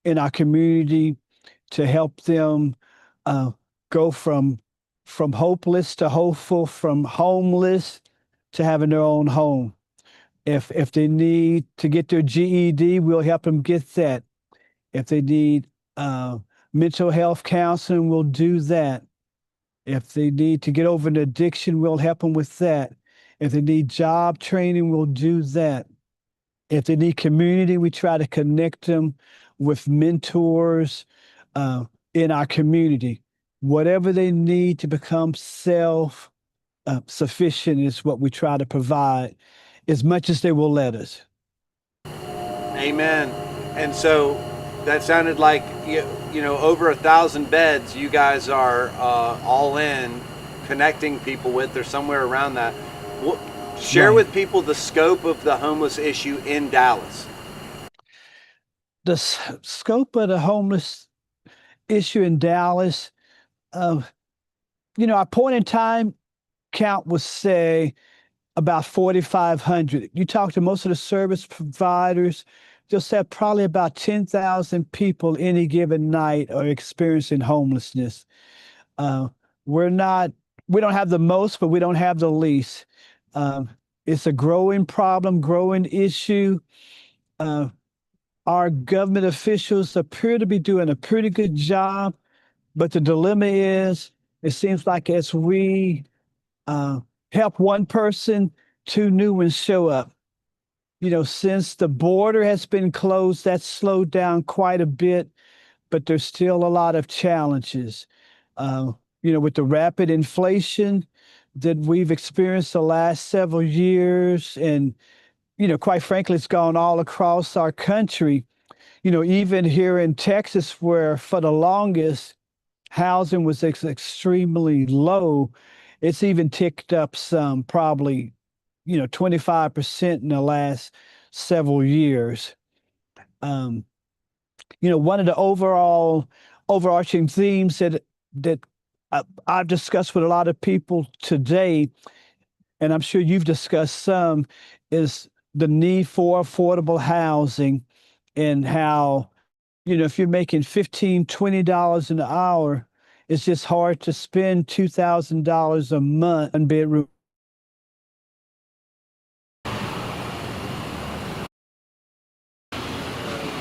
in our community to help them go from hopeless to hopeful, from homeless to having their own home. If they need to get their GED, we'll help them get that. If they need mental health counseling, we'll do that. If they need to get over an addiction, we'll help them with that. If they need job training, we'll do that. If they need community, we try to connect them with mentors in our community. Whatever they need to become self-sufficient is what we try to provide, as much as they will let us. Amen. And so that sounded like, over 1,000 beds you guys are all in, connecting people with, or somewhere around that. Share with people the scope of the homeless issue in Dallas. The scope of the homeless issue in Dallas, our point in time count was, say, about 4,500. You talk to most of the service providers, they'll say probably about 10,000 people any given night are experiencing homelessness. We don't have the most, but we don't have the least. It's a growing problem, growing issue. Our government officials appear to be doing a pretty good job, but the dilemma is, it seems like as we help one person, two new ones show up. Since the border has been closed, that's slowed down quite a bit, but there's still a lot of challenges. With the rapid inflation that we've experienced the last several years, and, quite frankly, it's gone all across our country. Even here in Texas, where for the longest housing was extremely low, it's even ticked up some, probably 25% in the last several years. One of the overarching themes that I've discussed with a lot of people today, and I'm sure you've discussed some, is the need for affordable housing, and how, if you're making $15, $20 an hour, it's just hard to spend $2,000 a month on bedroom.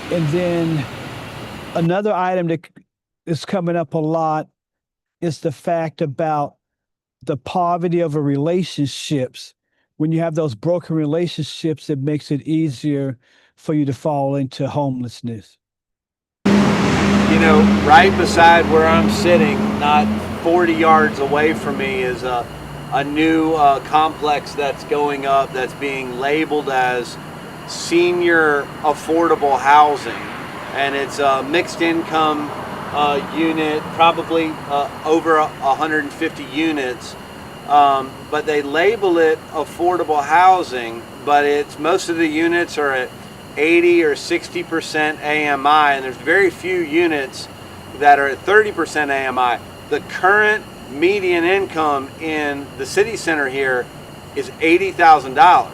And then another item that is coming up a lot is the fact about the poverty of relationships. When you have those broken relationships, it makes it easier for you to fall into homelessness. Right beside where I'm sitting, not 40 yards away from me, is a new complex that's going up that's being labeled as senior affordable housing. And it's a mixed income unit, probably over 150 units. But they label it affordable housing, but most of the units are at 80 or 60% AMI, and there's very few units that are at 30% AMI. The current median income in the city center here is $80,000.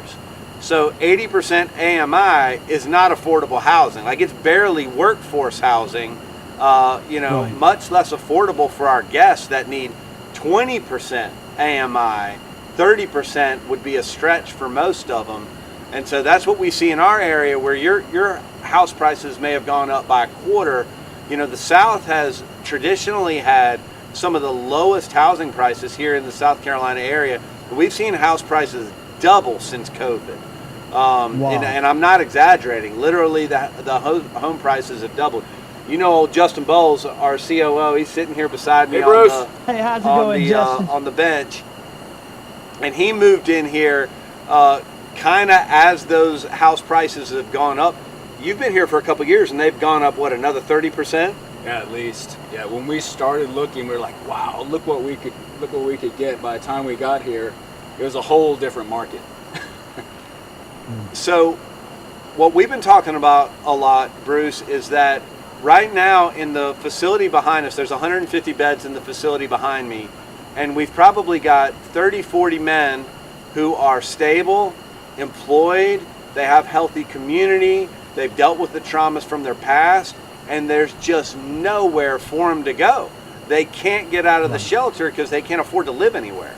So 80% AMI is not affordable housing. Like, it's barely workforce housing, Right. much less affordable for our guests that need 20% AMI. 30% would be a stretch for most of them. And so that's what we see in our area, where your house prices may have gone up by a quarter. The South has traditionally had some of the lowest housing prices here in the South Carolina area. We've seen house prices double since COVID. Wow. And I'm not exaggerating. Literally, the home prices have doubled. Old Justin Bowles, our COO, he's sitting here beside me Hey, Bruce. Hey, how's it going, Justin? on the bench, and he moved in here kind of as those house prices have gone up. You've been here for a couple of years, and they've gone up, what, another 30%? Yeah, at least. Yeah, when we started looking, we were like, wow, look what we could get. By the time we got here, it was a whole different market. So what we've been talking about a lot, Bruce, is that right now in the facility behind us, there's 150 beds in the facility behind me, and we've probably got 30, 40 men who are stable, employed, they have healthy community, they've dealt with the traumas from their past, and there's just nowhere for them to go. They can't get out of the shelter because they can't afford to live anywhere.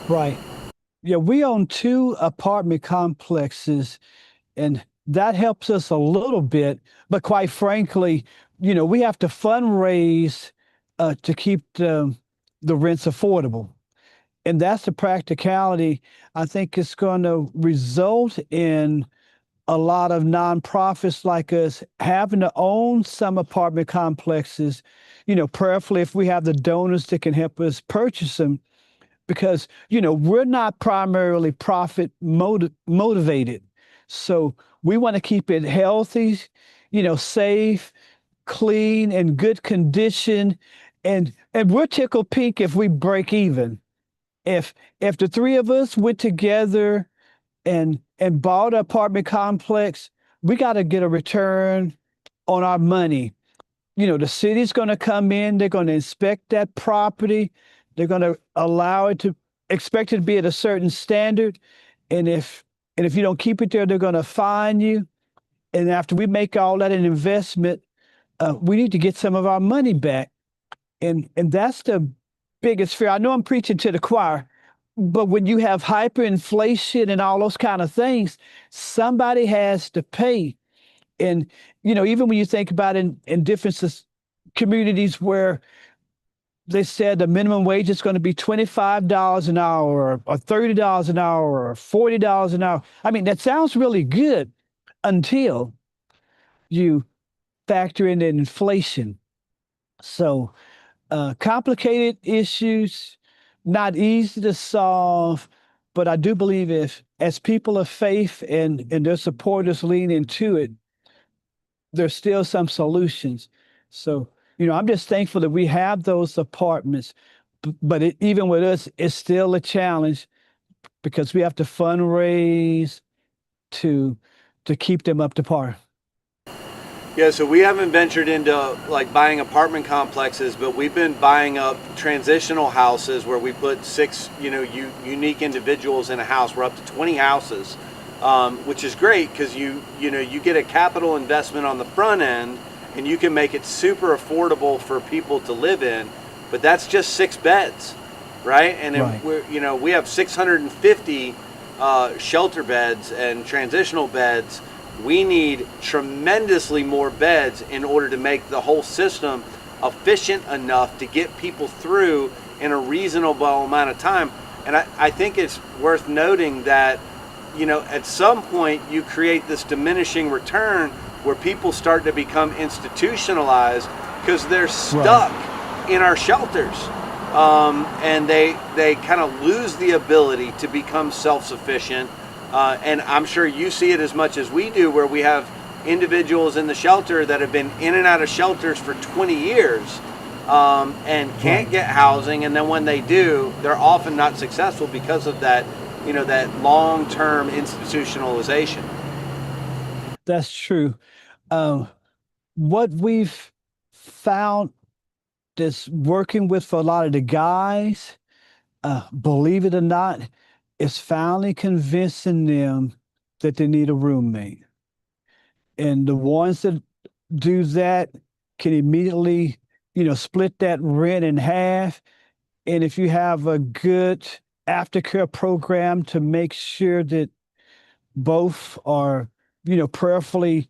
Right. Yeah, we own 2 apartment complexes, and that helps us a little bit. But quite frankly, we have to fundraise to keep the rents affordable. And that's the practicality. I think it's going to result in a lot of nonprofits like us having to own some apartment complexes, prayerfully if we have the donors that can help us purchase them, because we're not primarily profit motivated. So we want to keep it healthy, safe, clean, and good condition. And we're tickled pink if we break even. If the 3 of us went together and bought an apartment complex, we got to get a return on our money. The city's going to come in, they're going to inspect that property, they're going to allow it to expect it to be at a certain standard, and if you don't keep it there, they're going to fine you. And after we make all that an investment, we need to get some of our money back, and that's the biggest fear. I know I'm preaching to the choir, but when you have hyperinflation and all those kind of things, somebody has to pay. And even when you think about in different communities where they said the minimum wage is going to be $25 an hour or $30 an hour or $40 an hour. I mean, that sounds really good until you factor in the inflation. So complicated issues, not easy to solve, but I do believe if, as people of faith and their supporters lean into it, there's still some solutions. So, I'm just thankful that we have those apartments, but even with us, it's still a challenge because we have to fundraise to keep them up to par. Yeah, so we haven't ventured into like buying apartment complexes, but we've been buying up transitional houses where we put 6, unique individuals in a house. We're up to 20 houses, which is great because you get a capital investment on the front end, and you can make it super affordable for people to live in. But that's just 6 beds, right? And then we have 650 shelter beds and transitional beds. We need tremendously more beds in order to make the whole system efficient enough to get people through in a reasonable amount of time. And I think it's worth noting that, at some point you create this diminishing return where people start to become institutionalized because they're stuck in our shelters. And they kind of lose the ability to become self-sufficient. And I'm sure you see it as much as we do, where we have individuals in the shelter that have been in and out of shelters for 20 years and can't get housing. And then when they do, they're often not successful because of that, that long-term institutionalization. That's true. What we've found that's working with for a lot of the guys, believe it or not, is finally convincing them that they need a roommate. And the ones that do that can immediately, split that rent in half. And if you have a good aftercare program to make sure that both are, prayerfully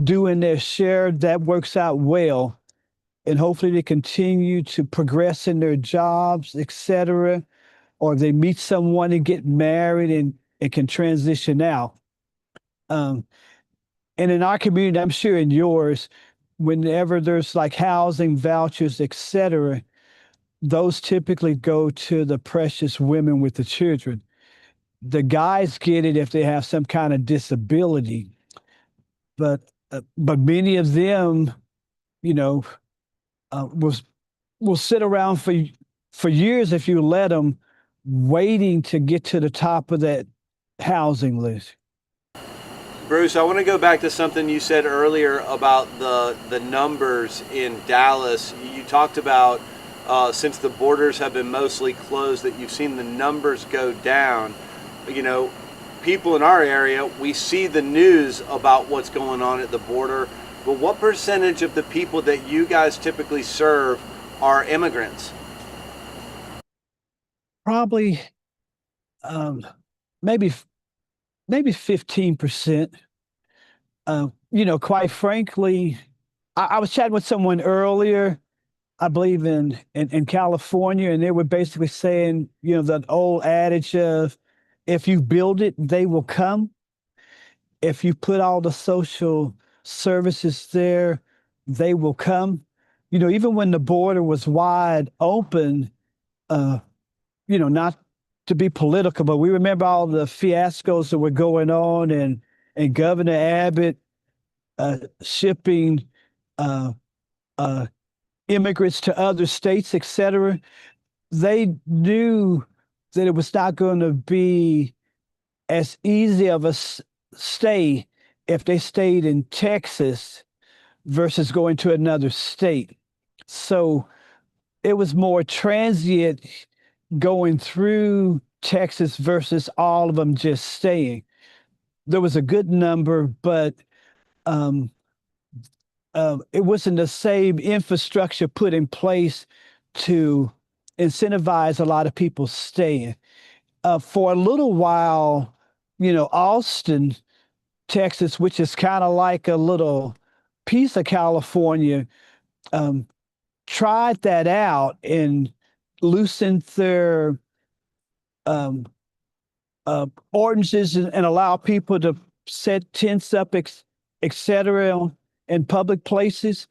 doing their share, that works out well. And hopefully they continue to progress in their jobs, etc. Or they meet someone and get married and can transition out. And in our community, I'm sure in yours, whenever there's like housing vouchers, etc., those typically go to the precious women with the children. The guys get it if they have some kind of disability, but many of them, you know, will sit around for years if you let them, waiting to get to the top of that housing list. Bruce, I want to go back to something you said earlier about the numbers in Dallas. You talked about since the borders have been mostly closed that you've seen the numbers go down. People in our area, we see the news about what's going on at the border, but what percentage of the people that you guys typically serve are immigrants? Probably maybe 15%. Quite frankly, I was chatting with someone earlier, I believe in California, and they were basically saying, that old adage of, if you build it, they will come. If you put all the social services there, they will come. Even when the border was wide open, not to be political, but we remember all the fiascos that were going on, and Governor Abbott shipping immigrants to other states, etc. They knew that it was not going to be as easy of a stay if they stayed in Texas versus going to another state. So it was more transient going through Texas versus all of them just staying. There was a good number, but it wasn't the same infrastructure put in place to incentivize a lot of people staying. For a little while, Austin, Texas, which is kind of like a little piece of California, tried that out and loosened their ordinances and allow people to set tents up, etc., in public places,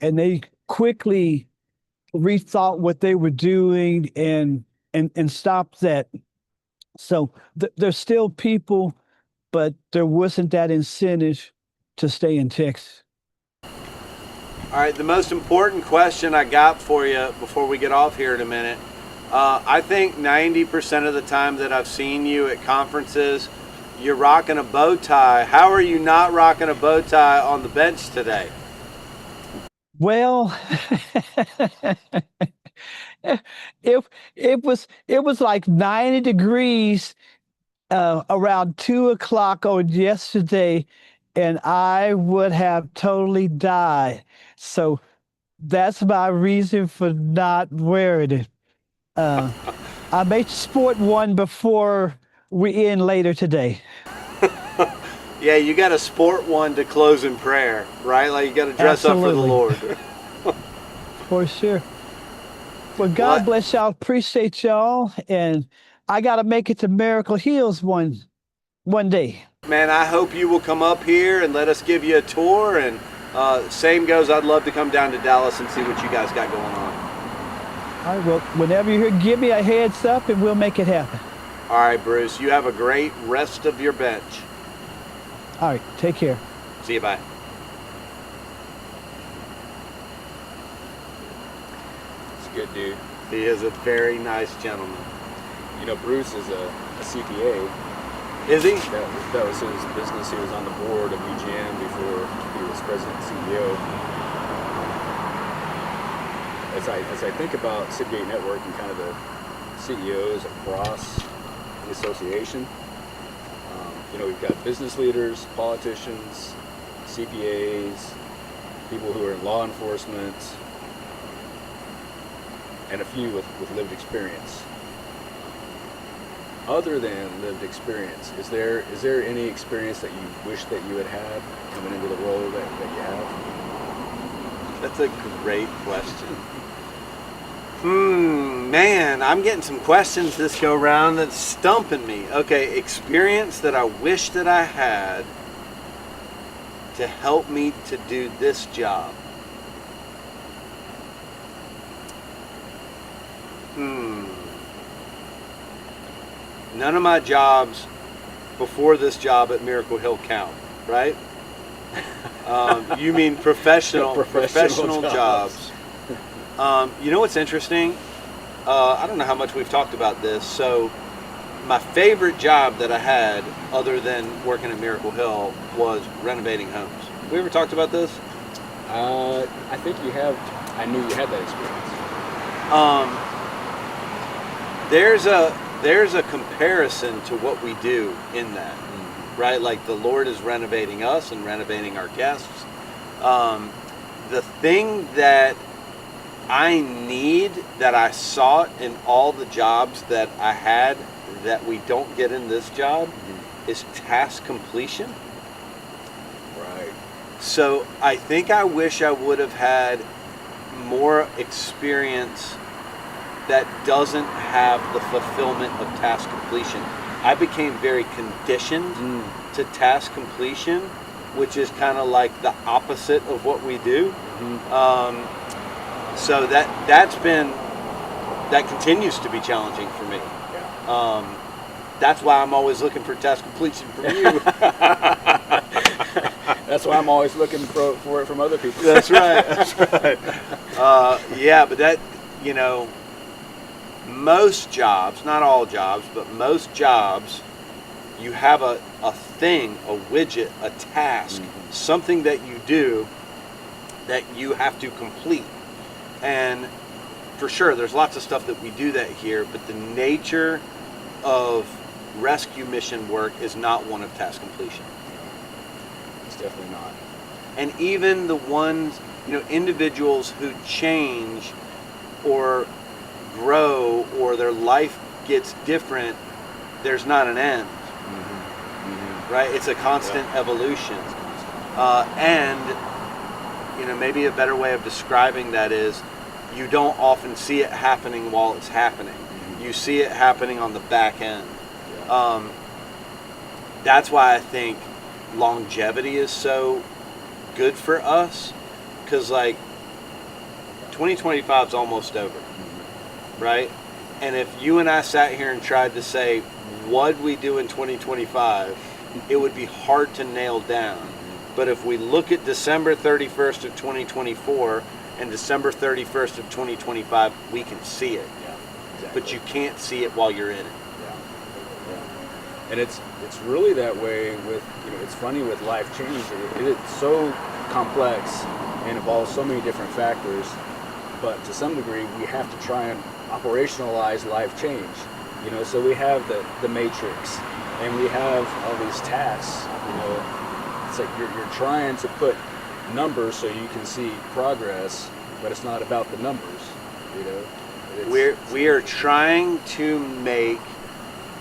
and they quickly rethought what they were doing and stopped that. So there's still people, but there wasn't that incentive to stay in Texas. All right, the most important question I got for you before we get off here in a minute. I think 90% of the time that I've seen you at conferences, you're rocking a bow tie. How are you not rocking a bow tie on the bench today? Well, it was like 90 degrees around 2 o'clock on yesterday, and I would have totally died. So that's my reason for not wearing it. I may sport one before we end later today. Yeah, you got to sport one to close in prayer, right? Like you got to dress Absolutely. up for the Lord. For sure. Well, God bless y'all. Appreciate y'all. And I got to make it to Miracle Hills one day. Man, I hope you will come up here and let us give you a tour. And same goes, I'd love to come down to Dallas and see what you guys got going on. All right, well, whenever you're here, give me a heads up and we'll make it happen. All right, Bruce, you have a great rest of your bench. All right, take care. See you, bye. He's a good dude. He is a very nice gentleman. Bruce is a CPA. Is he? That was his business. He was on the board of UGM before he was president and CEO. as I think about Citygate Network and kind of the CEOs across the association, we've got business leaders, politicians, CPAs, people who are in law enforcement, and a few with lived experience. Other than lived experience, is there any experience that you wish that you had coming into the role that you have? That's a great question. Man, I'm getting some questions this go round that's stumping me. Okay, experience that I wish that I had to help me to do this job. None of my jobs before this job at Miracle Hill count, right? You mean professional jobs. You know what's interesting? I don't know how much we've talked about this. So my favorite job that I had other than working at Miracle Hill was renovating homes. We ever talked about this? I think you have. I knew you had that experience. There's a comparison to what we do in that, right? Like the Lord is renovating us and renovating our guests. The thing that I need, that I sought in all the jobs that I had that we don't get in this job, is task completion. Right. So I think I wish I would have had more experience that doesn't have the fulfillment of task completion. I became very conditioned to task completion, which is kind of like the opposite of what we do. So that continues to be challenging for me. That's why I'm always looking for task completion from you. That's why I'm always looking for it from other people. That's right. That's right. But that, most jobs, not all jobs, but most jobs, you have a thing, a widget, a task, something that you do that you have to complete. And for sure, there's lots of stuff that we do that here, but the nature of rescue mission work is not one of task completion. It's definitely not. And even the ones, individuals who change or grow or their life gets different, there's not an end, right? It's a constant evolution. And maybe a better way of describing that is you don't often see it happening while it's happening. You see it happening on the back end. That's why I think longevity is so good for us, because 2025 is almost over, right? And if you and I sat here and tried to say what we do in 2025, it would be hard to nail down. But if we look at December 31st of 2024 and December 31st of 2025, we can see it. Yeah, exactly. But you can't see it while you're in it. Yeah. And it's really that way with, it's funny with life change. It's so complex and involves so many different factors, but to some degree we have to try and operationalize life change. So we have the matrix and we have all these tasks, It's like you're trying to put numbers so you can see progress, but it's not about the numbers, We are trying to make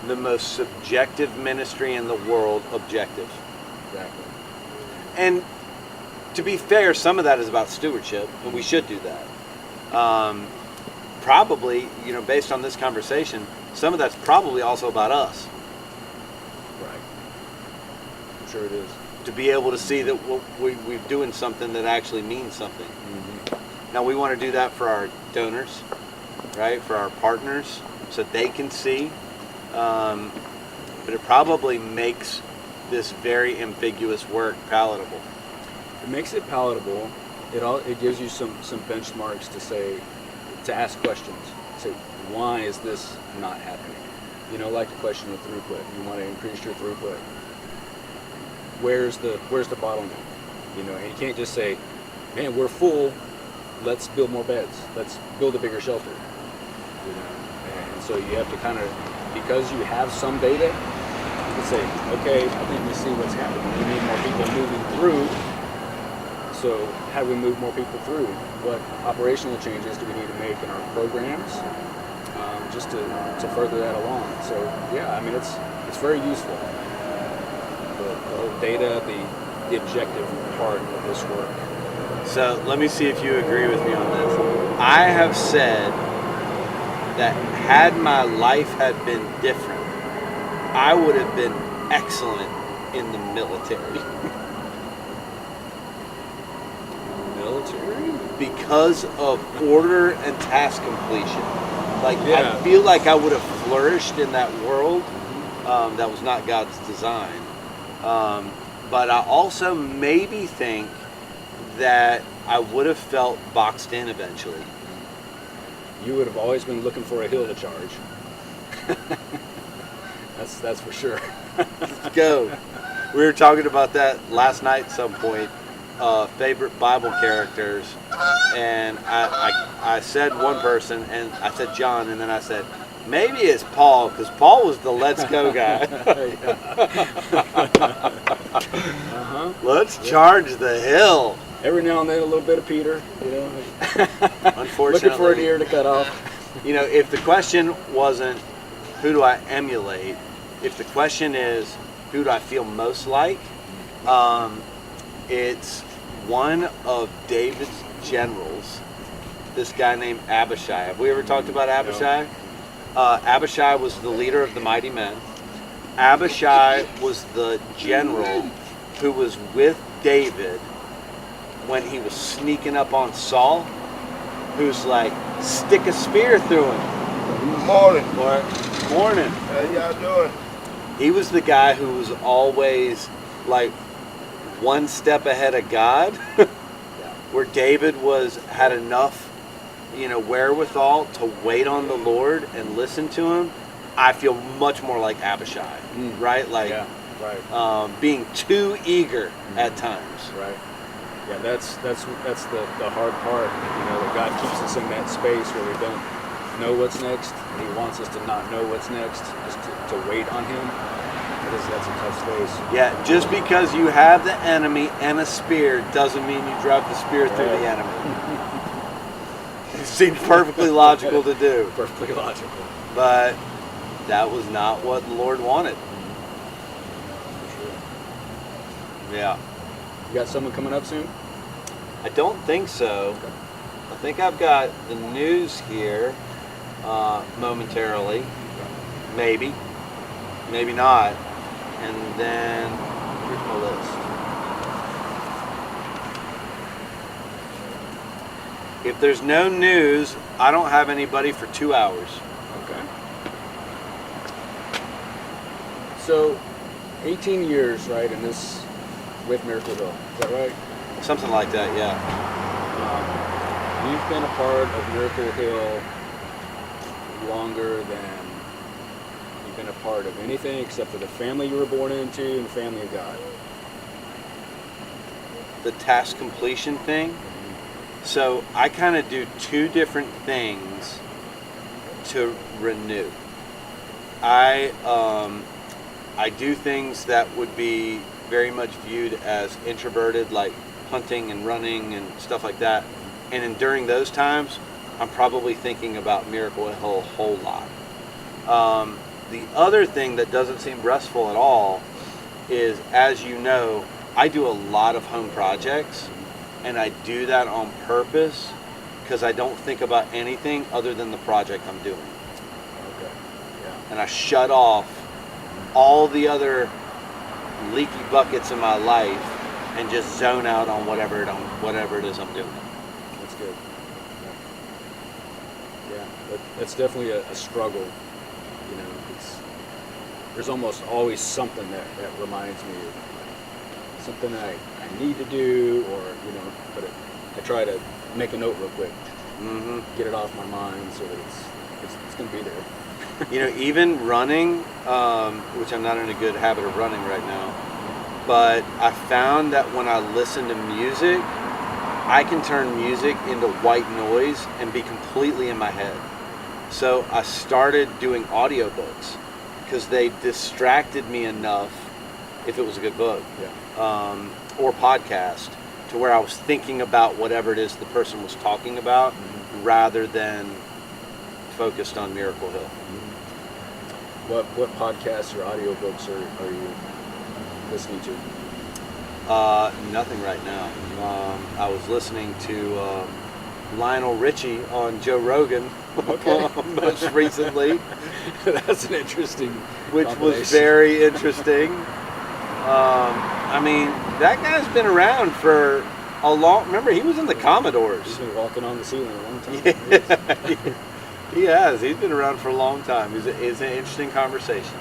the most subjective ministry in the world objective. Exactly. And to be fair, some of that is about stewardship, and we should do that. Probably, based on this conversation, some of that's probably also about us. Right. I'm sure it is. To be able to see that we're doing something that actually means something. Now we want to do that for our donors, right? For our partners, so they can see. But it probably makes this very ambiguous work palatable. It makes it palatable. It gives you some benchmarks to ask questions. Say, why is this not happening? Like the question of throughput. You want to increase your throughput. Where's the bottleneck? And you can't just say, man, we're full, let's build more beds. Let's build a bigger shelter. You know, and so you have to kind of, because you have some data, you can say, okay, I think we see what's happening. We need more people moving through. So how do we move more people through? What operational changes do we need to make in our programs, just to further that along? So yeah, I mean it's very useful. The whole data, the objective part of this work. So let me see if you agree with me on this. I have said that had my life had been different, I would have been excellent in the military. Military? Because of order and task completion. Like, Yeah. I feel like I would have flourished in that world. That was not God's design. But I also maybe think that I would have felt boxed in eventually. You would have always been looking for a hill to charge. That's for sure. Let's go. We were talking about that last night at some point. Favorite Bible characters, and I said one person, and I said John, and then I said maybe it's Paul, because Paul was the let's go guy. Let's charge the hill. Every now and then a little bit of Peter, you know. Unfortunately, looking for an ear to cut off. You know, if the question wasn't who do I emulate, if the question is who do I feel most like, it's one of David's generals, this guy named Abishai. Have we ever talked about Abishai? Abishai was the leader of the mighty men. Abishai was the general who was with David when he was sneaking up on Saul, who's like, stick a spear through him. Morning. Morning. How y'all doing? He was the guy who was always like one step ahead of God, where David had enough, wherewithal to wait on the Lord and listen to him. I feel much more like Abishai, right? Like, being too eager at times. Right. Yeah, that's the hard part. That God keeps us in that space where we don't know what's next, and He wants us to not know what's next, just to wait on Him. That's a tough space. Yeah, just because you have the enemy and a spear doesn't mean you drive the spear through the enemy. It seems perfectly logical to do. Perfectly logical. But that was not what the Lord wanted. Yeah. You got someone coming up soon? I don't think so. I think I've got the news here momentarily. Maybe. Maybe not. And then, here's my list. If there's no news, I don't have anybody for 2 hours. Okay. So, 18 years, right, in this, with Miracle Hill, is that right? Something like that, yeah. You've been a part of Miracle Hill longer than you've been a part of anything except for the family you were born into and the family of God. The task completion thing. So I kind of do two different things to renew. I do things that would be very much viewed as introverted, like hunting and running and stuff like that. And during those times, I'm probably thinking about Miracle Hill a whole lot. The other thing that doesn't seem restful at all is, as you know, I do a lot of home projects, and I do that on purpose because I don't think about anything other than the project I'm doing. Okay. Yeah. And I shut off all the other leaky buckets in my life and just zone out on whatever it is I'm doing. That's good. Yeah, that's definitely a struggle. There's almost always something that reminds me of something I need to do, or but I try to make a note real quick, get it off my mind so that it's going to be there. Even running, which I'm not in a good habit of running right now, but I found that when I listen to music, I can turn music into white noise and be completely in my head. So I started doing audiobooks because they distracted me enough, if it was a good book, or podcast, to where I was thinking about whatever it is the person was talking about rather than focused on Miracle Hill. What podcasts or audiobooks are you listening to? Nothing right now. I was listening to Lionel Richie on Joe Rogan most recently. That's an interesting which was very interesting. I mean, that guy's been around for a long... Remember, he was in the Commodores. He's been walking on the ceiling a long time. Yeah, he has. He's been around for a long time. It's an interesting conversation.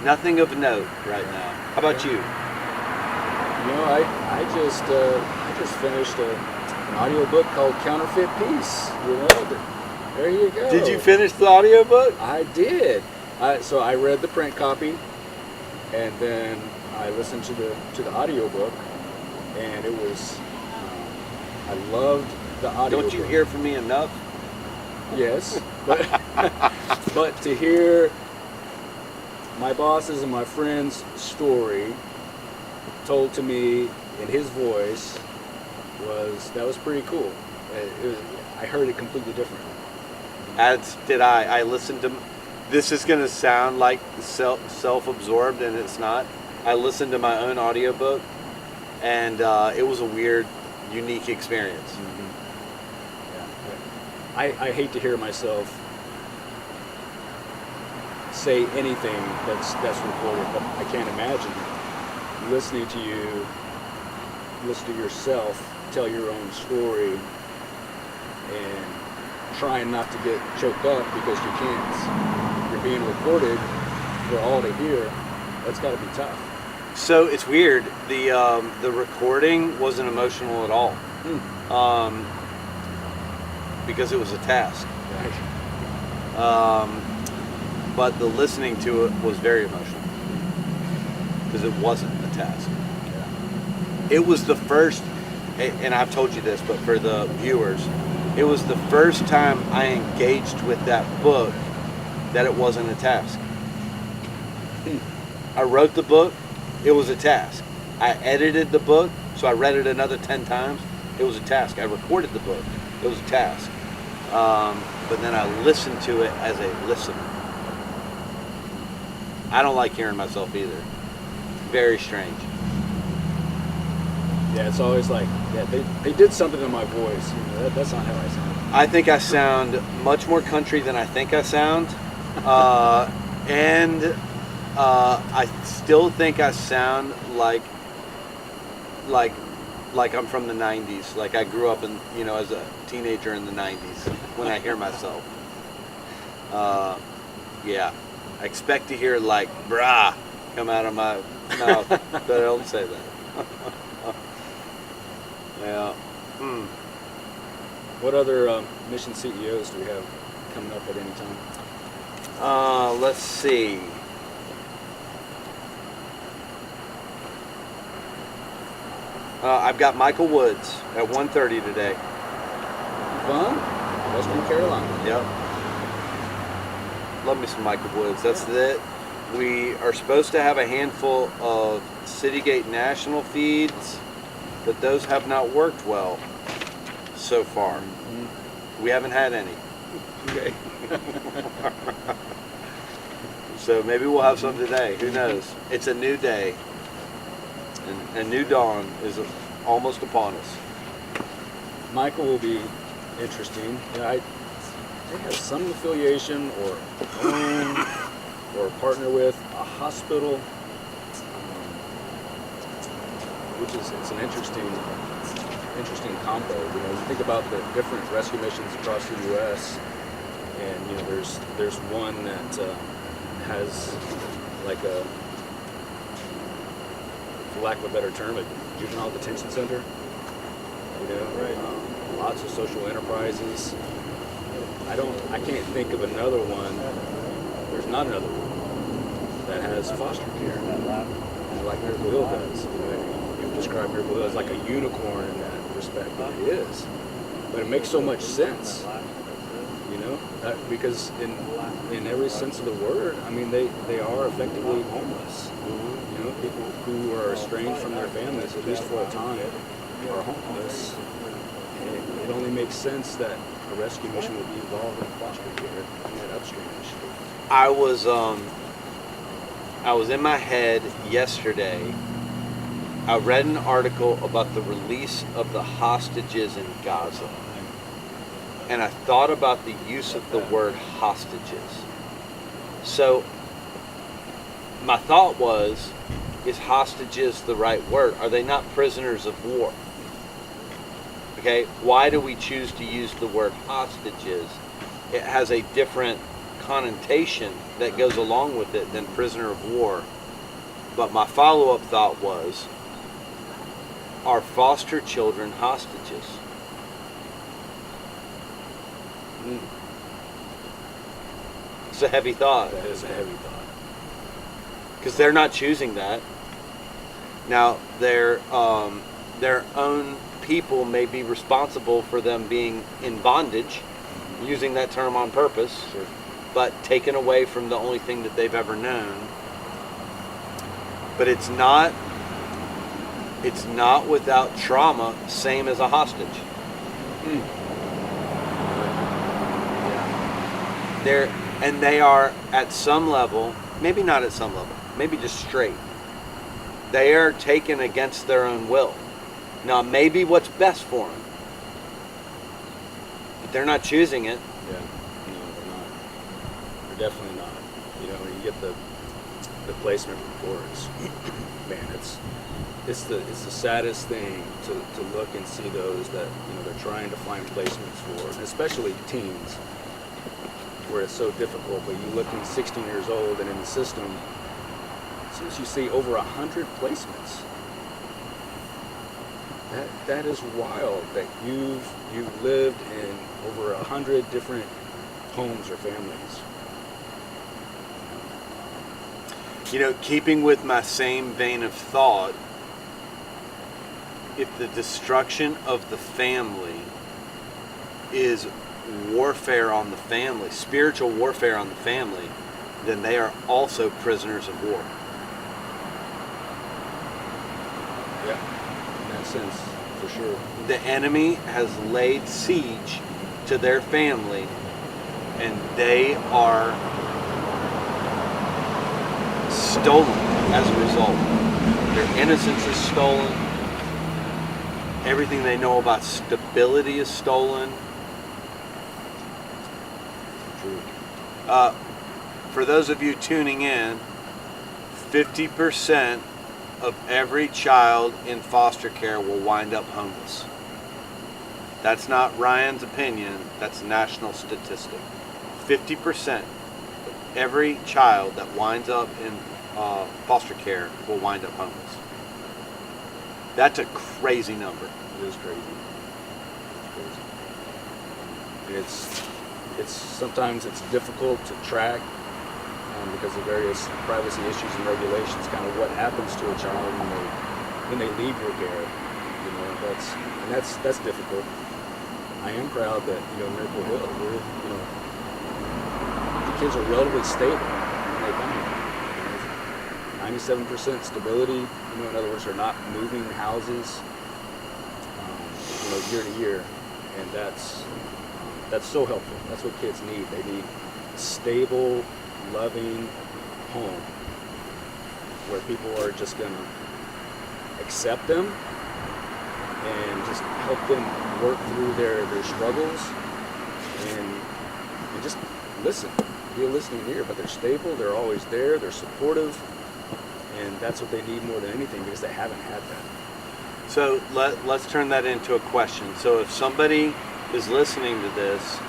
Nothing of note right now. How about you? You know, I just finished an audiobook called Counterfeit Peace. You know, there you go. Did you finish the audiobook? I did. So I read the print copy, and then I listened to the audiobook, and it was I loved the audiobook. Don't you hear from me enough? Yes, but to hear my boss's and my friend's story told to me in his voice was pretty cool. I heard it completely different. As did I. I listened to. This is going to sound like self-absorbed, and it's not. I listened to my own audiobook, and it was a weird, unique experience. I hate to hear myself say anything that's recorded, but I can't imagine listening to you, listen to yourself tell your own story, and trying not to get choked up because you can't. You're being recorded for all to hear. That's got to be tough. So it's weird. The recording wasn't emotional at all. Because it was a task. But the listening to it was very emotional because it wasn't a task. It was the first, and I've told you this, but for the viewers, it was the first time I engaged with that book that it wasn't a task. I wrote the book, it was a task. I edited the book, so I read it another 10 times, it was a task. I recorded the book, it was a task. But then I listened to it as a listener. I don't like hearing myself either. Very strange. Yeah, it's always like, they did something to my voice. You know, that's not how I sound. I think I sound much more country than I think I sound. And I still think I sound like I'm from the 90s. Like I grew up in, as a teenager in the 90s when I hear myself. Yeah. I expect to hear like, brah, come out of my mouth, but I don't say that. Yeah. What other mission CEOs do we have coming up at any time? Let's see. I've got Michael Woods at 1:30 today. Fun? Western Carolina. Yep. Love me some Michael Woods. That's it. We are supposed to have a handful of Citygate National feeds, but those have not worked well so far. We haven't had any. Okay. So maybe we'll have some today. Who knows? It's a new day. And a new dawn is almost upon us. Michael will be interesting. Yeah, they have some affiliation or own or partner with a hospital, which is it's an interesting combo. You think about the different rescue missions across the U.S. and there's one that has like a, for lack of a better term, a juvenile detention center. Lots of social enterprises. I can't think of another one. There's not another one that has foster care like Miracle Hill does. You've described describe Miracle Hill as like a unicorn in that respect, and it is. But it makes so much sense, you know, because in every sense of the word, I mean, they are effectively homeless. You know, people who are estranged from their families, at least for a time, are homeless. And it only makes sense that a rescue mission would be involved in foster care and that upstream initiative. I was in my head yesterday. I read an article about the release of the hostages in Gaza. And I thought about the use of the word hostages. So my thought was, is hostages the right word? Are they not prisoners of war? Okay, why do we choose to use the word hostages? It has a different connotation that goes along with it than prisoner of war. But my follow-up thought was, are foster children hostages? It's a heavy thought. That is a heavy thought. Because they're not choosing that. Now, their own people may be responsible for them being in bondage, using that term on purpose, Sure. but taken away from the only thing that they've ever known. But it's not without trauma, same as a hostage. They are at some level, maybe not at some level, maybe just straight. They are taken against their own will. Now, maybe what's best for them, but they're not choosing it. Yeah, no, they're not. They're definitely not. You know, when you get the placement reports, man, it's the saddest thing to look and see those that, you know, they're trying to find placements for, and especially teens, where it's so difficult. But you look in 16 years old and in the system, as soon as you see over 100 placements, that is wild. That you've lived in over 100 different homes or families. You know, keeping with my same vein of thought, if the destruction of the family is warfare on the family, spiritual warfare on the family, then they are also prisoners of war. Yeah, in that sense, for sure. The enemy has laid siege to their family, and they are stolen as a result. Their innocence is stolen. Everything they know about stability is stolen. True. For those of you tuning in, 50% of every child in foster care will wind up homeless. That's not Ryan's opinion, that's national statistic. 50% of every child that winds up in foster care will wind up homeless. That's a crazy number. It is crazy. It's sometimes it's difficult to track because of various privacy issues and regulations. Kind of what happens to a child when they leave your care. You know, that's difficult. I am proud that, you know, Miracle Hill, the kids are relatively stable when they come here. 97% stability. You know, in other words, they're not moving houses. Year to year, and that's so helpful. That's what kids need. They need a stable, loving home where people are just gonna accept them and just help them work through their struggles and just listen, be a listening ear. But they're stable. They're always there. They're supportive, and that's what they need more than anything because they haven't had that. So let's turn that into a question. So if somebody is listening to this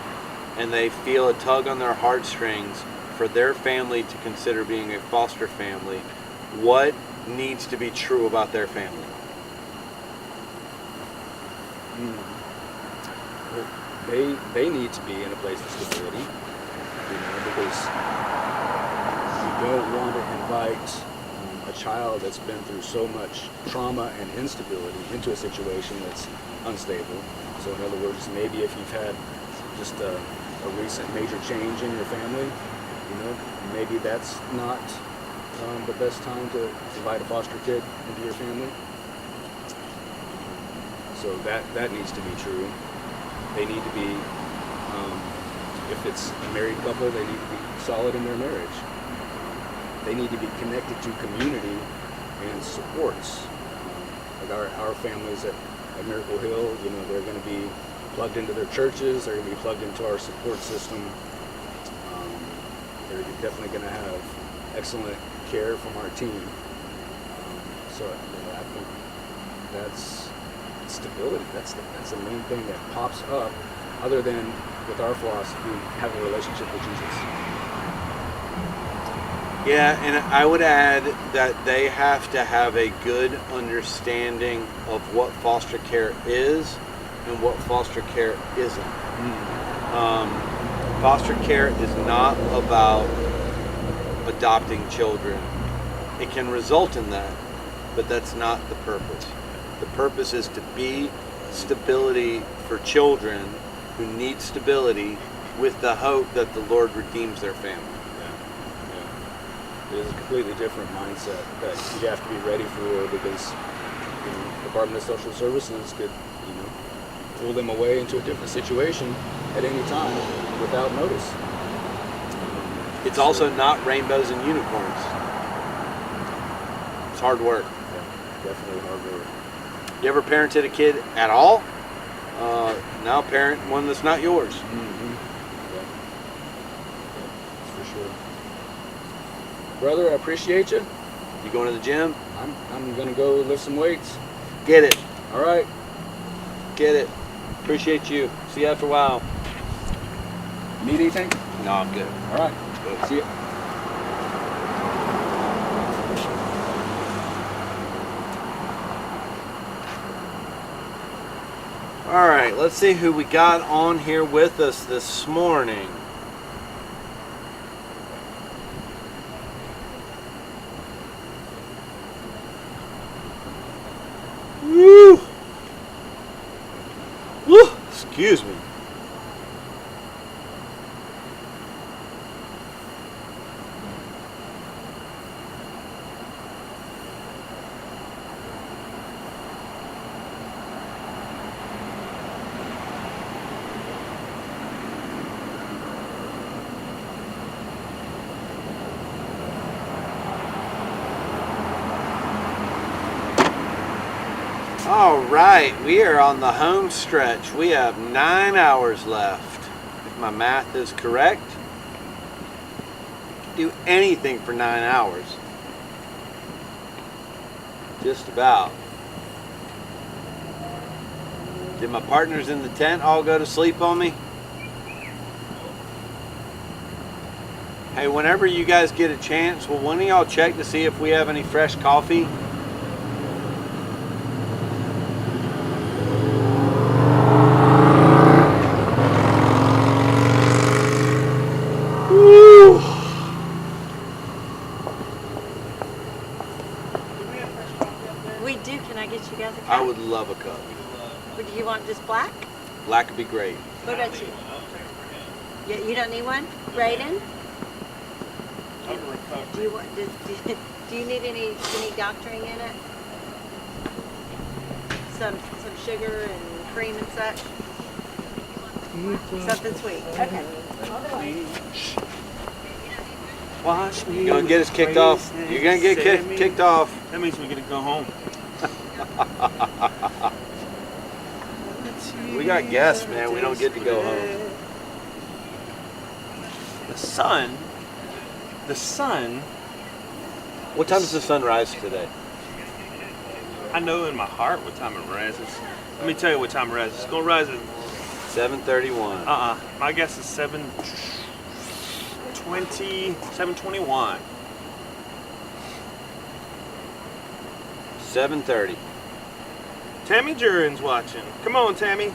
and they feel a tug on their heartstrings for their family to consider being a foster family, what needs to be true about their family? Well, they need to be in a place of stability, you know, because you don't want to invite a child that's been through so much trauma and instability into a situation that's unstable. So in other words, maybe if you've had just a recent major change in your family, maybe that's not the best time to invite a foster kid into your family. So that needs to be true. They need to be, if it's a married couple, they need to be solid in their marriage. They need to be connected to community and supports. Like our families at Miracle Hill, they're going to be plugged into their churches. They're going to be plugged into our support system. They're definitely going to have excellent care from our team. So I think that's stability. That's the main thing that pops up, other than with our philosophy, having a relationship with Jesus. Yeah, and I would add that they have to have a good understanding of what foster care is and what foster care isn't. Foster care is not about adopting children. It can result in that, but that's not the purpose. The purpose is to be stability for children who need stability, with the hope that the Lord redeems their family. It is a completely different mindset that you have to be ready for, because the Department of Social Services could, pull them away into a different situation at any time without notice. It's also not rainbows and unicorns. It's hard work. Yeah, definitely hard work. You ever parented a kid at all? Now parent one that's not yours. Mm-hmm. Yeah. That's for sure. Brother, I appreciate you. You going to the gym? I'm gonna go lift some weights. Get it. All right. Get it. Appreciate you. See you after a while. Need anything? No, I'm good. All right. Good. See ya. All right, let's see who we got on here with us this morning. Woo! Woo! Excuse me. All right, we are on the home stretch. We have 9 hours left, if my math is correct. Do anything for 9 hours. Just about. Did my partners in the tent all go to sleep on me? Hey, whenever you guys get a chance, will one of y'all check to see if we have any fresh coffee? We do. Can I get you guys a cup? I would love a cup. Would you want just black? Black would be great. What about you? You don't need one? Brayden? Do you want? Do you need any doctoring in it? Some sugar and cream and such. Something sweet. Okay. Watch me. You're gonna get us kicked off. You're gonna get kicked off. That means we get to go home. We got guests, man. We don't get to go home. The sun. What time does the sun rise today? I know in my heart what time it rises. Let me tell you what time it rises. It's gonna rise at 7:31. My guess is 7:21. 7:30. Tammy Jurin's watching. Come on, Tammy.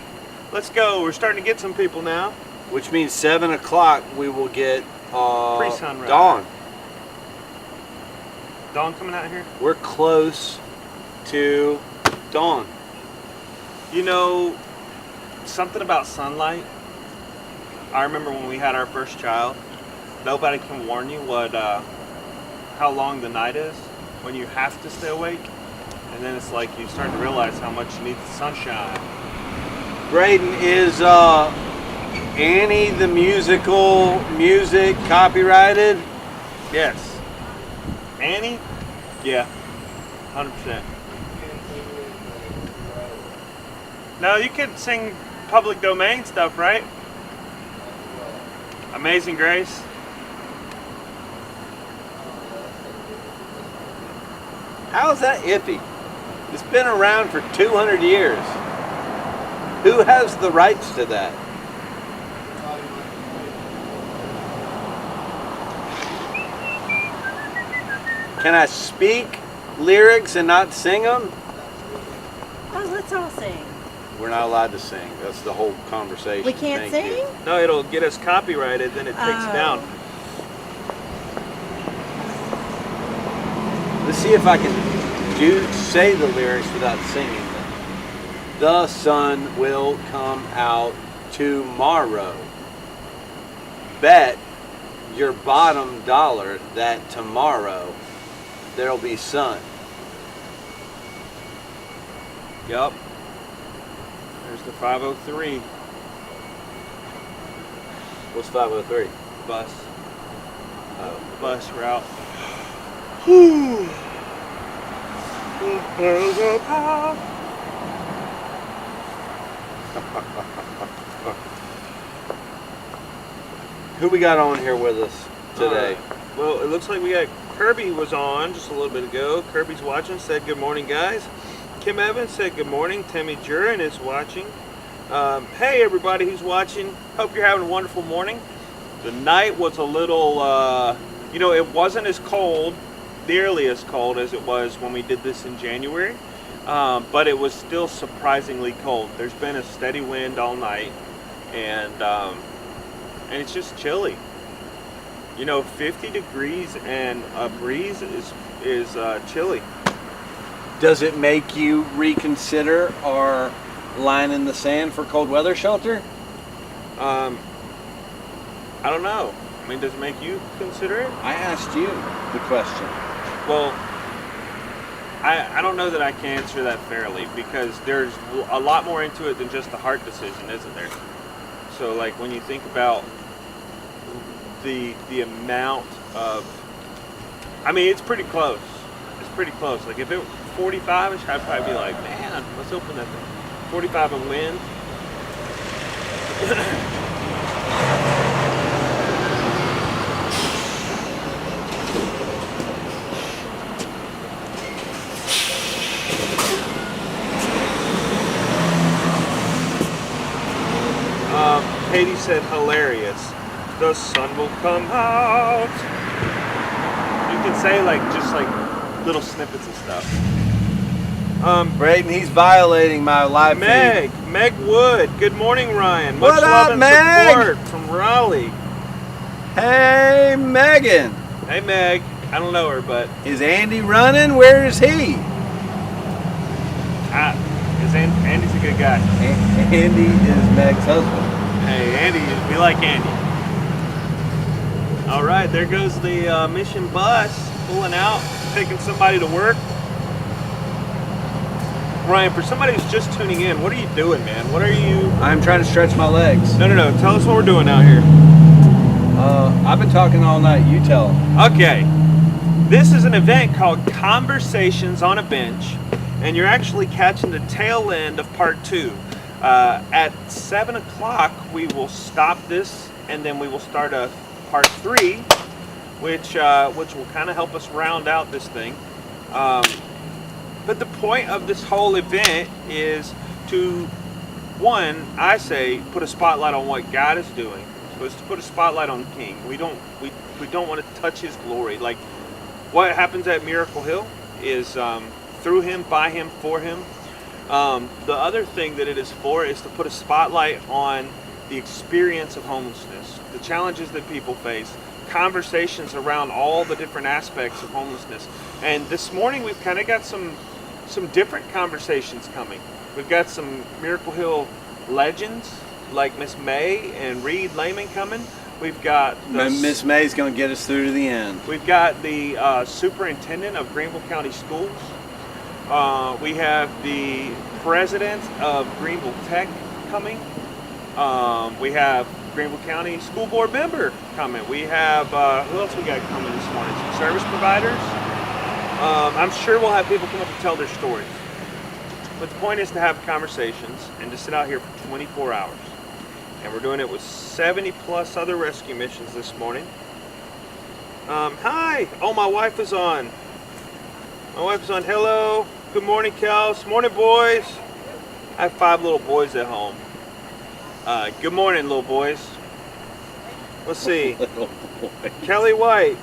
Let's go. We're starting to get some people now. Which means 7 o'clock we will get Pre-sunrise. dawn. Dawn coming out here? We're close to dawn. You know, something about sunlight. I remember when we had our first child. Nobody can warn you how long the night is when you have to stay awake, and then it's like you start to realize how much you need the sunshine. Braden, is Annie the music copyrighted? Yes. Annie? Yeah. 100%. No, you could sing public domain stuff, right? Amazing Grace. How is that iffy? It's been around for 200 years. Who has the rights to that? Can I speak lyrics and not sing them? Oh, let's all sing. We're not allowed to sing. That's the whole conversation. We can't Thank you. sing? No, it'll get us copyrighted, then it takes it down. Let's see if I can say the lyrics without singing them. The sun will come out tomorrow. Bet your bottom dollar that tomorrow there'll be sun. Yup. There's the 503 What's 503? bus. Oh. Bus route. Who we got on here with us today? Well, it looks like we got Kirby was on just a little bit ago. Kirby's watching, said good morning, guys. Kim Evans said good morning. Tammy Jurin is watching. Hey, everybody who's watching. Hope you're having a wonderful morning. The night was a little, it wasn't as cold, nearly as cold as it was when we did this in January, but it was still surprisingly cold. There's been a steady wind all night, and it's just chilly. 50 degrees and a breeze is chilly. Does it make you reconsider our line in the sand for cold weather shelter? I don't know. I mean, does it make you consider it? I asked you the question. Well, I don't know that I can answer that fairly, because there's a lot more into it than just a heart decision, isn't there? So, like, when you think about the amount of, I mean, it's pretty close. It's pretty close. Like, if it were 45-ish, I'd probably be like, man, let's open that thing. 45 and wind. Katie said hilarious. The sun will come out. You can say just little snippets of stuff. Braden, he's violating my live feed. Meg Wood. Good morning, Ryan. Much What love up, and Meg? support from Raleigh. Hey, Megan. Hey, Meg. I don't know her, but Is Andy running? Where is he? Andy's a good guy. Andy is Meg's husband. Hey, Andy, we like Andy. All right, there goes the mission bus pulling out, taking somebody to work. Ryan, for somebody who's just tuning in, what are you doing, man? What are you... I'm trying to stretch my legs. No. Tell us what we're doing out here. I've been talking all night. You tell them. Okay. This is an event called Conversations on a Bench, and you're actually catching the tail end of part 2. At 7 o'clock, we will stop this, and then we will start a part 3, which will kind of help us round out this thing. But the point of this whole event is to, one, I say, put a spotlight on what God is doing. So it's to put a spotlight on the King. We don't want to touch His glory. Like what happens at Miracle Hill is through Him, by Him, for Him. The other thing that it is for is to put a spotlight on the experience of homelessness, the challenges that people face, conversations around all the different aspects of homelessness. And this morning we've kind of got some different conversations coming. We've got some Miracle Hill legends like Miss May and Reed Lehman coming. We've got Miss May's going to get us through to the end. We've got the superintendent of Greenville County Schools. We have the president of Greenville Tech coming. We have Greenville County School Board member coming. We have, who else we got coming this morning? Some service providers. I'm sure we'll have people come up and tell their stories. But the point is to have conversations and to sit out here for 24 hours. And we're doing it with 70 plus other rescue missions this morning. Hi! Oh, my wife is on. My wife is on. Hello. Good morning, Kels. Morning, boys. I have 5 little boys at home. Good morning, little boys. Let's see. Kelly White.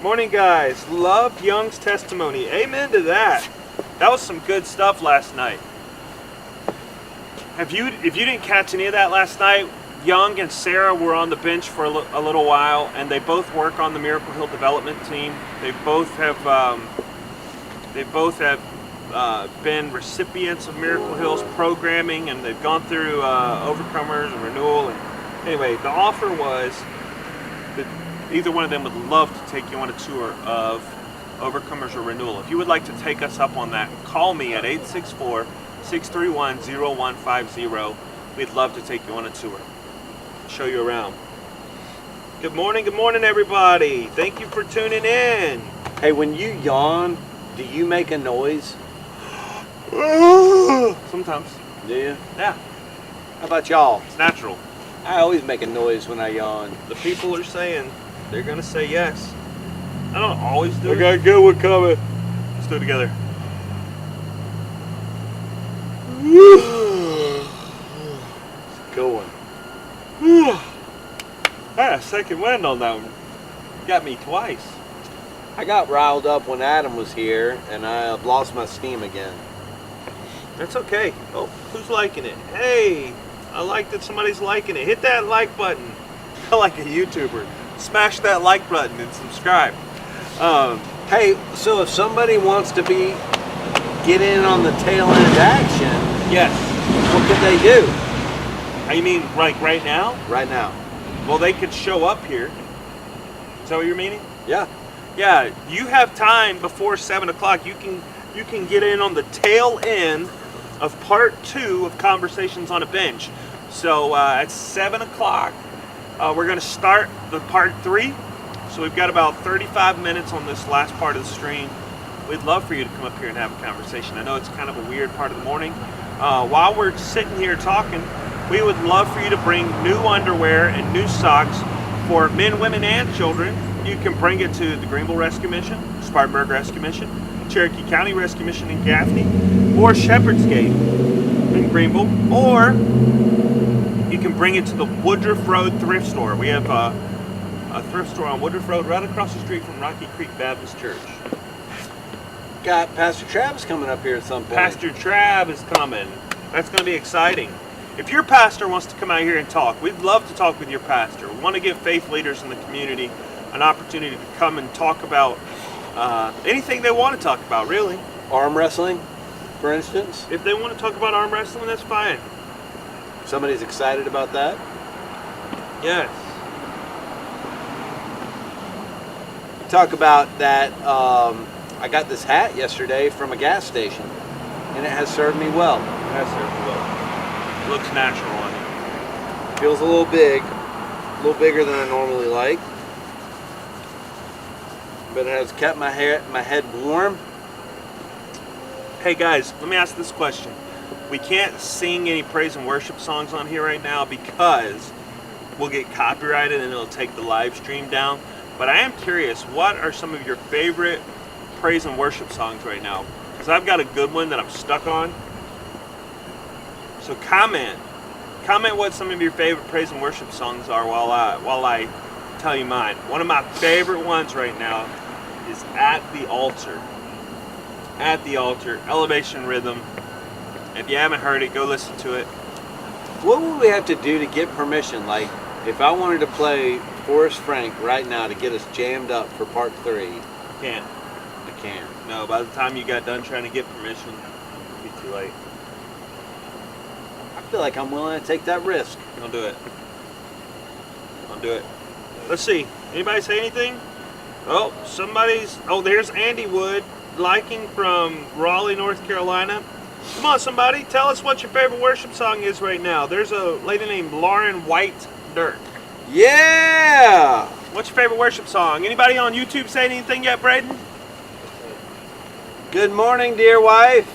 Morning, guys. Love Young's testimony. Amen to that. That was some good stuff last night. If you didn't catch any of that last night, Young and Sarah were on the bench for a little while, and they both work on the Miracle Hill development team. They both have been recipients of Miracle Hill's programming, and they've gone through Overcomers and Renewal. And anyway, the offer was that either one of them would love to take you on a tour of Overcomers or Renewal. If you would like to take us up on that, call me at 864-631-0150. We'd love to take you on a tour, show you around. Good morning, everybody. Thank you for tuning in. Hey, when you yawn, do you make a noise? Sometimes. Do you? Yeah. How about y'all? It's natural. I always make a noise when I yawn. The people are saying they're gonna say yes. I don't always do it. I got a good one coming. Let's do it together. Good one. I had a second wind on that one. Got me twice. I got riled up when Adam was here, and I lost my steam again. That's okay. Oh, who's liking it? Hey, I like that somebody's liking it. Hit that like button. Like a YouTuber. Smash that like button and subscribe. Hey, so if somebody wants to get in on the tail end action, yes, what could they do? You mean like right now? Right now. Well, they could show up here. Is that what you're meaning? Yeah. Yeah, you have time before 7 o'clock. You can get in on the tail end of part 2 of Conversations on a Bench. So at 7 o'clock, we're going to start the part 3. So we've got about 35 minutes on this last part of the stream. We'd love for you to come up here and have a conversation. I know it's kind of a weird part of the morning. While we're sitting here talking, we would love for you to bring new underwear and new socks for men, women, and children. You can bring it to the Greenville Rescue Mission, Spartanburg Rescue Mission, Cherokee County Rescue Mission in Gaffney, or Shepherd's Gate in Greenville, or you can bring it to the Woodruff Road Thrift Store. We have a thrift store on Woodruff Road right across the street from Rocky Creek Baptist Church. Got Pastor Travis coming up here at some point. Pastor Trav is coming. That's going to be exciting. If your pastor wants to come out here and talk, we'd love to talk with your pastor. We want to give faith leaders in the community an opportunity to come and talk about anything they want to talk about, really. Arm wrestling, for instance? If they want to talk about arm wrestling, that's fine. Somebody's excited about that? Yes. Talk about that. I got this hat yesterday from a gas station, and it has served me well. It has served you well. It looks natural on you. Feels a little big, a little bigger than I normally like, but it has kept my head warm. Hey guys, let me ask this question. We can't sing any praise and worship songs on here right now because we'll get copyrighted and it'll take the live stream down. But I am curious, what are some of your favorite praise and worship songs right now? Because I've got a good one that I'm stuck on. So comment what some of your favorite praise and worship songs are while I tell you mine. One of my favorite ones right now is At the Altar. At the Altar, Elevation Rhythm. If you haven't heard it, go listen to it. What would we have to do to get permission? Like, if I wanted to play Forrest Frank right now to get us jammed up for part 3. Can't. I can't. No, by the time you got done trying to get permission, it'd be too late. I feel like I'm willing to take that risk. Don't do it. Don't do it. Let's see. Anybody say anything? Oh, there's Andy Wood, liking from Raleigh, North Carolina. Come on, somebody. Tell us what your favorite worship song is right now. There's a lady named Lauren White Dirk. Yeah! What's your favorite worship song? Anybody on YouTube say anything yet, Braden? Good morning, dear wife.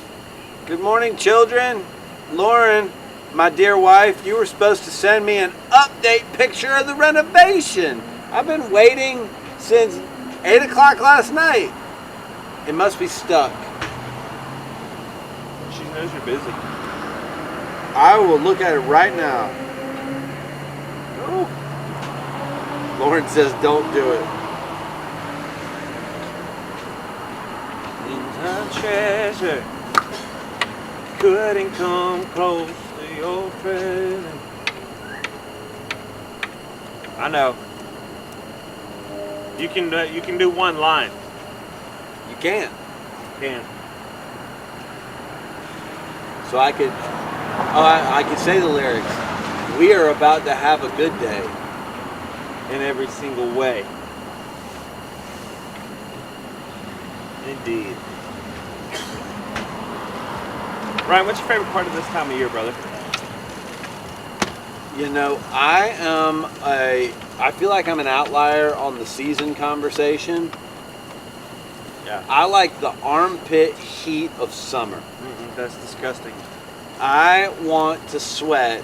Good morning, children. Lauren, my dear wife, you were supposed to send me an update picture of the renovation. I've been waiting since 8 o'clock last night. It must be stuck. She knows you're busy. I will look at it right now. Oh. Lauren says don't do it. The treasure couldn't come close to your presence. I know. You can do one line. You can't. Can. So I could say the lyrics. We are about to have a good day. In every single way. Indeed. Ryan, what's your favorite part of this time of year, brother? You know, I feel like I'm an outlier on the season conversation. Yeah. I like the armpit heat of summer. That's disgusting. I want to sweat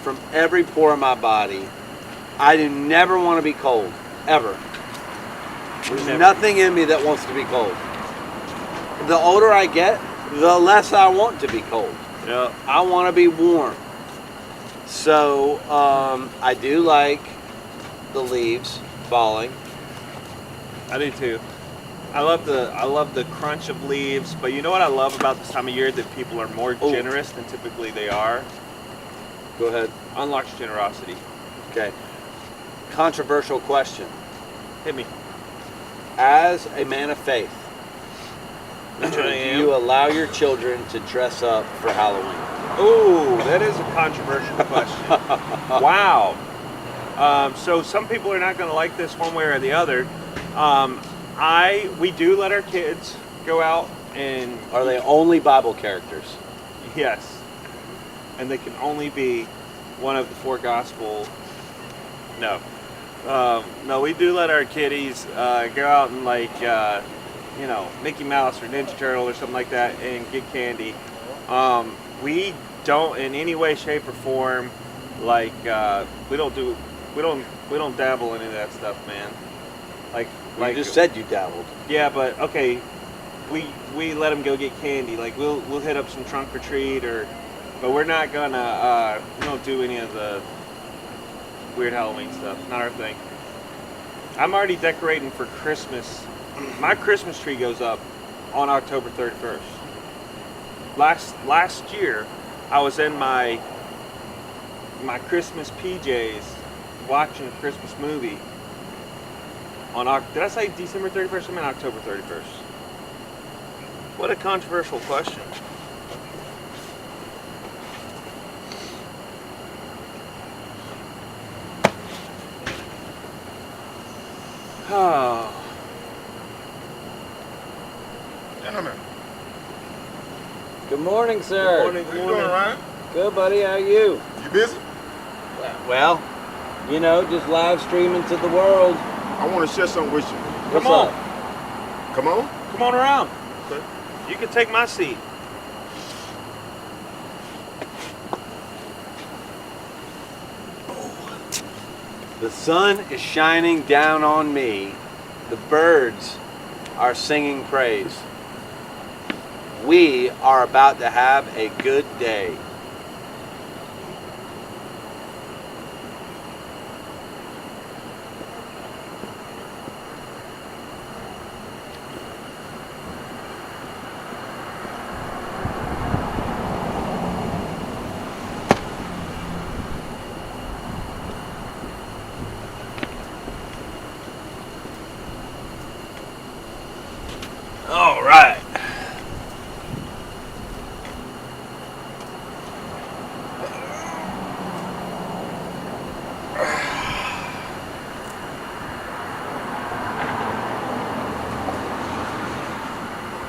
from every pore of my body. I do never want to be cold, ever. There's nothing in me that wants to be cold. The older I get, the less I want to be cold. Yeah. I want to be warm. So I do like the leaves falling. I do too. I love the crunch of leaves, but you know what I love about this time of year? That people are more generous than typically they are. Go ahead. Unlocks generosity. Okay. Controversial question. Hit me. As a man of faith, Which I do am. you allow your children to dress up for Halloween? Ooh, that is a controversial question. Wow. So some people are not going to like this one way or the other. We do let our kids go out and... Are they only Bible characters? Yes. And they can only be one of the 4 gospel... No. No, we do let our kiddies go out and Mickey Mouse or Ninja Turtle or something like that and get candy. We don't in any way, shape, or form we don't dabble in any of that stuff, man. You just said you dabbled. Yeah, but okay, we let them go get candy. Like we'll hit up some trunk or treat but we're not gonna we don't do any of the weird Halloween stuff. Not our thing. I'm already decorating for Christmas. My Christmas tree goes up on October 31st. Last year, I was in my Christmas PJs watching a Christmas movie did I say December 31st? I meant October 31st. What a controversial question. Oh. Gentlemen. Good morning, sir. Good morning. How you doing, Ryan? Good, buddy. How are you? You busy? Well, just live streaming to the world. I want to share something with you. What's up? Come on. Come on around. Okay. You can take my seat. The sun is shining down on me. The birds are singing praise. We are about to have a good day.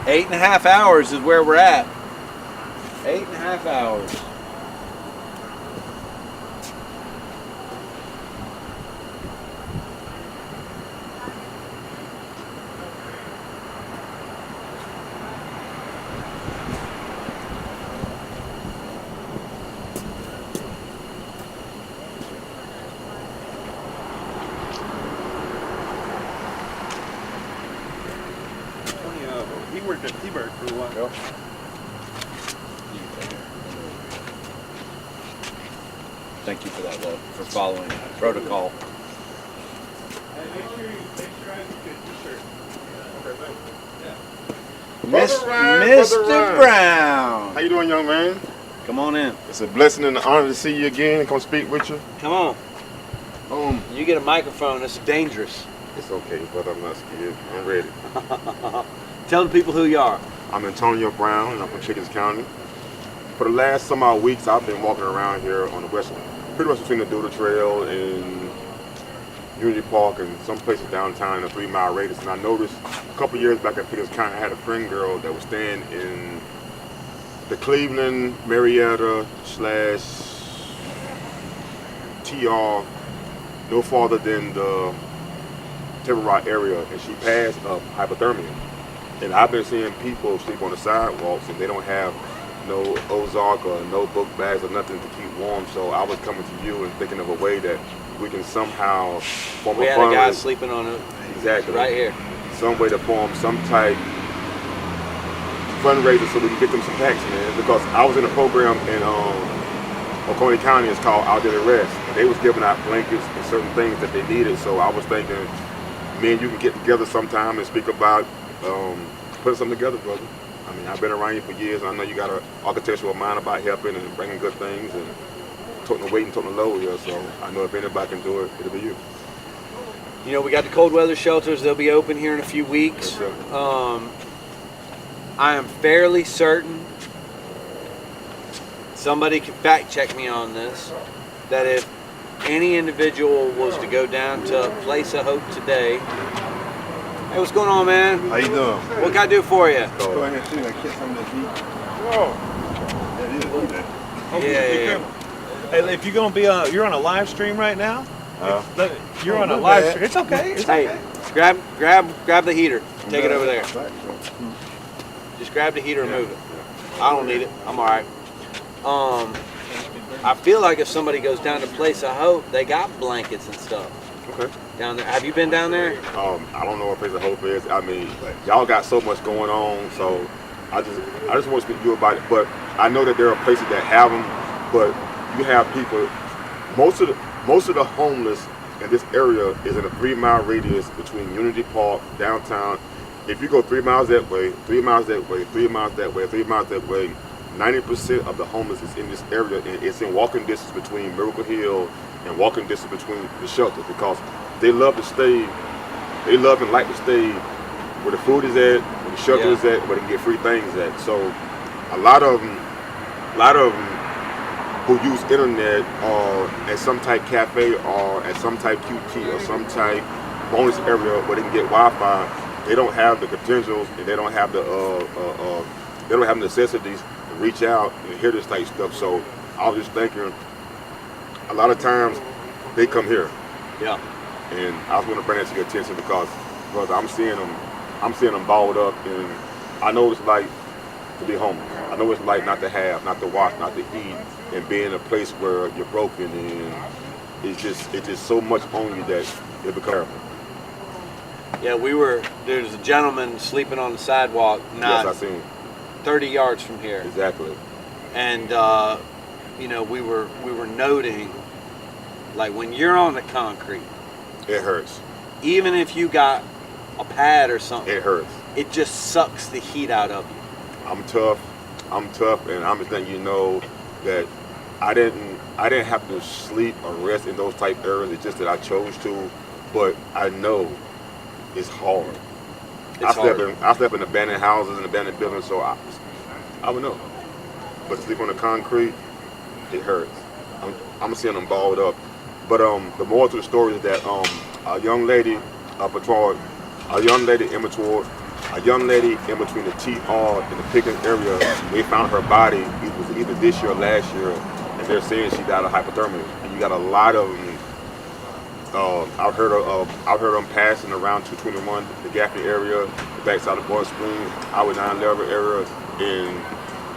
8.5 hours is where we're at. 8.5 hours. He worked at T-Bird for a while. Thank you for that, love, for following protocol. Make sure I get you a t-shirt. Mr. Brown. How you doing, young man? Come on in. It's a blessing and an honor to see you again and come speak with you. Come on. You get a microphone. It's dangerous. It's okay, brother. I'm not scared. I'm ready. Tell the people who you are. I'm Antonio Brown, and I'm from Chickens County. For the last some odd weeks, I've been walking around here on the west, pretty much between the Doodle Trail and Unity Park and some places downtown in a 3-mile radius. And I noticed a couple years back at Chickens County, I had a friend girl that was staying in the Cleveland, Marietta / TR, no farther than the Table Rock area, and she passed of hypothermia. And I've been seeing people sleep on the sidewalks and they don't have no Ozark or no book bags or nothing to keep warm. So I was coming to you and thinking of a way that we can somehow form We a had a guy fundraiser. sleeping on it. Exactly. Right here. Some way to form some type fundraiser so we can get them some packs, man. Because I was in a program in Oconee County. It's called Out There to Rest. And they was giving out blankets and certain things that they needed. So I was thinking, me and you can get together sometime and speak about putting something together, brother. I mean, I've been around you for years. I know you got an architectural mind about helping and bringing good things and toting the weight and toting the load here. So I know if anybody can do it, it'll be you. You know, we got the cold weather shelters. They'll be open here in a few weeks. Yes, I am fairly certain, somebody can fact check me on this, that if any individual was to go down to Place of Hope today. Hey, what's going on, man? How you doing? What can I do for you? Go ahead and see. I catch some of this heat. Yeah. Hey, if you're gonna be you're on a live stream right now. You're on a no live bad. stream. It's okay. It's Hey, okay. grab the heater. Take it over there. Just grab the heater and move it. I don't need it. I'm all right. I feel like if somebody goes down to Place of Hope, they got blankets and stuff. Okay. Down there. Have you been down there? I don't know what Place of Hope is. I mean, y'all got so much going on, so I just want to speak to you about it. But I know that there are places that have them, but you have people. Most of the homeless in this area is in a 3-mile radius between Unity Park, downtown. If you go 3 miles that way, 3 miles that way, 3 miles that way, 3 miles that way, 90% of the homeless is in this area, and it's in walking distance between Miracle Hill and walking distance between the shelters, because they love and like to stay where the food is at, where the shelter is at, where they can get free things at. So a lot of them who use internet or at some type cafe or at some type QT or some type bonus area where they can get Wi-Fi, they don't have the credentials and they don't have the necessities to reach out and hear this type of stuff. So I was just thinking, a lot of times they come here. Yeah. And I was going to bring that to your attention because, brother, I'm seeing them balled up, and I know what it's like to be homeless. I know what it's like not to have, not to watch, not to eat, and be in a place where you're broken, and it's just so much on you that it becomes terrible. Yeah, there's a gentleman sleeping on the sidewalk, Yes, I seen. 30 yards from here. Exactly. And you know, we were noting, like, when you're on the concrete, it hurts. Even if you got a pad or something, it hurts. It just sucks the heat out of you. I'm tough, and I'm just letting you know that I didn't have to sleep or rest in those type areas. It's just that I chose to, but I know it's hard. I slept in abandoned houses and abandoned buildings, so I would know. But to sleep on the concrete, it hurts. I'm seeing them balled up. But the moral to the story is that a young lady, immature, a young lady in between the TR and the Pickens area. They found her body. It was either this year or last year, and they're saying she died of hypothermia. And you got a lot of them. I've heard of them passing around 221, the Gaffney area, the backside of Boyd Springs, Highway 911 area. And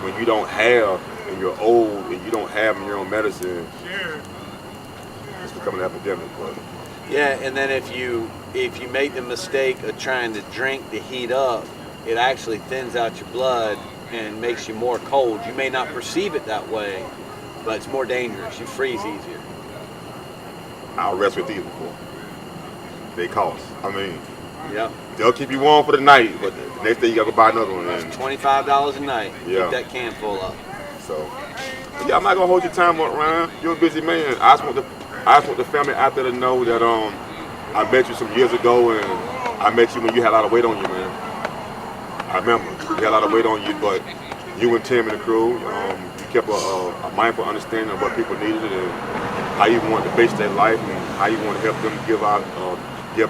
when you don't have, and you're old, and you don't have your own medicine, it's becoming an epidemic. But Yeah, and then if you make the mistake of trying to drink to heat up, it actually thins out your blood and makes you more cold. You may not perceive it that way, but it's more dangerous. You freeze easier. I'll rest with these before. They cost. I mean, Yep. they'll keep you warm for the night, but the next day you gotta go buy another one. And $25 a night. Yeah. Keep that can full up. so, yeah, I'm not gonna hold your time up, Ryan. You're a busy man. I just want the family out there to know that I met you some years ago, and I met you when you had a lot of weight on you, man. I remember you had a lot of weight on you, but you and Tim and the crew, you kept a mindful understanding of what people needed and how you wanted to base their life and how you want to help them give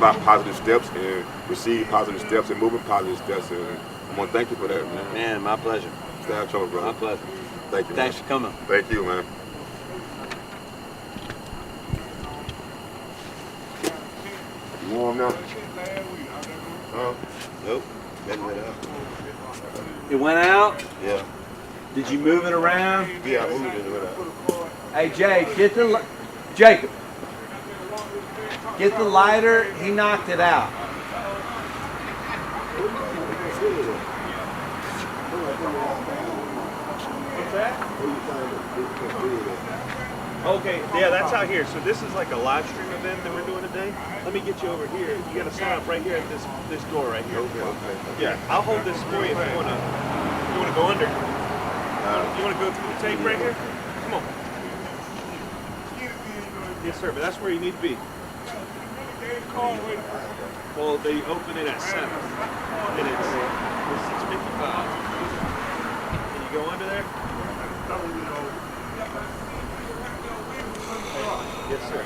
out positive steps and receive positive steps and move in positive steps. And I want to thank you for that, man. Man, my pleasure. Stay out of trouble, brother. My pleasure. Thank you. Thanks man. for coming. Thank you, man. You warm now? Huh? Nope. It went out? Yeah. Did you move it around? Yeah, I moved it. Went out. Hey, Jacob. Get the lighter. He knocked it out. What's that? Okay, yeah, that's out here. So this is like a live stream event that we're doing today. Let me get you over here. You gotta sign up right here at this door right here. Okay. Yeah, I'll hold this for you if you wanna go under. You wanna go through the tape right here? Come on. Yes, sir. But that's where you need to be. Well, they open it at 7, and it's 6:55. Can you go under there? Yes, sir.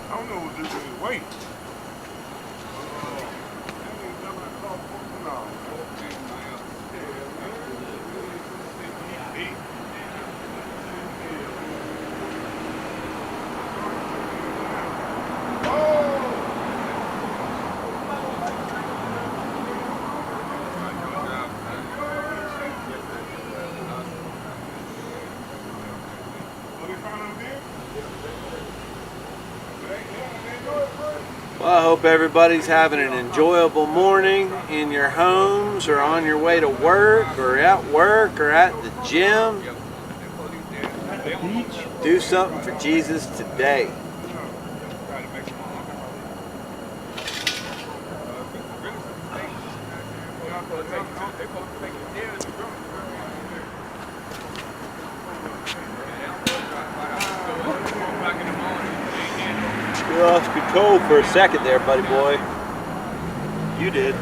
I don't know what this is. Wait. Well, I hope everybody's having an enjoyable morning in your homes or on your way to work or at the gym. Do something for Jesus today. You lost control for a second there, buddy boy. You did.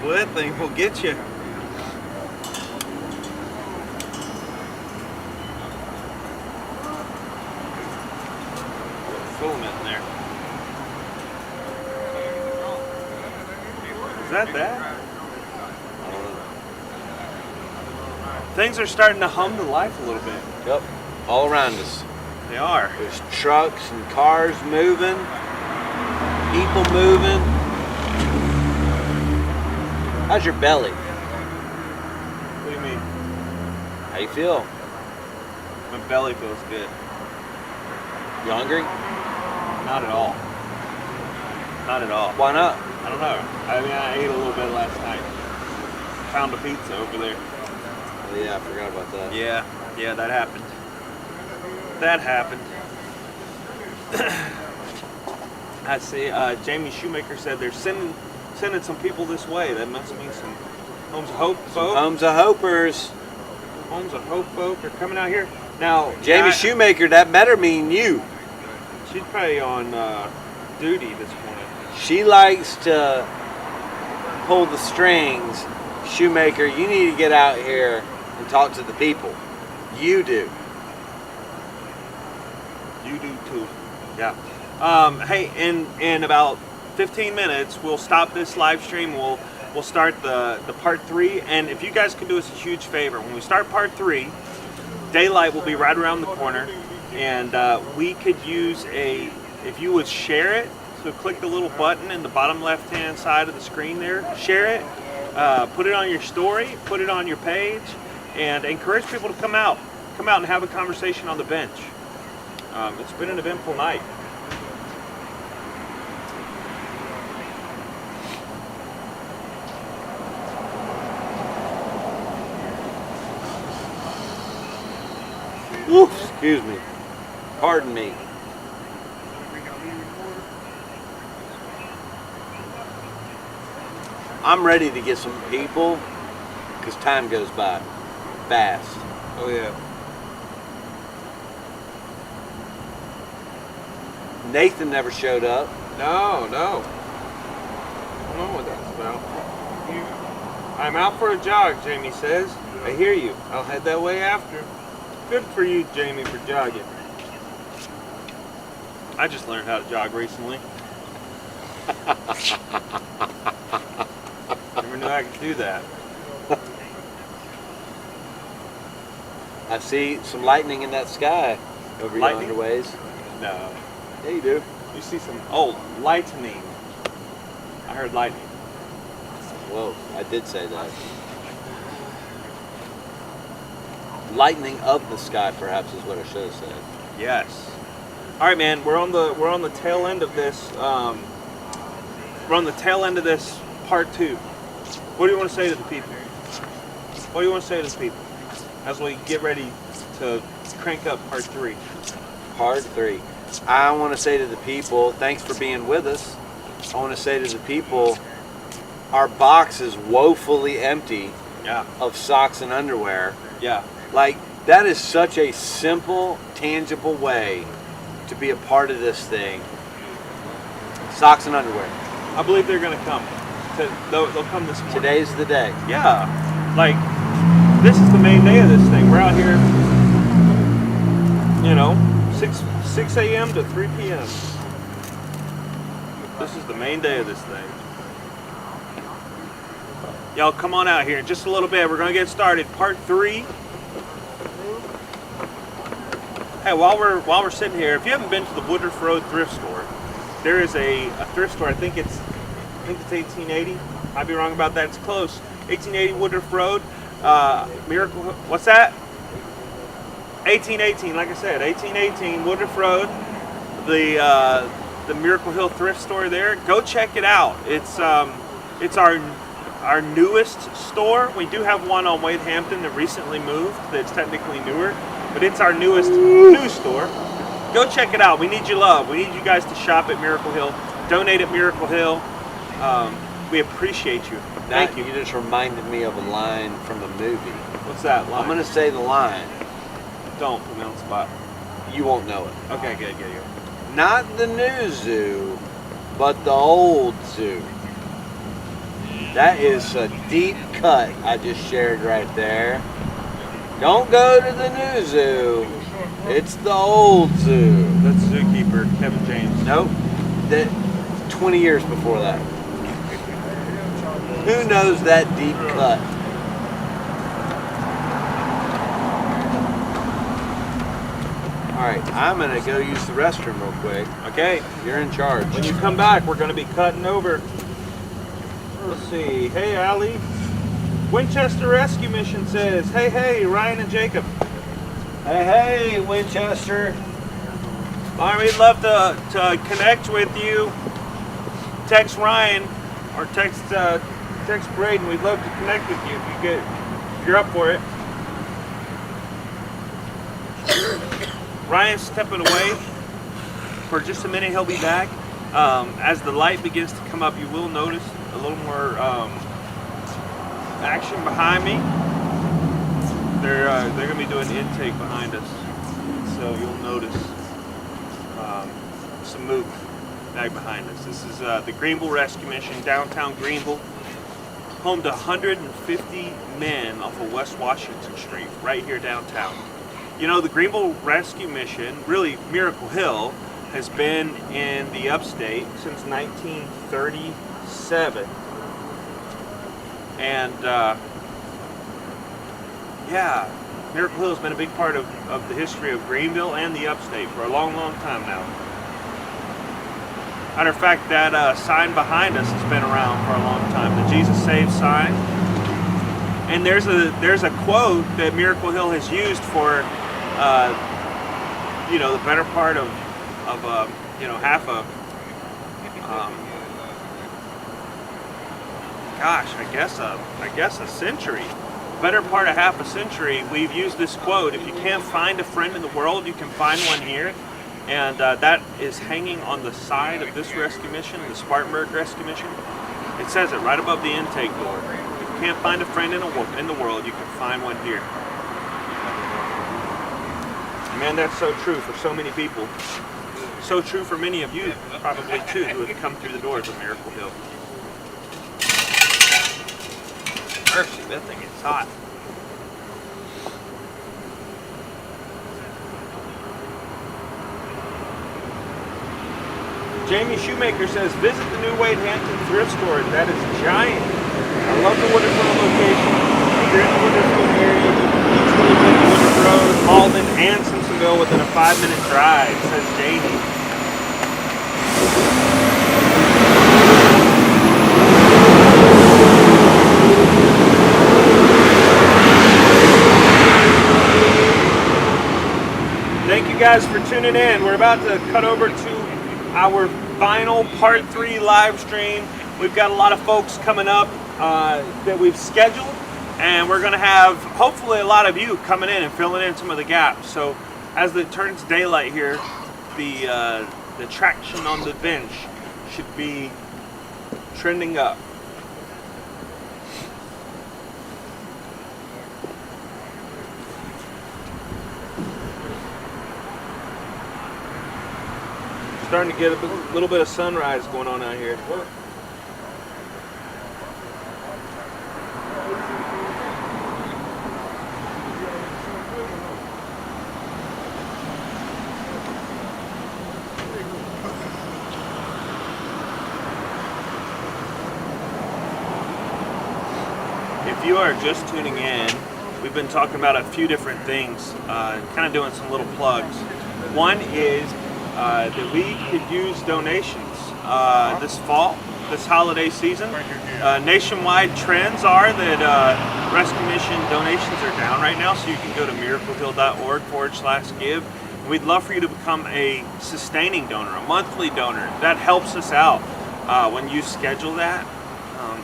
Well, that thing will get you. Filament in there. Is that that? Things are starting to hum to life a little bit. Yep, all around us. They are. There's trucks and cars moving, people moving. How's your belly? What do you mean? How you feel? My belly feels good. You hungry? Not at all. Not at all. Why not? I don't know. I mean, I ate a little bit last night. Found a pizza over there. Oh, yeah, I forgot about that. Yeah, that happened. That happened. I see. Jamie Shoemaker said they're sending some people this way. That must mean some Homes of Hope folk. Homes of Hopers. Homes of Hope folk are coming out here. Now, Jamie Shoemaker, that better mean you. She's probably on duty this morning. She likes to pull the strings. Shoemaker, you need to get out here and talk to the people. You do. You do too. Yeah. Hey, in about 15 minutes, we'll stop this live stream. We'll start the part 3. And if you guys could do us a huge favor, when we start part 3, daylight will be right around the corner, and we could use if you would share it. So click the little button in the bottom left-hand side of the screen there. Share it. Put it on your story. Put it on your page, and encourage people to come out and have a conversation on the bench. It's been an eventful night. Woo, excuse me. Pardon me. I'm ready to get some people because time goes by fast. Oh yeah. Nathan never showed up. No. I don't know what that's about. I'm out for a jog, Jamie says. I hear you. I'll head that way after. Good for you, Jamie, for jogging. I just learned how to jog recently. Never knew I could do that. I see some lightning in that sky over yonder ways. No. Yeah, you do. You see some lightning. I heard lightning. Whoa, I did say that. Lightning of the sky, perhaps, is what I should have said. Yes. All right, man. We're on the tail end of this. We're on the tail end of this part 2. What do you want to say to the people? What do you want to say to the people as we get ready to crank up part 3? Part 3. I want to say to the people, thanks for being with us. I want to say to the people, our box is woefully empty of socks and underwear. Yeah. Like, that is such a simple, tangible way to be a part of this thing. Socks and underwear. I believe they're going to come. They'll come this morning. Today's the day. Yeah. Like, this is the main day of this thing. We're out here, 6 a.m. to 3 p.m. This is the main day of this thing. Y'all come on out here in just a little bit. We're going to get started. Part 3. Hey, while we're sitting here, if you haven't been to the Woodruff Road thrift store, there is a thrift store. I think it's 1880. Might be wrong about that. It's close. 1880 Woodruff Road. Miracle. What's that? 1818. Like I said, 1818 Woodruff Road. The Miracle Hill thrift store there. Go check it out. It's our newest store. We do have one on Wade Hampton that recently moved. That's technically newer, but it's our newest new store. Go check it out. We need your love. We need you guys to shop at Miracle Hill. Donate at Miracle Hill. We appreciate you. Thank you. You just reminded me of a line from a movie. What's that line? I'm going to say the line. Don't put me on the spot. You won't know it. Okay, good. Not the new zoo, but the old zoo. That is a deep cut I just shared right there. Don't go to the new zoo. It's the old zoo. That's zookeeper Kevin James. Nope. 20 years before that. Who knows that deep cut? Alright, I'm going to go use the restroom real quick. Okay. You're in charge. When you come back, we're going to be cutting over. Let's see. Hey, Allie. Winchester Rescue Mission says, hey, Ryan and Jacob. Hey, Winchester. All right, we'd love to connect with you. Text Ryan or text Braden. We'd love to connect with you if you're up for it. Ryan's stepping away for just a minute. He'll be back. As the light begins to come up, you will notice a little more action behind me. They're going to be doing intake behind us, so you'll notice some movement back behind us. This is the Greenville Rescue Mission, downtown Greenville, home to 150 men off of West Washington Street, right here downtown. You know, the Greenville Rescue Mission, really Miracle Hill, has been in the upstate since 1937. And yeah, Miracle Hill has been a big part of the history of Greenville and the upstate for a long, long time now. Matter of fact, that sign behind us has been around for a long time, the Jesus Saves sign. And there's a quote that Miracle Hill has used for, you know, the better part of you know, half a, gosh, I guess a century. Better part of half a century, we've used this quote: if you can't find a friend in the world, you can find one here. And that is hanging on the side of this rescue mission, the Spartanburg Rescue Mission. It says it right above the intake door. If you can't find a friend in the world, you can find one here. Man, that's so true for so many people. So true for many of you, probably too, who have come through the doors of Miracle Hill. Mercy, that thing is hot. Jamie Shoemaker says, visit the new Wade Hampton thrift store. That is giant. I love the Woodruffville location. If you're in the Woodruffville area, you can easily get to Woodruff Road, Malden, and Simpsonville within a 5-minute drive, says Jamie. Thank you guys for tuning in. We're about to cut over to our final part 3 live stream. We've got a lot of folks coming up that we've scheduled, and we're going to have hopefully a lot of you coming in and filling in some of the gaps. So as it turns daylight here, the traction on the bench should be trending up. Starting to get a little bit of sunrise going on out here. If you are just tuning in, we've been talking about a few different things, kind of doing some little plugs. One is that we could use donations this fall, this holiday season. Nationwide trends are that Rescue Mission donations are down right now, so you can go to miraclehill.org/give. We'd love for you to become a sustaining donor, a monthly donor. That helps us out when you schedule that.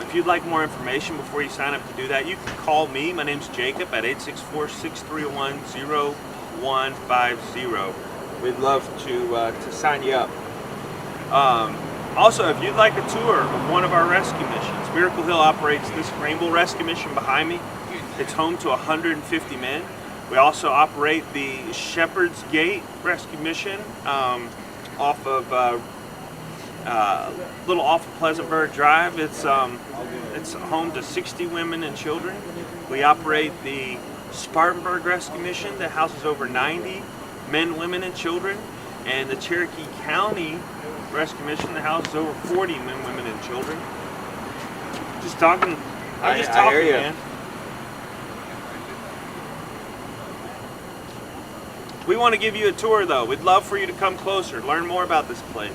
If you'd like more information before you sign up to do that, you can call me. My name's Jacob at 864-631-0150. We'd love to sign you up. Also, if you'd like a tour of one of our rescue missions, Miracle Hill operates this Greenville Rescue Mission behind me. It's home to 150 men. We also operate the Shepherd's Gate Rescue Mission off of little off of Pleasantburg Drive. It's home to 60 women and children. We operate the Spartanburg Rescue Mission that houses over 90 men, women, and children, and the Cherokee County Rescue Mission that houses over 40 men, women, and children. Just talking. I'm just talking, man. We want to give you a tour, though. We'd love for you to come closer, learn more about this place.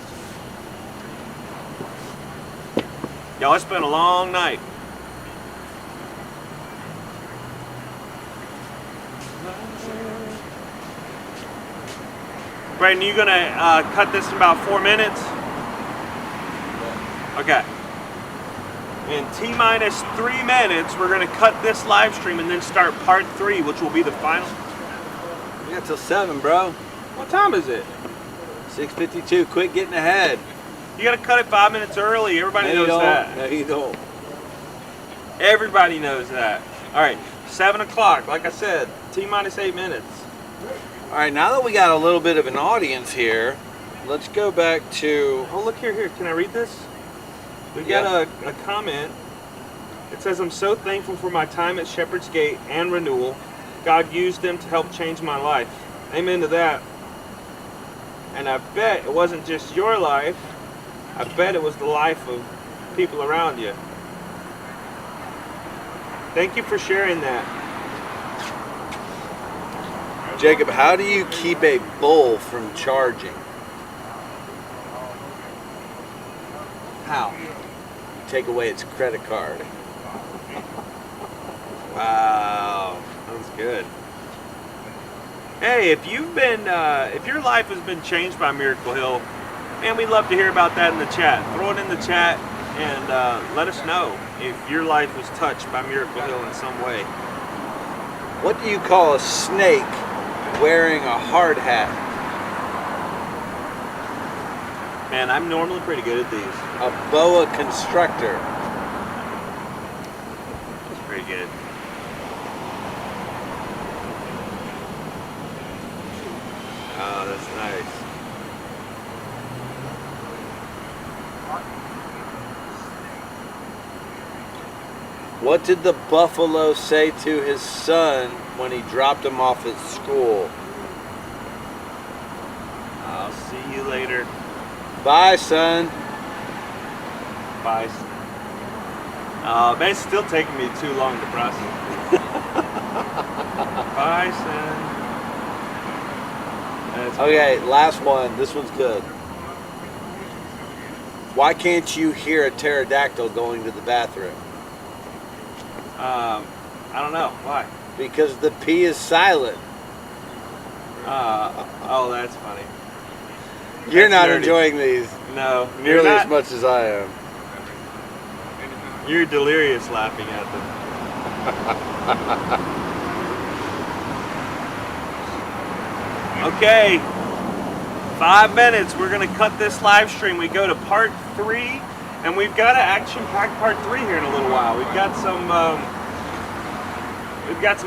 Y'all, it's been a long night. Brayden, you gonna cut this in about 4 minutes? Okay. In T-minus 3 minutes, we're gonna cut this live stream and then start part 3, which will be the final. We got till 7, bro. What time is it? 6:52. Quit getting ahead. You gotta cut it 5 minutes early. Everybody No, you knows don't. that. No, you don't. Everybody knows that. All right, 7 o'clock. Like I said, T-minus 8 minutes. All right, now that we got a little bit of an audience here, let's go back to. Oh, look here. Can I read this? We got a comment. It says, I'm so thankful for my time at Shepherd's Gate and Renewal. God used them to help change my life. Amen to that. And I bet it wasn't just your life. I bet it was the life of people around you. Thank you for sharing that. Jacob, how do you keep a bull from charging? How? Take away its credit card. Wow, that was good. Hey, if you've been, if your life has been changed by Miracle Hill, man, we'd love to hear about that in the chat. Throw it in the chat and let us know if your life was touched by Miracle Hill in some way. What do you call a snake wearing a hard hat? Man, I'm normally pretty good at these. A boa constrictor. That's pretty good. Oh, that's nice. What did the buffalo say to his son when he dropped him off at school? I'll see you later. Bye, son. Bye. Man, it's still taking me too long to process. Bye, son. Okay, last one. This one's good. Why can't you hear a pterodactyl going to the bathroom? I don't know. Why? Because the P is silent. Oh, that's funny. You're That's not nerdy. enjoying these No, nearly you're as not. much as I am. You're delirious laughing at them. Okay, 5 minutes. We're gonna cut this live stream. We go to part 3, and we've got an action-packed part 3 here in a little while. We've got some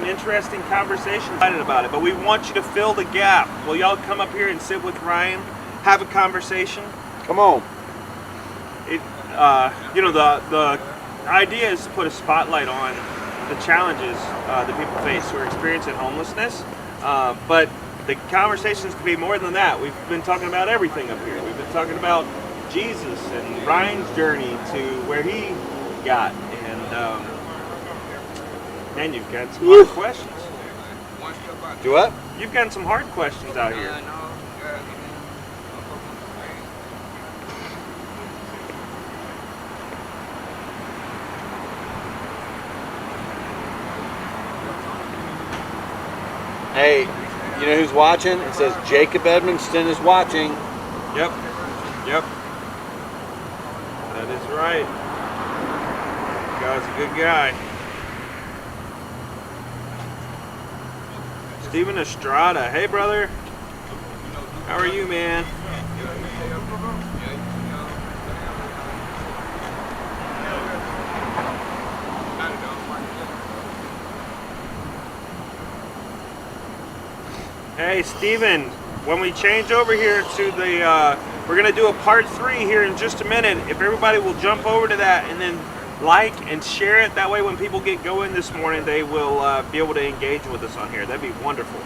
interesting conversations about it, but we want you to fill the gap. Will y'all come up here and sit with Ryan, have a conversation? Come on. You know, the idea is to put a spotlight on the challenges that people face who are experiencing homelessness, but the conversations can be more than that. We've been talking about everything up here. We've been talking about Jesus and Ryan's journey to where he got, and man, you've got some hard questions. Do what? You've gotten some hard questions out here. Hey, you know who's watching? It says Jacob Edmonston is watching. Yep. That is right. God's a good guy. Steven Estrada. Hey, brother. How are you, man? Hey, Steven, when we change over here to the, we're going to do a part 3 here in just a minute. If everybody will jump over to that and then like and share it, that way when people get going this morning, they will be able to engage with us on here. That'd be wonderful.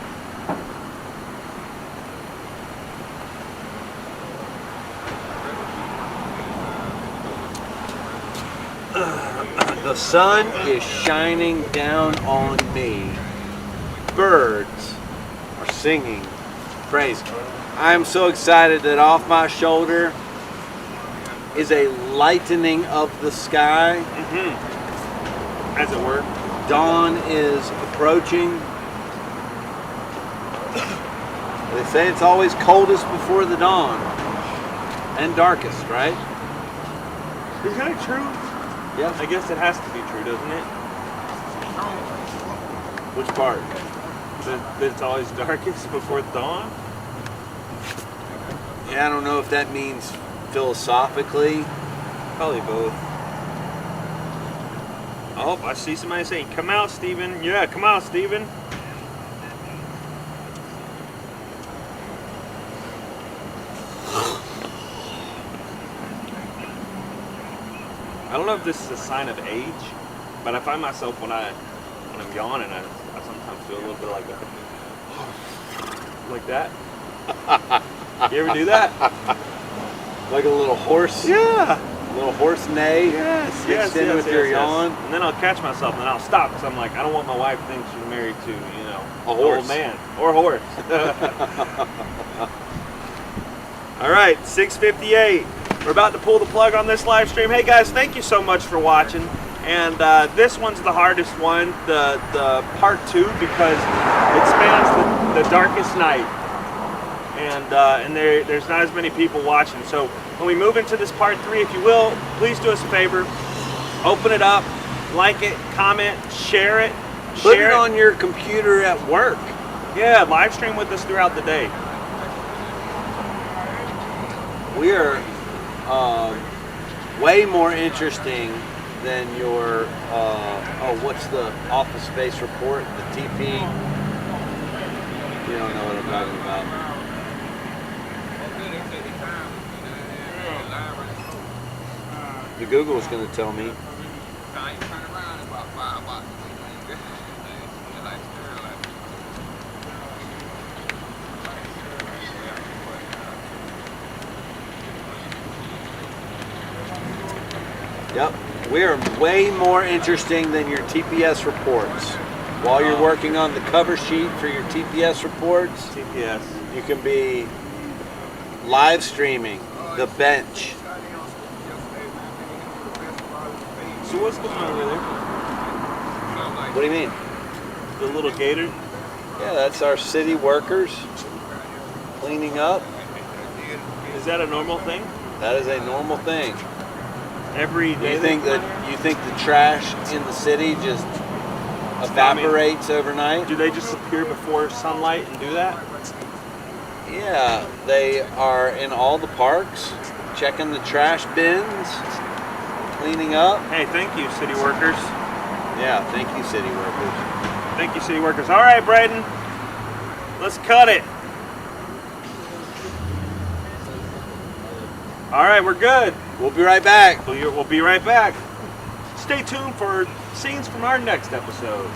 The sun is shining down on me. Birds are singing praise. I am so excited that off my shoulder is a lightening of the sky. As it were. Dawn is approaching. They say it's always coldest before the dawn and darkest, right? Is that true? Yeah. I guess it has to be true, doesn't it? Which part? That it's always darkest before dawn? Yeah, I don't know if that means philosophically? Probably both. Oh, I see somebody saying, "Come out, Steven." Yeah, come out, Steven. I don't know if this is a sign of age, but I find myself when I'm yawning, I sometimes feel a little bit like that. You ever do that? Like a little horse? Yeah. A little horse neigh? Yes, in with your yawn? And then I'll catch myself and then I'll stop because I'm like, I don't want my wife to think she's married to, a horse. Old man or horse. All right, 6:58. We're about to pull the plug on this live stream. Hey guys, thank you so much for watching. And this one's the hardest one, the part 2, because it spans the darkest night. And there's not as many people watching. So when we move into this part 3, if you will, please do us a favor. Open it up, like it, comment, share it. Put it on your computer at work. Yeah, live stream with us throughout the day. We are way more interesting than your, what's the office space report, the TP? You don't know what I'm talking about. The Google's going to tell me. Yep, we are way more interesting than your TPS reports. While you're working on the cover sheet for your TPS reports, you can be live streaming the bench. So what's going on over there? What do you mean? The little gator? Yeah, that's our city workers cleaning up. Is that a normal thing? That is a normal thing. Every day. You think the trash in the city just evaporates overnight? Do they just appear before sunlight and do that? Yeah, they are in all the parks, checking the trash bins, cleaning up. Hey, thank you, city workers. Yeah, thank you, city workers. Thank you, city workers. All right, Braden, let's cut it. All right, we're good. We'll be right back. We'll be right back. Stay tuned for scenes from our next episode.